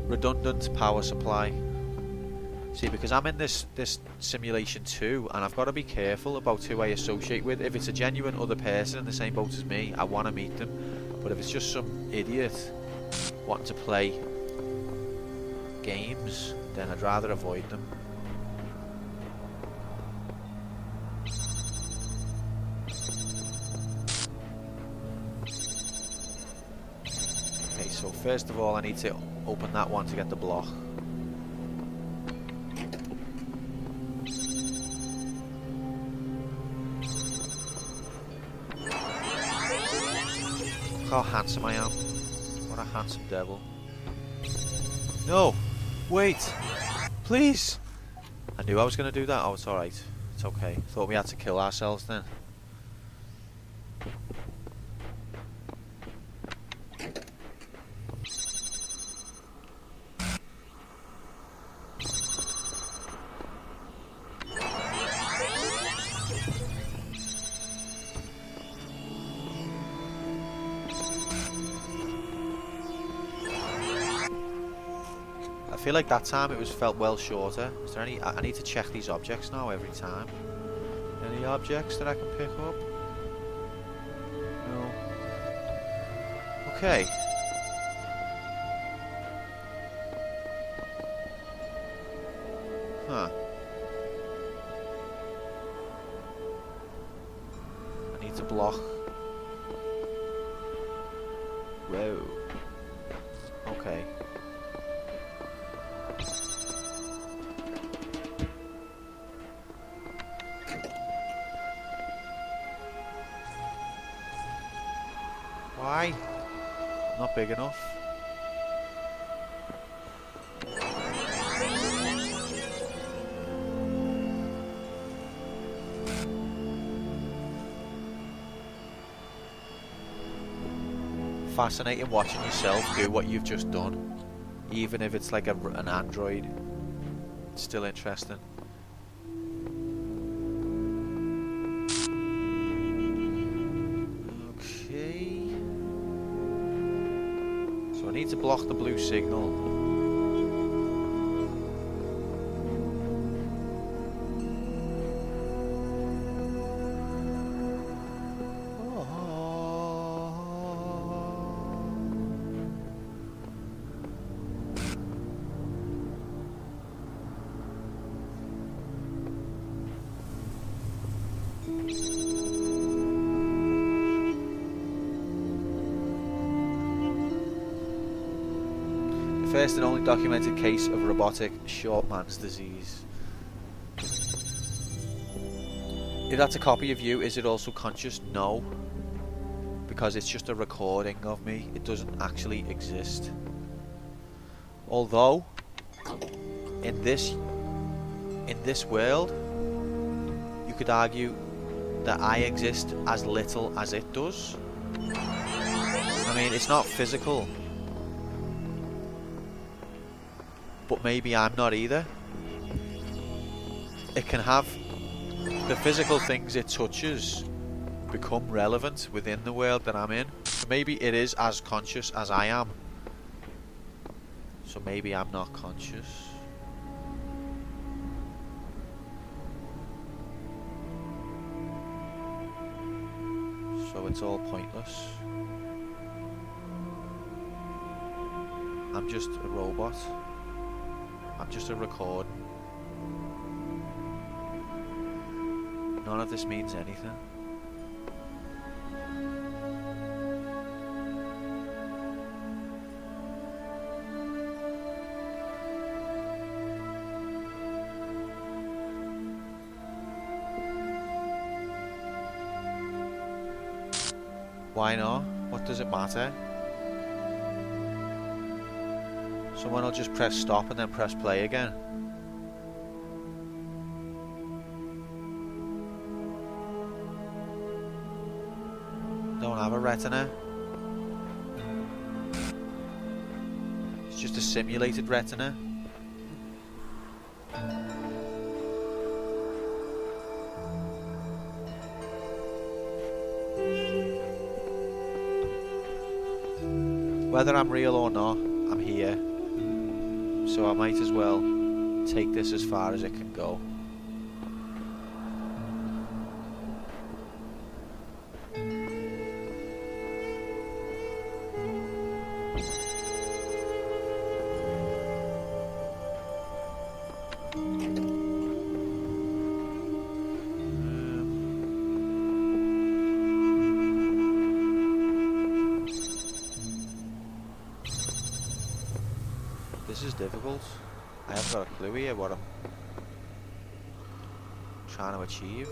Redundant power supply. See, because I'm in this simulation too, and I've got to be careful about who I associate with. If it's a genuine other person in the same boat as me, I want to meet them. But if it's just some idiot wanting to play games, then I'd rather avoid them. Okay, so first of all I need to open that one to get the block. Look how handsome I am. What a handsome devil. No! Wait! Please! I knew I was going to do that. Oh, it's alright. It's okay. Thought we had to kill ourselves then. I feel like that time it was felt well shorter. Is there any? I need to check these objects now every time. Any objects that I can pick up? No. Okay. Huh. I need to block. Whoa. Okay. Why? Not big enough. Fascinating watching yourself do what you've just done. Even if it's like an android. It's still interesting. I need to block the blue signal. First and only documented case of robotic short man's disease. If that's a copy of you, is it also conscious? No. Because it's just a recording of me. It doesn't actually exist. Although, in this world, you could argue that I exist as little as it does. I mean, it's not physical. But maybe I'm not either. It can have the physical things it touches become relevant within the world that I'm in. So maybe it is as conscious as I am. So maybe I'm not conscious. So it's all pointless. I'm just a robot. I'm just a recording. None of this means anything. Why not? What does it matter? Someone will just press stop and then press play again. Don't have a retina. It's just a simulated retina. Whether I'm real or not, I'm here. So I might as well take this as far as it can go. This is difficult. I haven't got a clue here what I'm trying to achieve.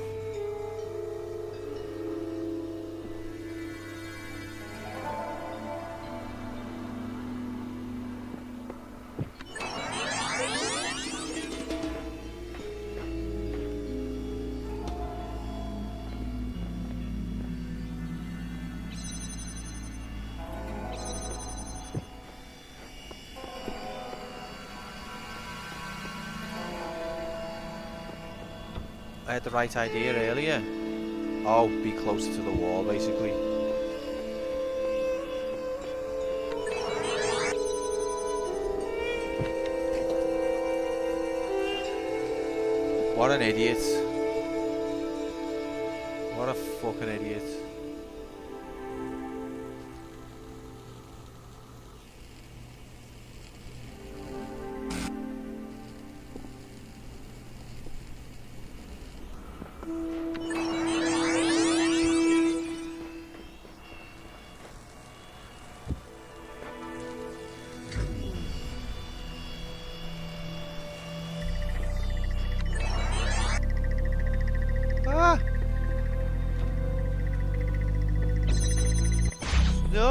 I had the right idea earlier. Oh, be closer to the wall, basically. What an idiot. What a fucking idiot. No!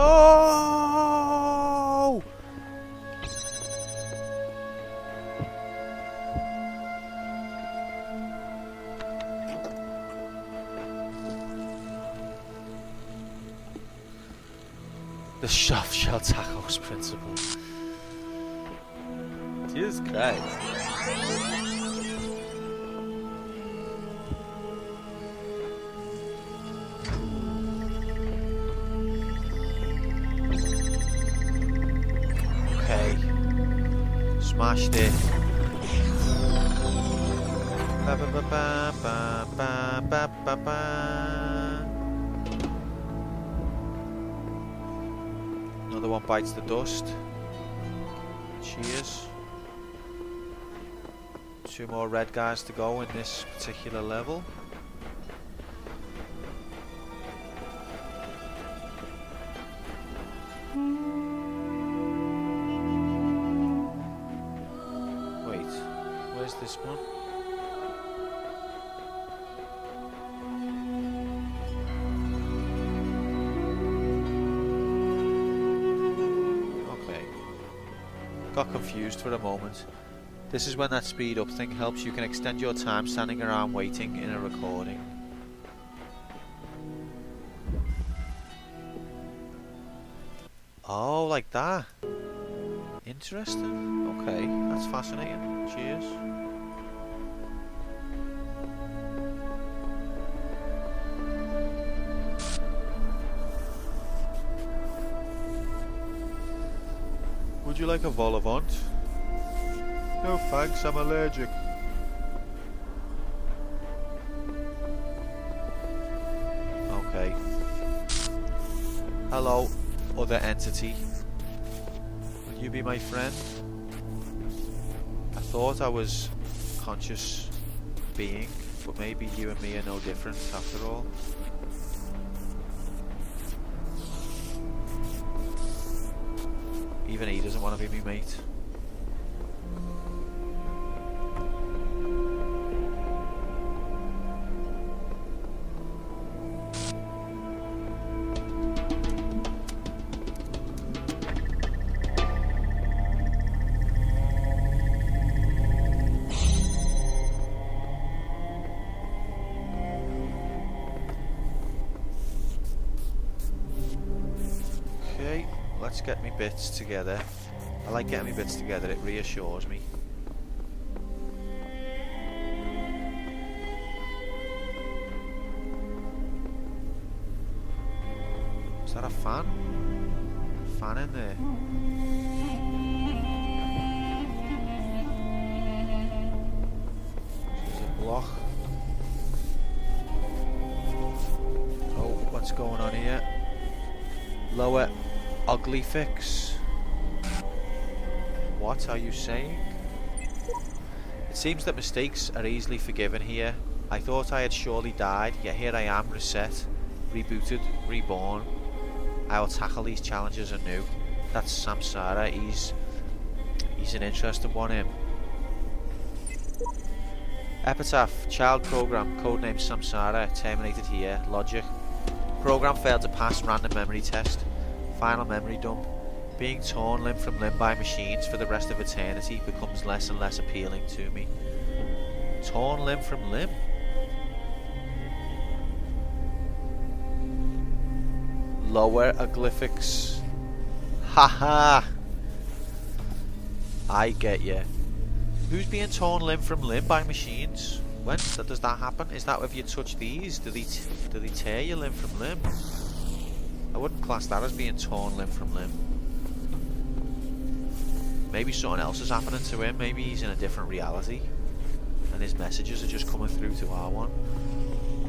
The soft shell Talos Principle. Jesus Christ. Smashed it. Ba, ba, ba, ba, ba, ba, ba, ba. Another one bites the dust. Cheers. 2 more red guys to go in this particular level. Where's this one? Okay. Got confused for a moment. This is when that speed up thing helps. You can extend your time standing around waiting in a recording. Oh, like that. Interesting. Okay, that's fascinating. Cheers. Would you like a vol au vent? No thanks, I'm allergic. Okay. Hello, other entity. Will you be my friend? I thought I was a conscious being, but maybe you and me are no different after all. Even he doesn't want to be my mate. let's get me bits together. I like getting me bits together, it reassures me. Is that a fan? Fan in there. There's a block. Oh, what's going on here? Lower ugly fix. What are you saying? It seems that mistakes are easily forgiven here. I thought I had surely died, yet here I am, reset, rebooted, reborn. I will tackle these challenges anew. That's Samsara. He's an interesting one, him. Epitaph, child program, codename Samsara, terminated here. Logic. Program failed to pass random memory test. Final memory dump. Being torn limb from limb by machines for the rest of eternity becomes less and less appealing to me. Torn limb from limb? Lower aglyphics. Haha! I get you. Who's being torn limb from limb by machines? When does that happen? Is that if you touch these? Do they tear you limb from limb? I wouldn't class that as being torn limb from limb. Maybe something else is happening to him. Maybe he's in a different reality and his messages are just coming through to our one.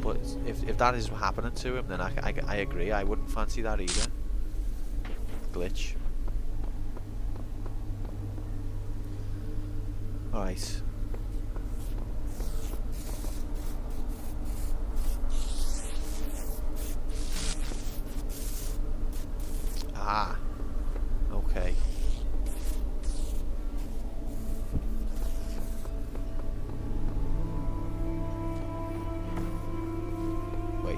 But if that is happening to him, then I agree. I wouldn't fancy that either. Glitch. Alright. Ah. Okay. Wait.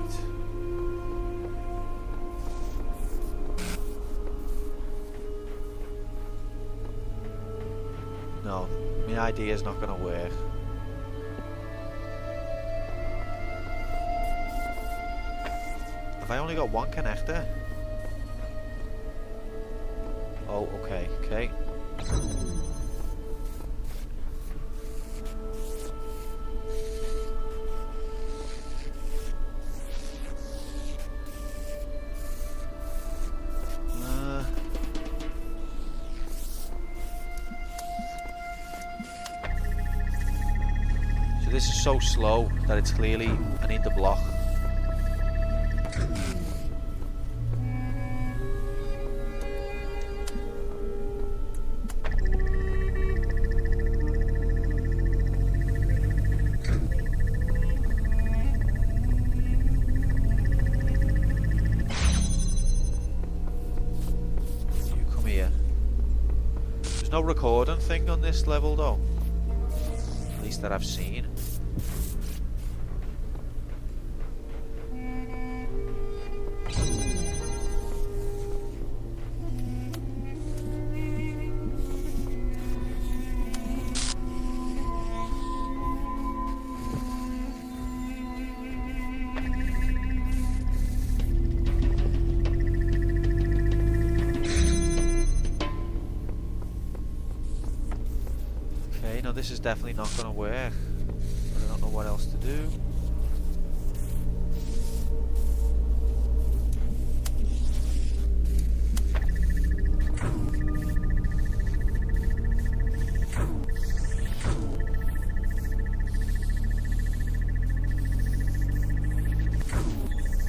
No, my idea is not going to work. Have I only got one connector? Oh, okay, okay. So this is so slow that it's clearly, I need the block. No recording thing on this level though, at least that I've seen. No, this is definitely not going to work. I don't know what else to do.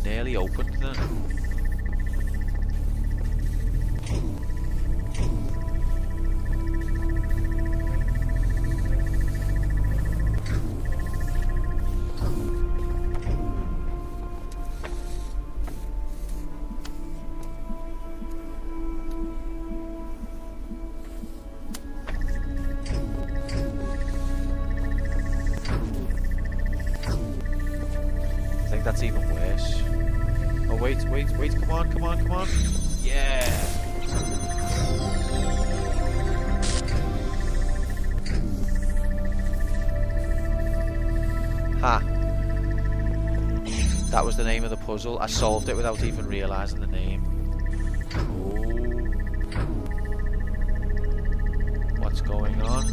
Nearly opened then. That's even worse. Oh wait, come on. Yeah! Ha! That was the name of the puzzle. I solved it without even realising the name. Oh. What's going on?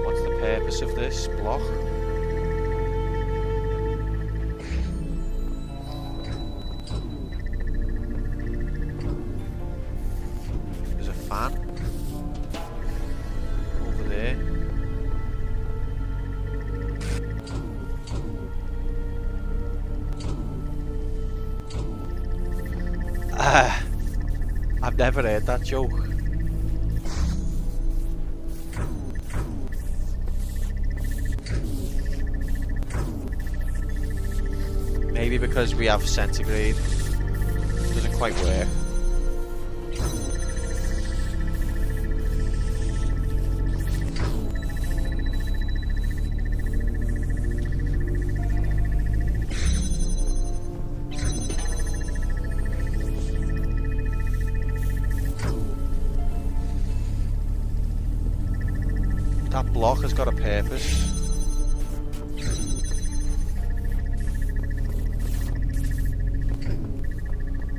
What's the purpose of this block? There's a fan over there. I've never heard that joke. Maybe because we have centigrade. It doesn't quite work. That block has got a purpose.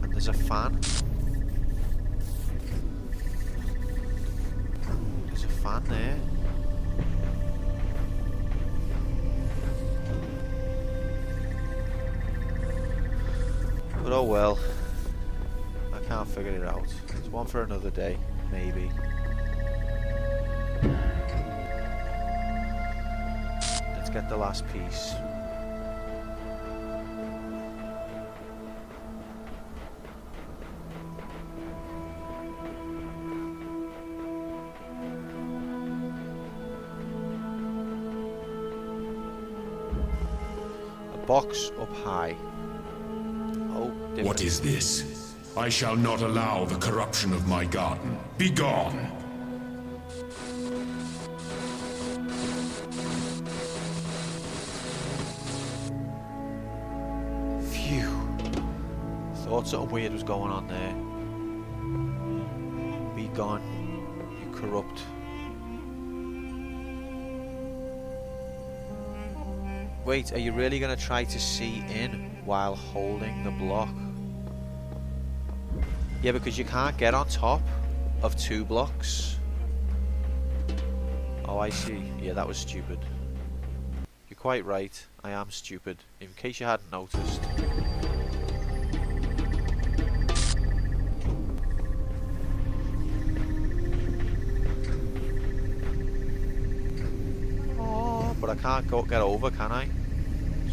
And there's a fan. There's a fan there. But oh well. I can't figure it out. It's one for another day, maybe. Let's get the last piece. A box up high. Oh, different. What is this? I shall not allow the corruption of my garden. Begone! Thought something weird was going on there. Be gone, you corrupt. Wait, are you really going to try to see in while holding the block? Yeah, because you can't get on top of 2 blocks. Oh, I see. Yeah, that was stupid. You're quite right. I am stupid. In case you hadn't noticed. But I can't get over, can I?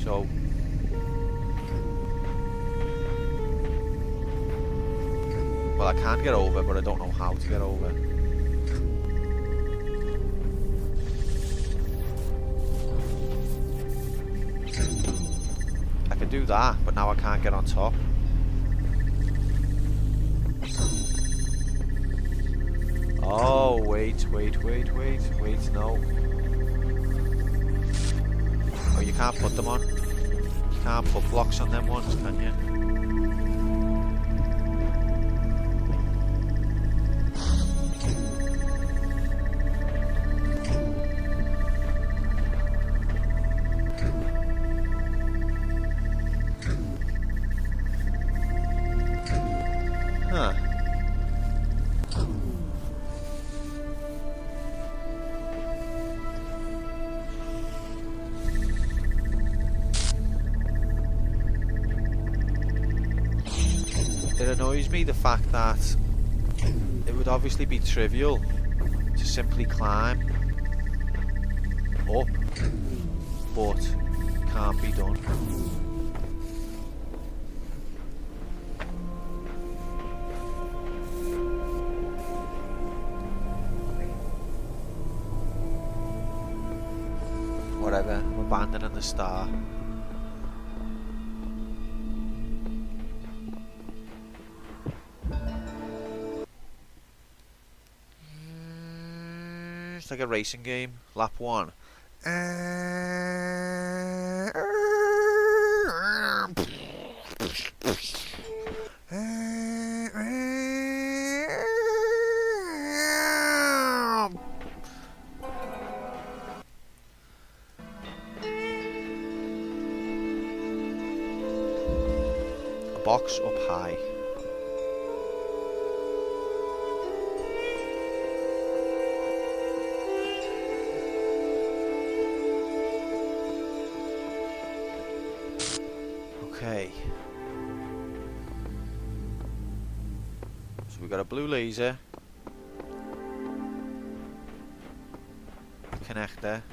So... well, I can get over, but I don't know how to get over. I can do that, but now I can't get on top. Oh, wait, no. Oh, you can't put them on. You can't put blocks on them ones, can you? Huh. It annoys me the fact that it would obviously be trivial to simply climb up, but can't be done. Whatever, I'm abandoning the star. It's like a racing game. Lap 1. box up high. Okay. So we got a blue laser. A connector.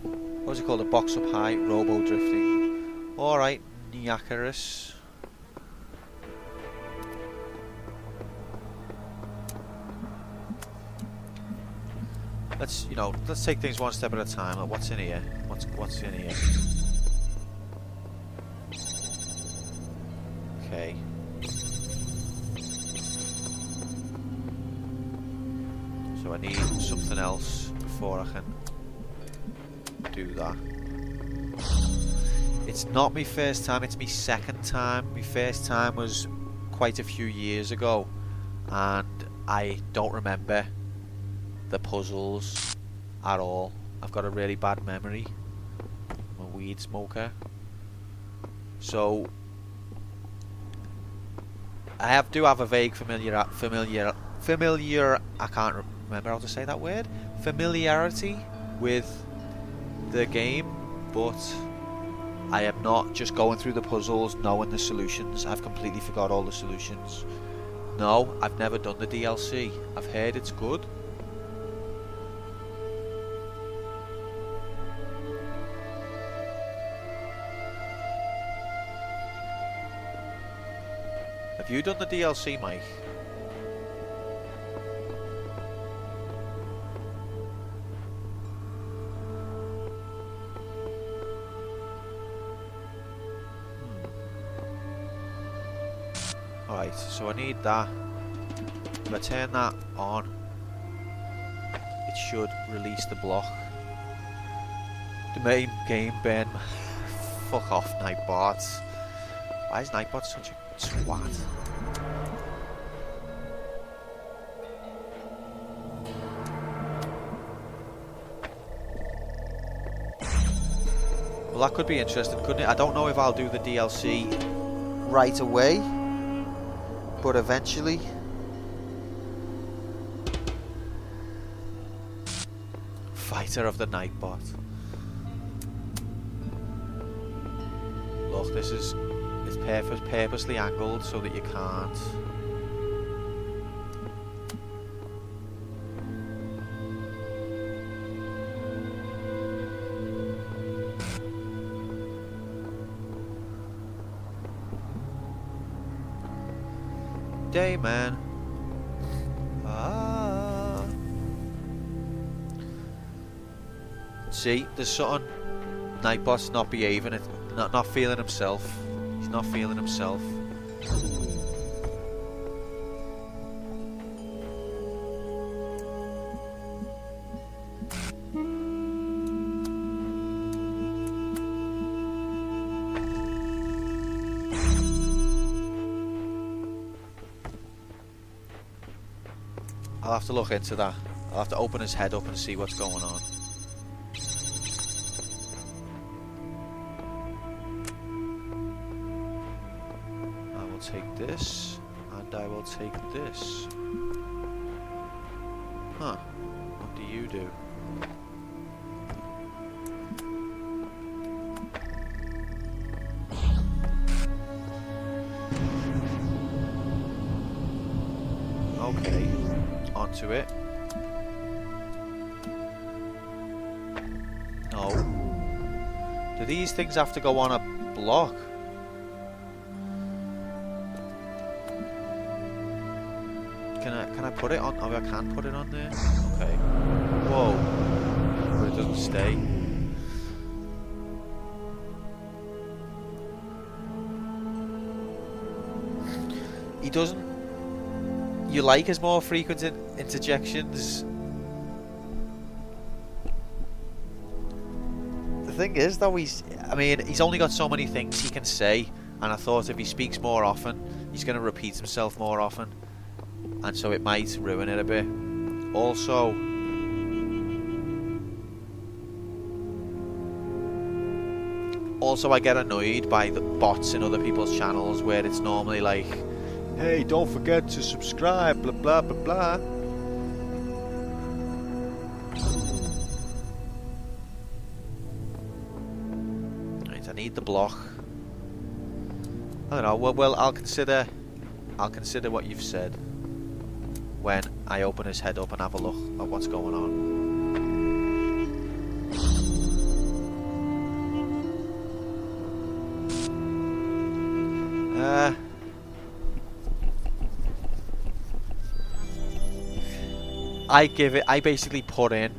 What's it called? A box up high, robo drifting. Alright, Niacarus. Let's take things one step at a time. Like, what's in here? What's in here? Okay. So I need something else before I can do that. It's not my first time, it's my second time. My first time was quite a few years ago and I don't remember the puzzles at all. I've got a really bad memory. I'm a weed smoker. So I do have a vague familiar I can't remember how to say that word. Familiarity with the game, but I am not just going through the puzzles knowing the solutions. I've completely forgot all the solutions. No, I've never done the DLC. I've heard it's good. Have you done the DLC, Mike? Alright, so I need that. If I turn that on, it should release the block. The main game, Ben. Fuck off, Nightbot. Why is Nightbot such a twat? Well, that could be interesting, couldn't it? I don't know if I'll do the DLC right away, but eventually. Fighter of the Nightbot. Look, this is... it's purposely angled so that you can't. Day, man. Ah. See, there's something. Nightbot's not behaving. It, not feeling himself. He's not feeling himself. I'll have to look into that. I'll have to open his head up and see what's going on. I will take this, and I will take this. Huh. What do you do? Okay. Onto it. No. Do these things have to go on a block? Can I put it on? Oh, I can put it on there. Okay. Whoa. But it doesn't stay. He doesn't. You like his more frequent interjections. The thing is though, he's only got so many things he can say, and I thought if he speaks more often, he's going to repeat himself more often, and so it might ruin it a bit. Also also I get annoyed by the bots in other people's channels where it's normally like, hey, don't forget to subscribe, blah blah blah blah. Right, I need the block. I don't know. Well, I'll consider what you've said when I open his head up and have a look at what's going on. I basically put in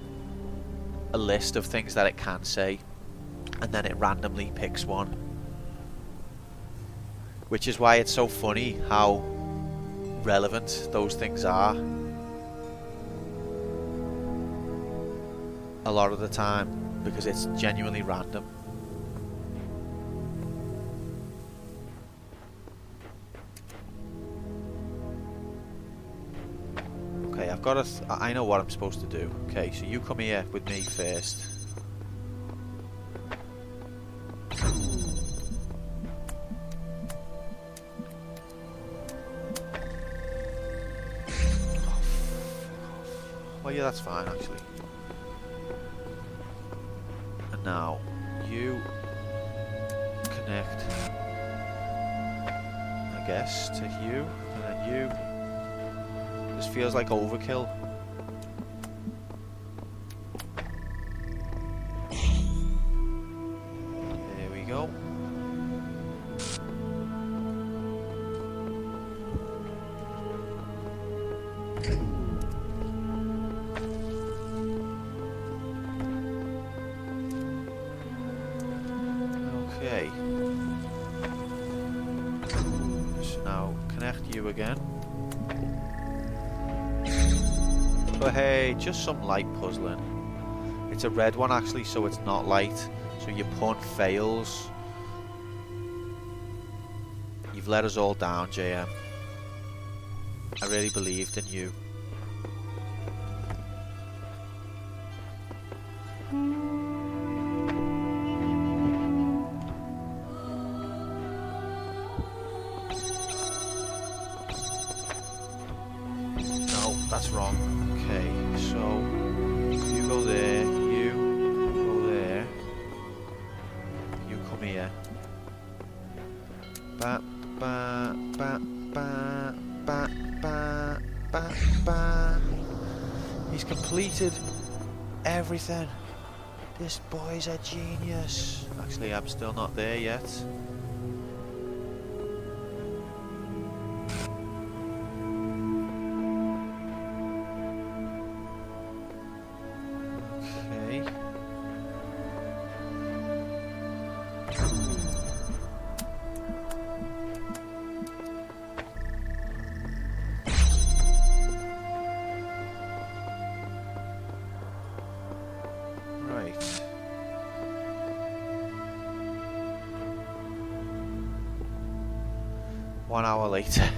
a list of things that it can say, and then it randomly picks one. Which is why it's so funny how relevant those things are a lot of the time, because it's genuinely random. Okay, I know what I'm supposed to do. Okay, so you come here with me first. Well, yeah, that's fine, actually. And now, you connect, I guess, to you, and then you. This feels like overkill. There we go. Okay. So now connect you again. But hey, just some light puzzling. It's a red one actually, so it's not light. So your pun fails. You've let us all down, JM. I really believed in you. No, that's wrong. Okay, so you go there, you go there, you come here. Ba ba ba ba ba ba ba ba. He's completed everything. This boy's a genius. Actually, I'm still not there yet. Right. 1 hour later.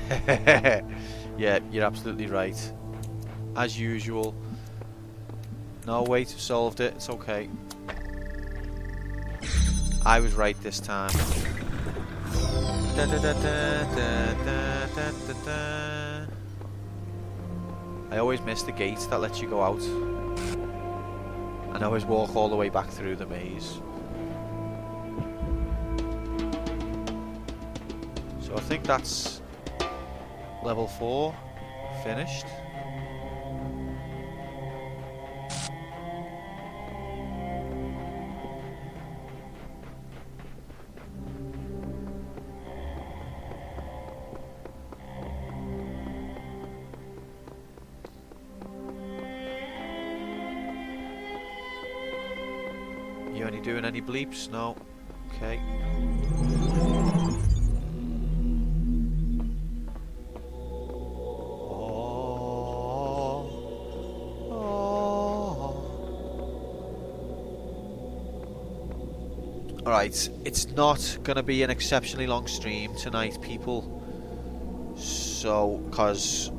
Yeah, you're absolutely right. As usual. No, wait, solved it. It's okay. I was right this time. Da, da, da, da, da, da, da, da, da. I always miss the gate that lets you go out. And I always walk all the way back through the maze. So I think that's level 4 finished. You only doing any bleeps? No. Okay. Alright, it's not gonna be an exceptionally long stream tonight, people. So, cause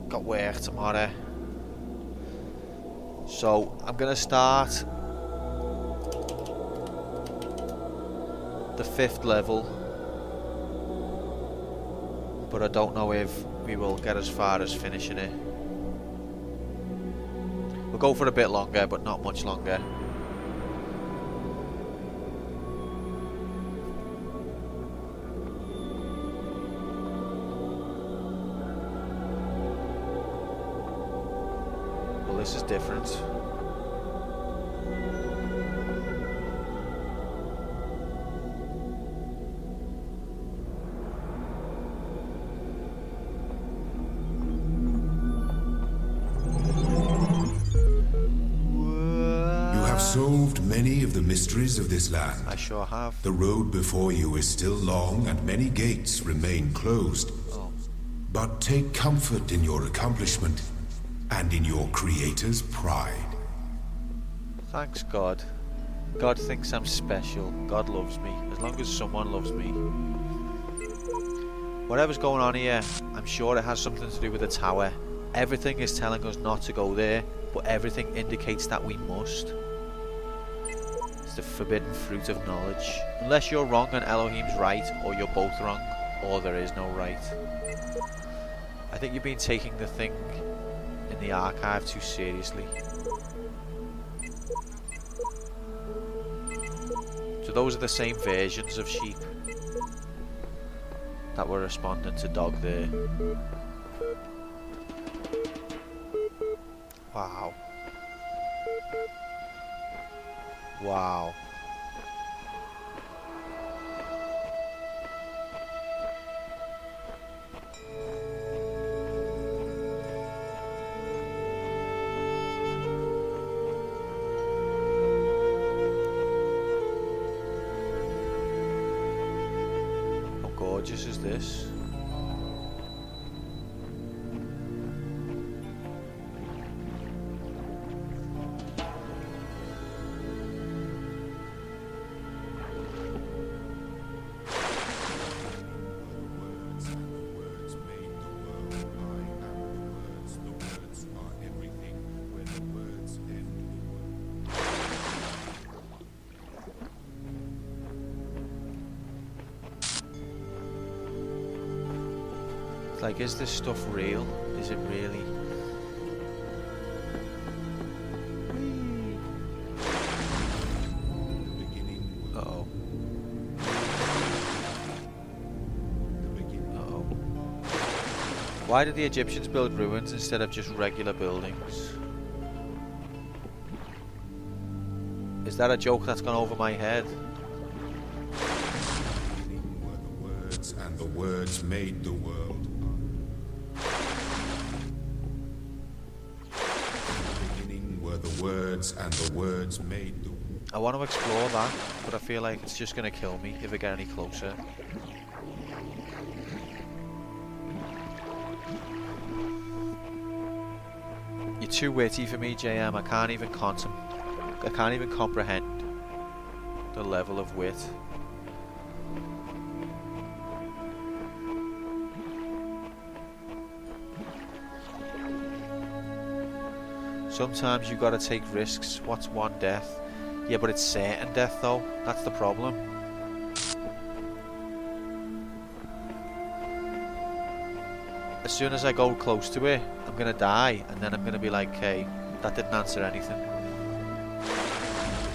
got work tomorrow. So I'm gonna start the 5th level, but I don't know if we will get as far as finishing it. We'll go for a bit longer, but not much longer. Well, this is different. Solved many of the mysteries of this land. I sure have. The road before you is still long and many gates remain closed. Oh. But take comfort in your accomplishment and in your creator's pride. Thanks, God. God thinks I'm special. God loves me. As long as someone loves me. Whatever's going on here, I'm sure it has something to do with the tower. Everything is telling us not to go there, but everything indicates that we must. The forbidden fruit of knowledge. Unless you're wrong and Elohim's right, or you're both wrong, or there is no right. I think you've been taking the thing in the archive too seriously. So those are the same versions of sheep that were responding to dog there. Wow. Wow. How gorgeous is this? Like, is this stuff real? Is it really? Uh-oh. Uh-oh. Why did the Egyptians build ruins instead of just regular buildings? Is that a joke that's gone over my head? Were the words, and the words made the world. The words and the words made the... I want to explore that, but I feel like it's just going to kill me if I get any closer. You're too witty for me, JM. I can't even comprehend the level of wit. Sometimes you gotta take risks. What's one death? Yeah, but it's certain death though. That's the problem. As soon as I go close to it, I'm gonna die, and then I'm gonna be like, hey, that didn't answer anything. In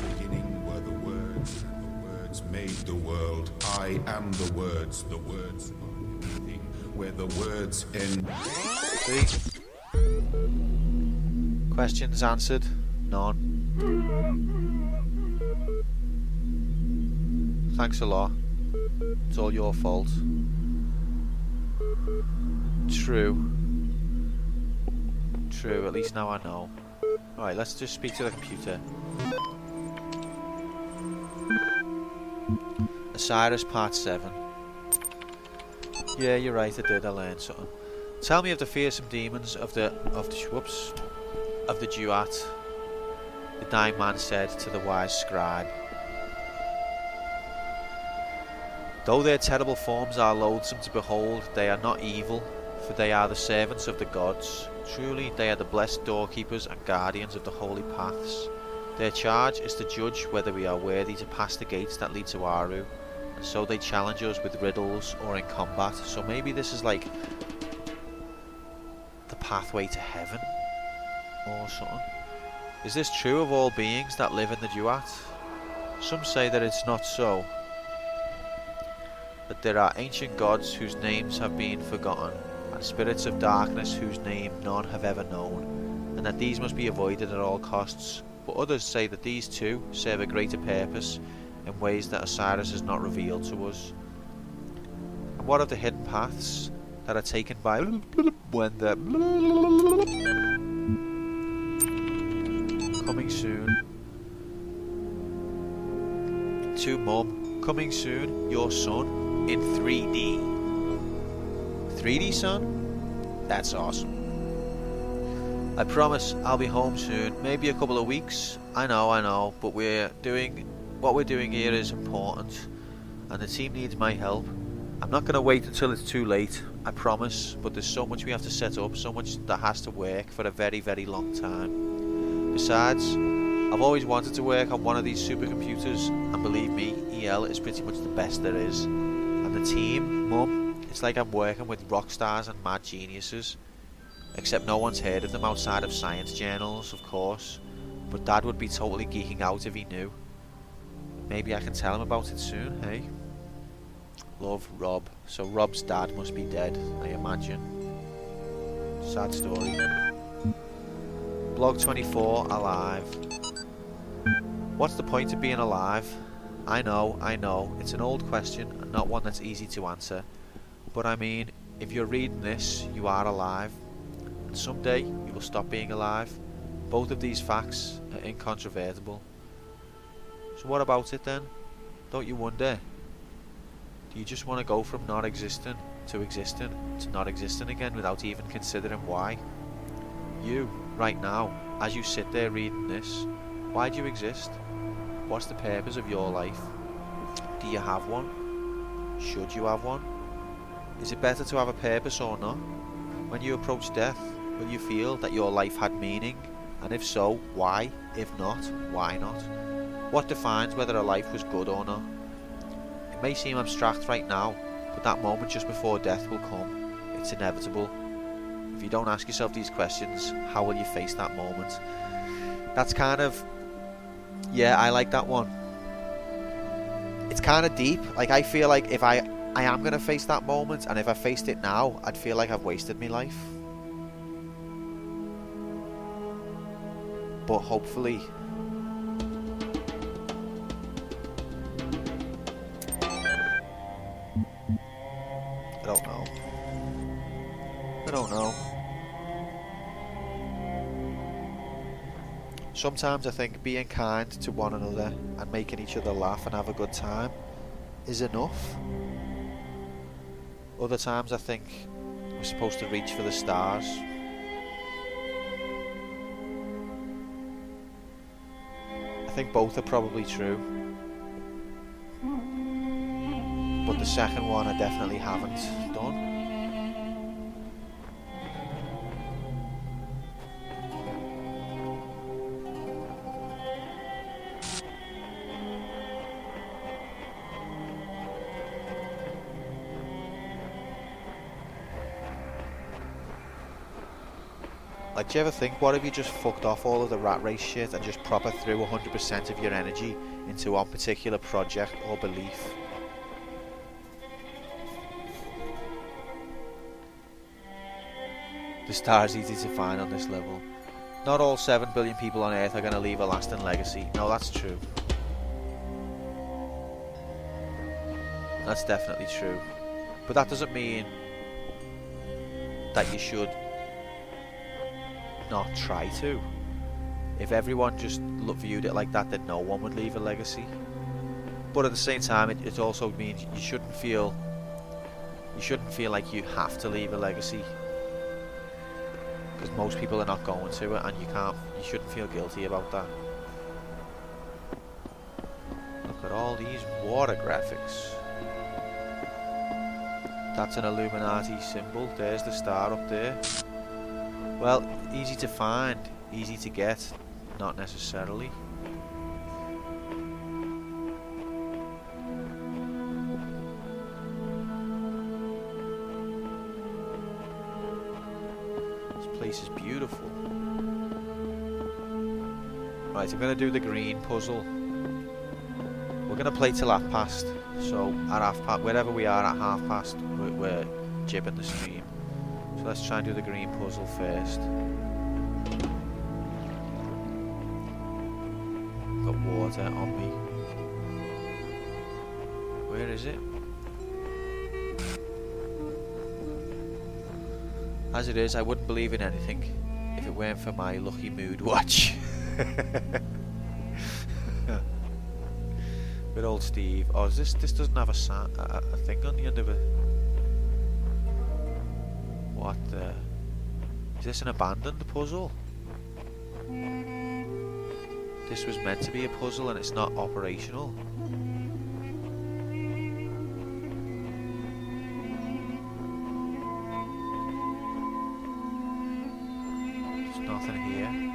the beginning were the words, and the words made the world. I am the words are everything. Where the words end. See? Questions answered? None. Thanks a lot. It's all your fault. True. True, at least now I know. Alright, let's just speak to the computer. Osiris Part 7. Yeah, you're right, I did, I learned something. Tell me of the fearsome demons of the duat, the dying man said to the wise scribe. Though their terrible forms are loathsome to behold, they are not evil, for they are the servants of the gods. Truly, they are the blessed doorkeepers and guardians of the holy paths. Their charge is to judge whether we are worthy to pass the gates that lead to Aru. and so they challenge us with riddles or in combat. So maybe this is like the pathway to heaven or something. Is this true of all beings that live in the duat? Some say that it's not so, that there are ancient gods whose names have been forgotten, and spirits of darkness whose name none have ever known, and that these must be avoided at all costs. But others say that these too serve a greater purpose in ways that Osiris has not revealed to us. And what of the hidden paths that are taken by when the coming soon to Mum, coming soon, your son in 3D. 3D son? That's awesome. I promise I'll be home soon, maybe a couple of weeks. I know, but what we're doing here is important, and the team needs my help. I'm not going to wait until it's too late, I promise, but there's so much we have to set up, so much that has to work for a very, very long time. Besides, I've always wanted to work on one of these supercomputers, and believe me, EL is pretty much the best there is. And the team, Mum, it's like I'm working with rock stars and mad geniuses. Except no one's heard of them outside of science journals, of course. But Dad would be totally geeking out if he knew. Maybe I can tell him about it soon, hey? Love, Rob. So Rob's dad must be dead, I imagine. Sad story. Blog 24, alive. What's the point of being alive? I know, it's an old question and not one that's easy to answer. But I mean, if you're reading this, you are alive. And someday, you will stop being alive. Both of these facts are incontrovertible. So what about it then? Don't you wonder? Do you just want to go from not existing to not existing again without even considering why? You, right now, as you sit there reading this, why do you exist? What's the purpose of your life? Do you have one? Should you have one? Is it better to have a purpose or not? When you approach death, will you feel that your life had meaning? And if so, why? If not, why not? What defines whether a life was good or not? It may seem abstract right now, but that moment just before death will come. It's inevitable. If you don't ask yourself these questions, how will you face that moment? That's kind of... yeah, I like that one. It's kind of deep. Like, I feel like if I am going to face that moment, and if I faced it now, I'd feel like I've wasted my life. But hopefully... I don't know. Sometimes I think being kind to one another and making each other laugh and have a good time is enough. Other times I think we're supposed to reach for the stars. I think both are probably true. But the second one I definitely haven't done. Like, do you ever think, what if you just fucked off all of the rat race shit and just proper threw 100% of your energy into one particular project or belief? The star's easy to find on this level. Not all 7 billion people on Earth are going to leave a lasting legacy. No, that's true. That's definitely true. But that doesn't mean that you should not try to. If everyone just viewed it like that, then no one would leave a legacy. But at the same time, it also means you shouldn't feel like you have to leave a legacy, because most people are not going to it, and you shouldn't feel guilty about that. Look at all these water graphics. That's an Illuminati symbol. There's the star up there. Well, easy to find, easy to get, not necessarily. Right, I'm going to do the green puzzle. We're going to play till half past. So at half past, wherever we are at half past, we're jibbing the stream. So let's try and do the green puzzle first. Got water on me. Where is it? As it is, I wouldn't believe in anything if it weren't for my lucky mood watch. Good old Steve. Oh, is this doesn't have a thing on the end of it. What the? Is this an abandoned puzzle? This was meant to be a puzzle and it's not operational. There's nothing here.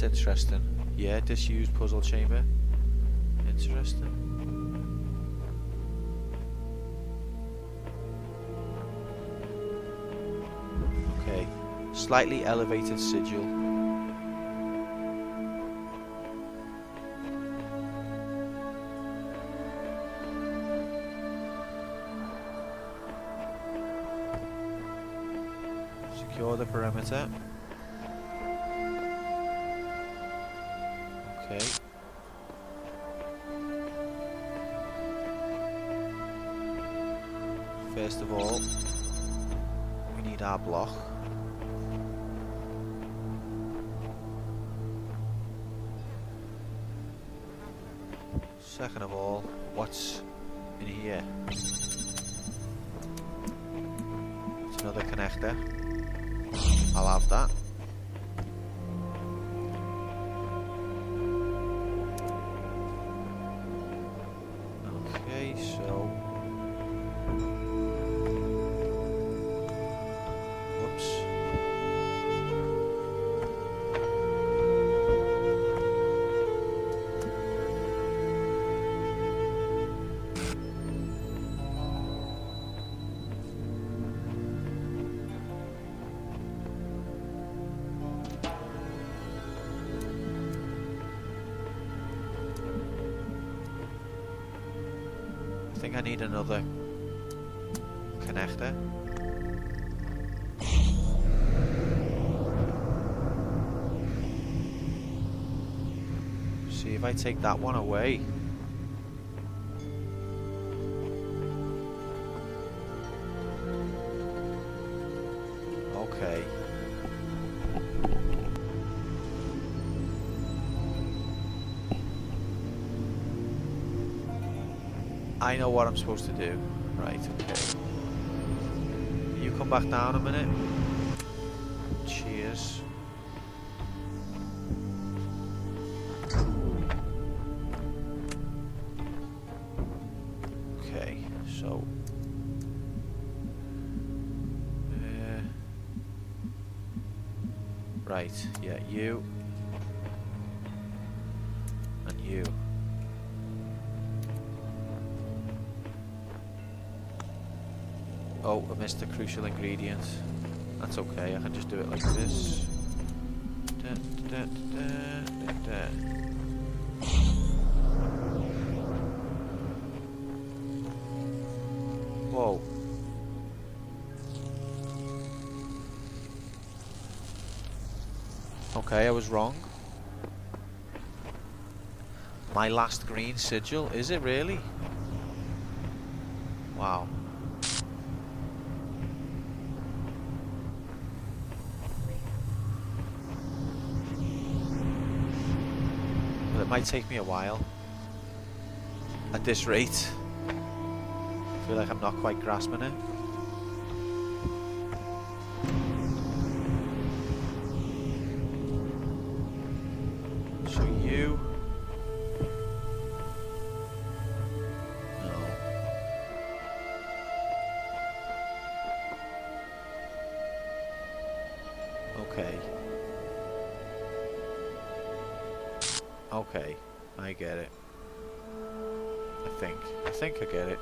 Interesting. Yeah, disused puzzle chamber. Interesting. Okay. Slightly elevated sigil. Secure the perimeter. Okay. First of all, we need our block. Second of all, what's in here? It's another connector. I'll have that. I think I need another connector. See if I take that one away. Okay. I know what I'm supposed to do. Right, okay. You come back down a minute. Cheers. Okay, so... right, yeah, you. And you. Oh, I missed the crucial ingredient. That's okay, I can just do it like this. Da, da, da, da, da. Whoa. Okay, I was wrong. My last green sigil, is it really? Wow. It might take me a while. At this rate, I feel like I'm not quite grasping it. So you... no. Okay. Okay, I get it. I think I get it.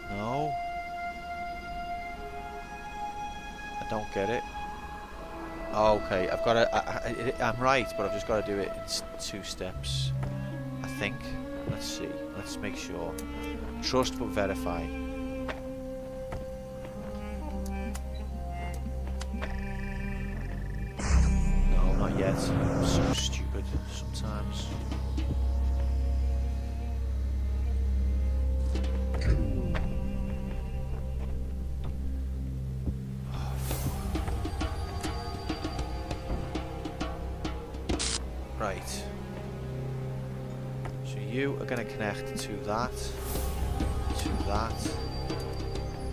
No. I don't get it. Okay, I've got to... I'm right, but I've just got to do it in 2 steps. I think. Let's see. Let's make sure. Trust but verify. No, not yet. I'm so stupid sometimes. Right. So you are going to connect to that,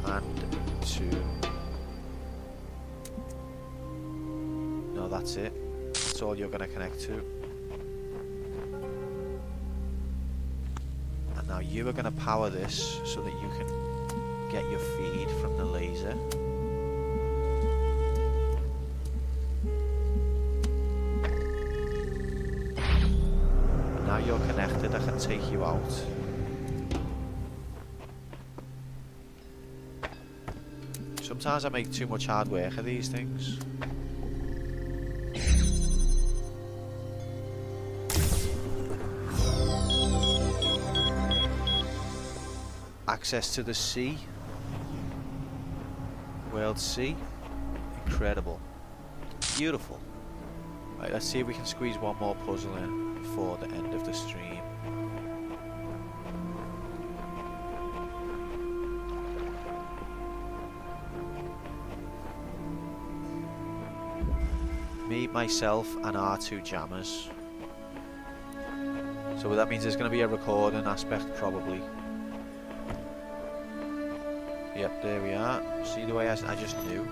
and to... No, that's it. That's all you're going to connect to. And now you are going to power this so that you can get your feed from the laser. Now you're connected, I can take you out. Sometimes I make too much hard work of these things. Access to the sea. World sea. Incredible. Beautiful. Right, let's see if we can squeeze one more puzzle in before the end of the stream. Me, myself and our 2 jammers. So that means there's going to be a recording aspect probably. Yep, there we are. See the way I just knew.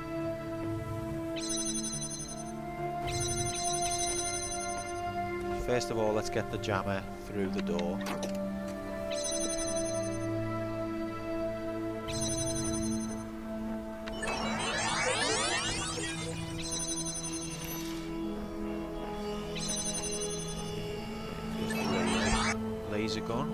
First of all, let's get the jammer through the door. Here's the laser gun.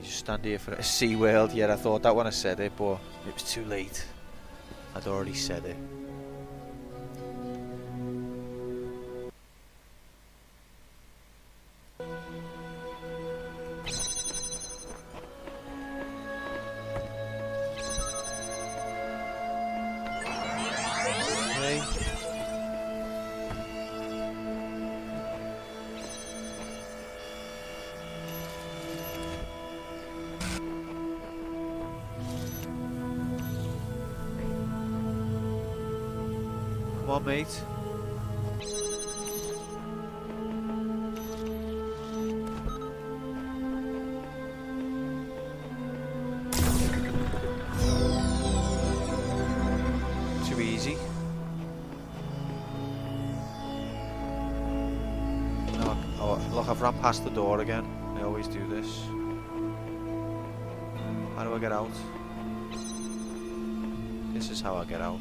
Stand here for a Sea World. Yeah, I thought that when I said it, but it was too late. I'd already said it. Okay. Come on, mate. Too easy. No, oh, look, I've run past the door again. I always do this. How do I get out? This is how I get out.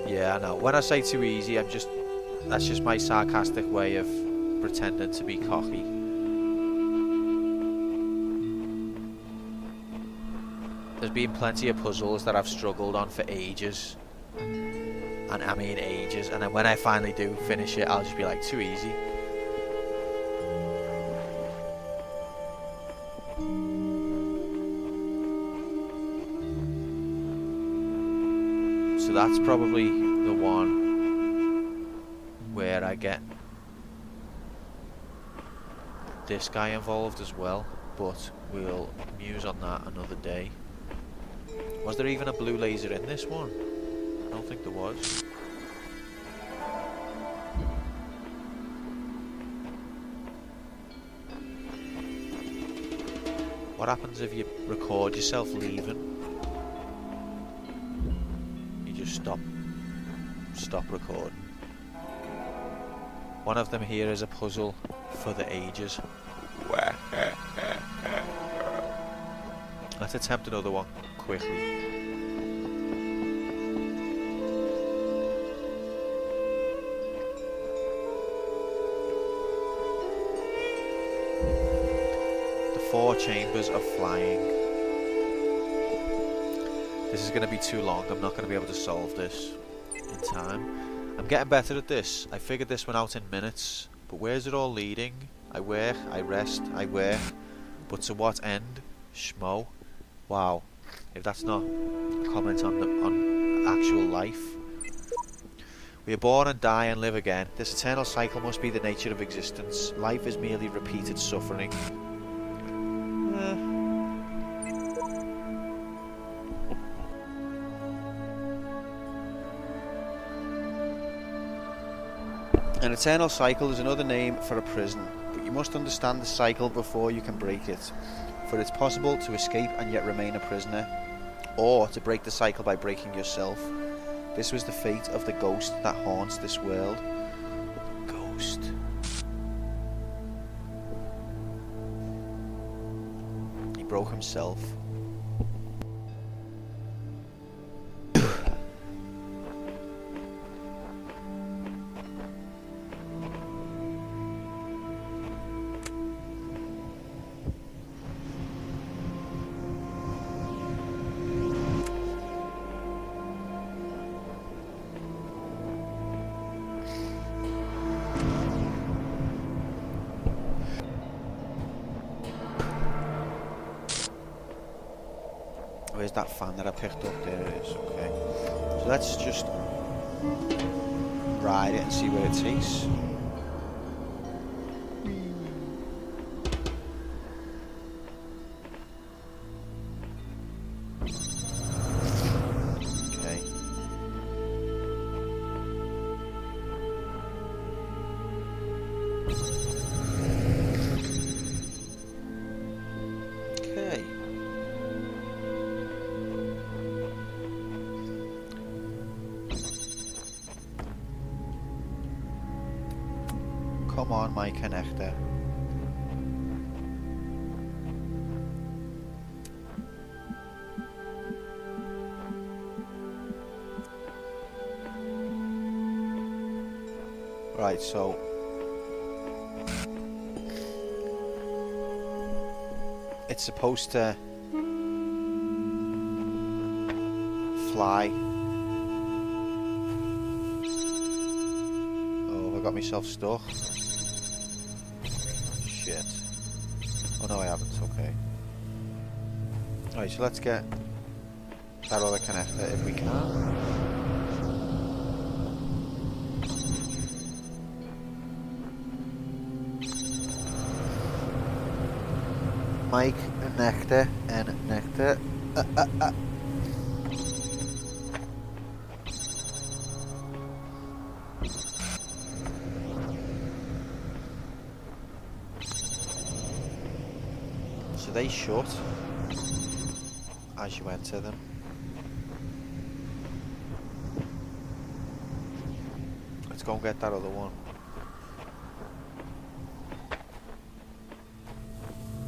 Yeah, I know. When I say too easy, that's just my sarcastic way of pretending to be cocky. There's been plenty of puzzles that I've struggled on for ages, and And I mean ages, and then when I finally do finish it, I'll just be like, too easy. So that's probably the one where I get this guy involved as well, but we'll muse on that another day. Was there even a blue laser in this one? I don't think there was. What happens if you record yourself leaving? You just stop recording. One of them here is a puzzle for the ages. Let's attempt another one quickly. The 4 chambers of flying. This is going to be too long. I'm not going to be able to solve this in time. I'm getting better at this. I figured this one out in minutes. But where's it all leading? I work, I rest, I work. But to what end? Schmo. Wow. If that's not a comment on actual life. We are born and die and live again. This eternal cycle must be the nature of existence. Life is merely repeated suffering. An eternal cycle is another name for a prison, but you must understand the cycle before you can break it. For it's possible to escape and yet remain a prisoner, or to break the cycle by breaking yourself. This was the fate of the ghost that haunts this world. Ghost. He broke himself. Where's that fan that I picked up? There it is, okay. So let's just ride it and see where it takes. Come on, my connector. Right, so it's supposed to fly. Oh, I got myself stuck. Shit. Oh no, I haven't, okay. Alright, so let's get that other connector if we can. Mike, nectar, and nectar. So they shut as you enter them. Let's go and get that other one.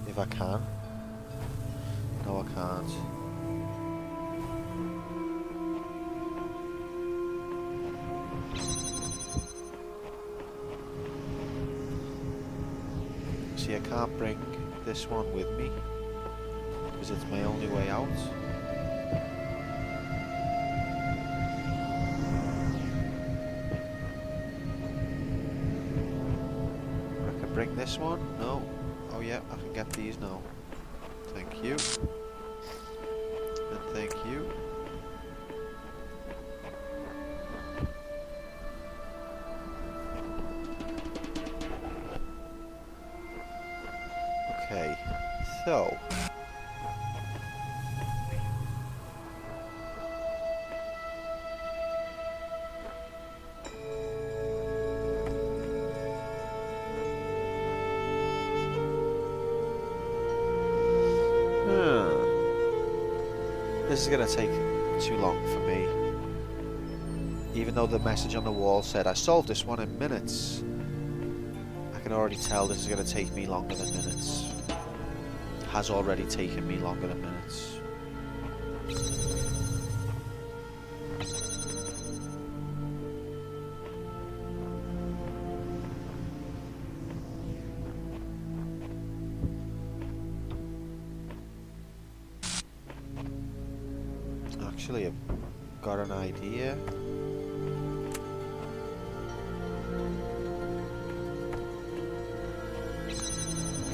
If I can. No, I can't. See, I can't bring this one with me because it's my only way out. bring this one? No. Oh yeah, I can get these now. Thank you. And thank you. Okay, so this is gonna take too long for me. Even though the message on the wall said I solved this one in minutes, I can already tell this is gonna take me longer than minutes. It has already taken me longer than minutes. Actually, I've got an idea.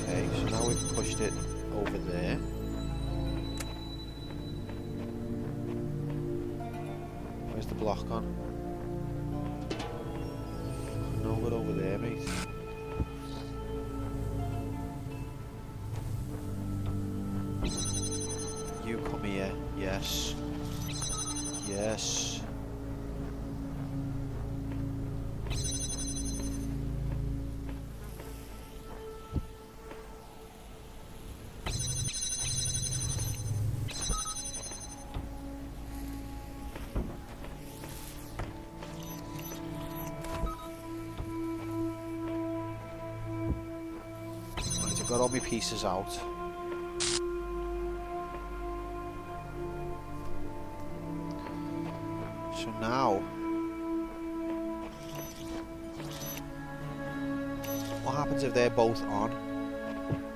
Okay, so now we've pushed it over there. Where's the block gone? No good over there, mate. You come here, yes. Yes. Right, I've got all my pieces out. So now, what happens if they're both on?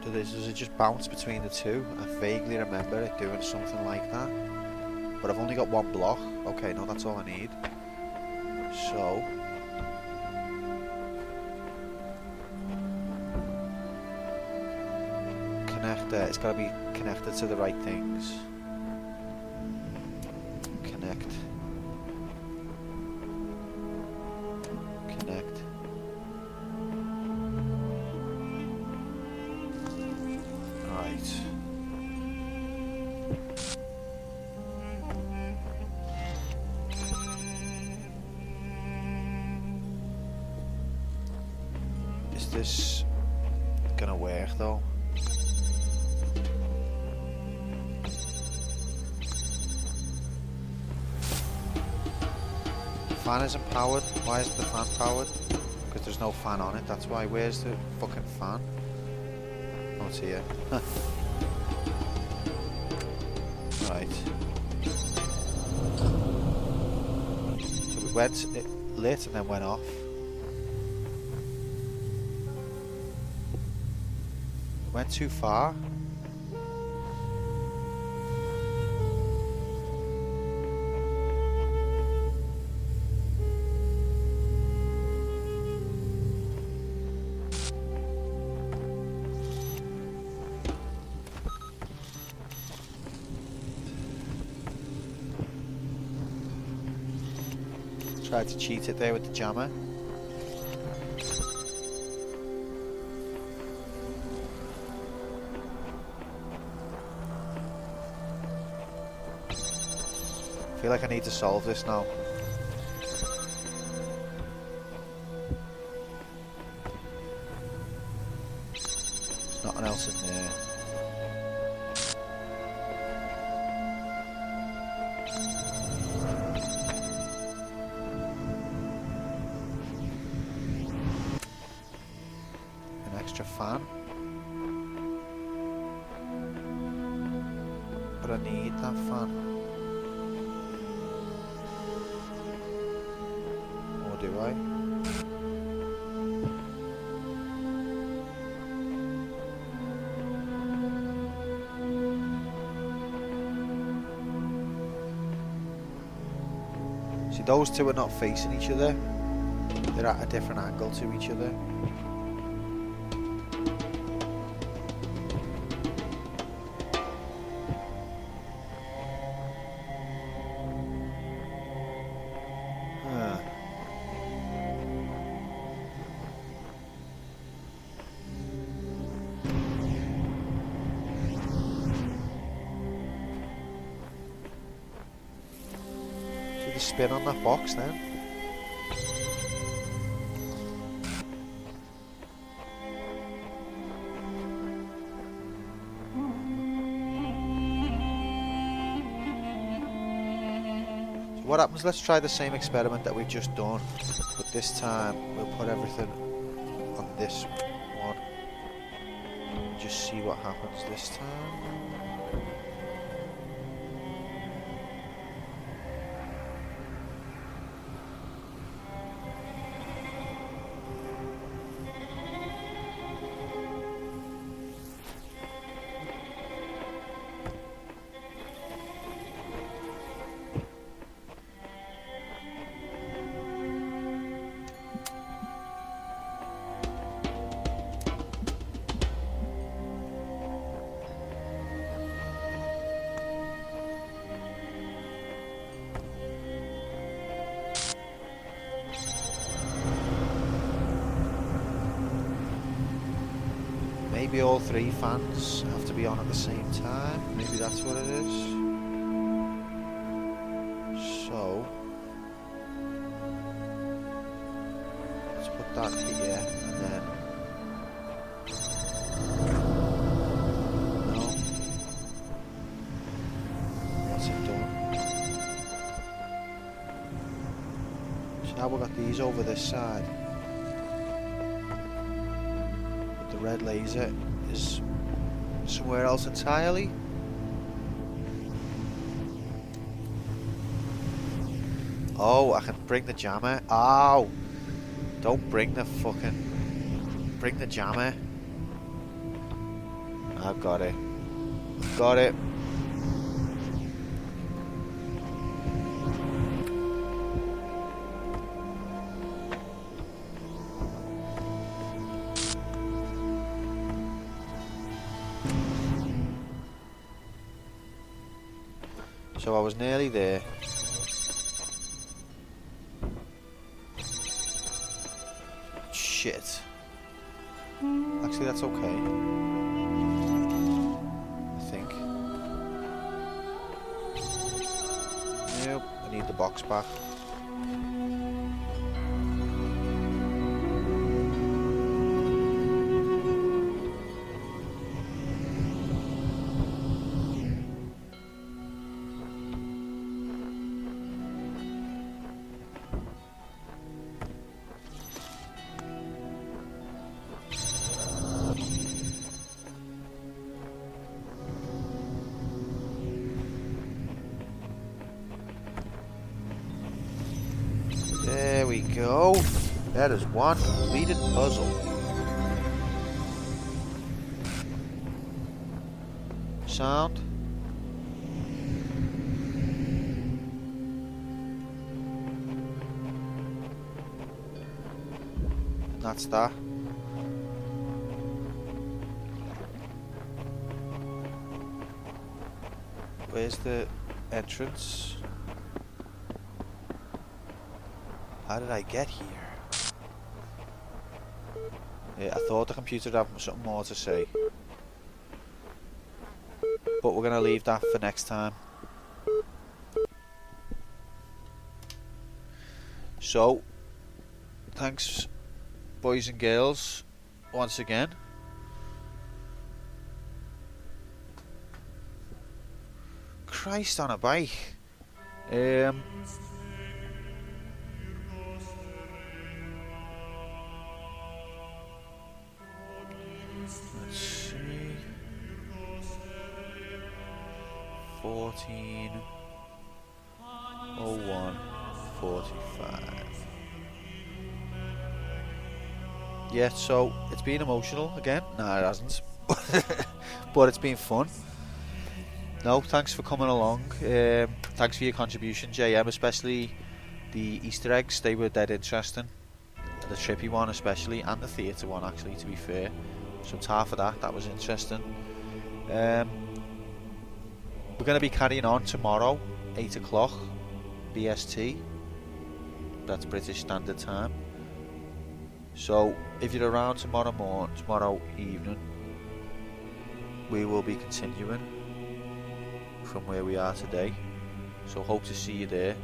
Does it just bounce between the two? I vaguely remember it doing something like that. But I've only got one block. Okay, no, that's all I need. So, connect there. It's got to be connected to the right things. Connect. Connect. Right. Is this gonna work though? Fan isn't powered. Why isn't the fan powered? Because there's no fan on it, that's why. Where's the fucking fan? Oh, it's here. Right. So we went, it lit and then went off. Went too far. Tried to cheat it there with the jammer. I feel like I need to solve this now. There's nothing else in there. Fan, but I need that fan. Or do I? See, those two are not facing each other. They're at a different angle to each other. spin on that box then. So what happens, let's try the same experiment that we've just done, but this time we'll put everything on this one. Just see what happens this time. Maybe all three fans have to be on at the same time. Maybe that's what it is. So let's put that here and then no. What's it done? So now we've got these over this side. The red laser is somewhere else entirely. Oh, I can bring the jammer. Ow! Don't bring the fucking... Bring the jammer. I've got it. I've got it. So I was nearly there. Shit. Actually, that's okay. I think. Nope, I need the box back. There we go. That is one completed puzzle. Sound. That's that. Where's the entrance? How did I get here? Yeah, I thought the computer would have something more to say. But we're going to leave that for next time. So, thanks boys and girls once again. Christ on a bike. Let's see. 14:01:45. Yeah, so it's been emotional again. Nah, it hasn't. But it's been fun. No, thanks for coming along. Thanks for your contribution, JM, especially the Easter eggs. They were dead interesting. The trippy one especially, and the theatre one actually, to be fair. So tar for that, that was interesting. We're going to be carrying on tomorrow, 8 o'clock BST. That's British Standard Time. So if you're around tomorrow evening, we will be continuing from where we are today. So hope to see you there.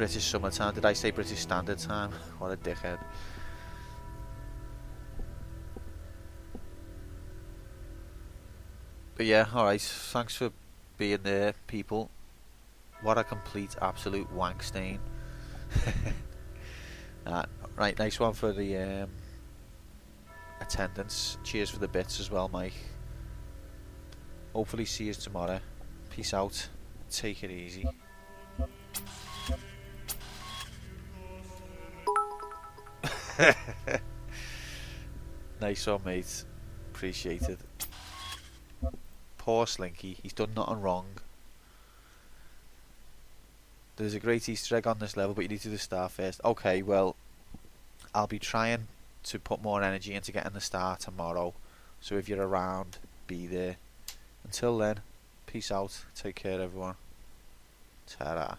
British summertime. Did I say British Standard Time? What a dickhead. But yeah, alright. Thanks for being there, people. What a complete, absolute wank stain. Right, nice one for the attendance. Cheers for the bits as well, Mike. Hopefully see you tomorrow. Peace out. Take it easy. Nice one, mate. Appreciate it. Poor Slinky. He's done nothing wrong. There's a great Easter egg on this level, but you need to do the star first. Okay, well, I'll be trying to put more energy into getting the star tomorrow. So if you're around, be there. Until then, peace out. Take care, everyone. Ta-ra.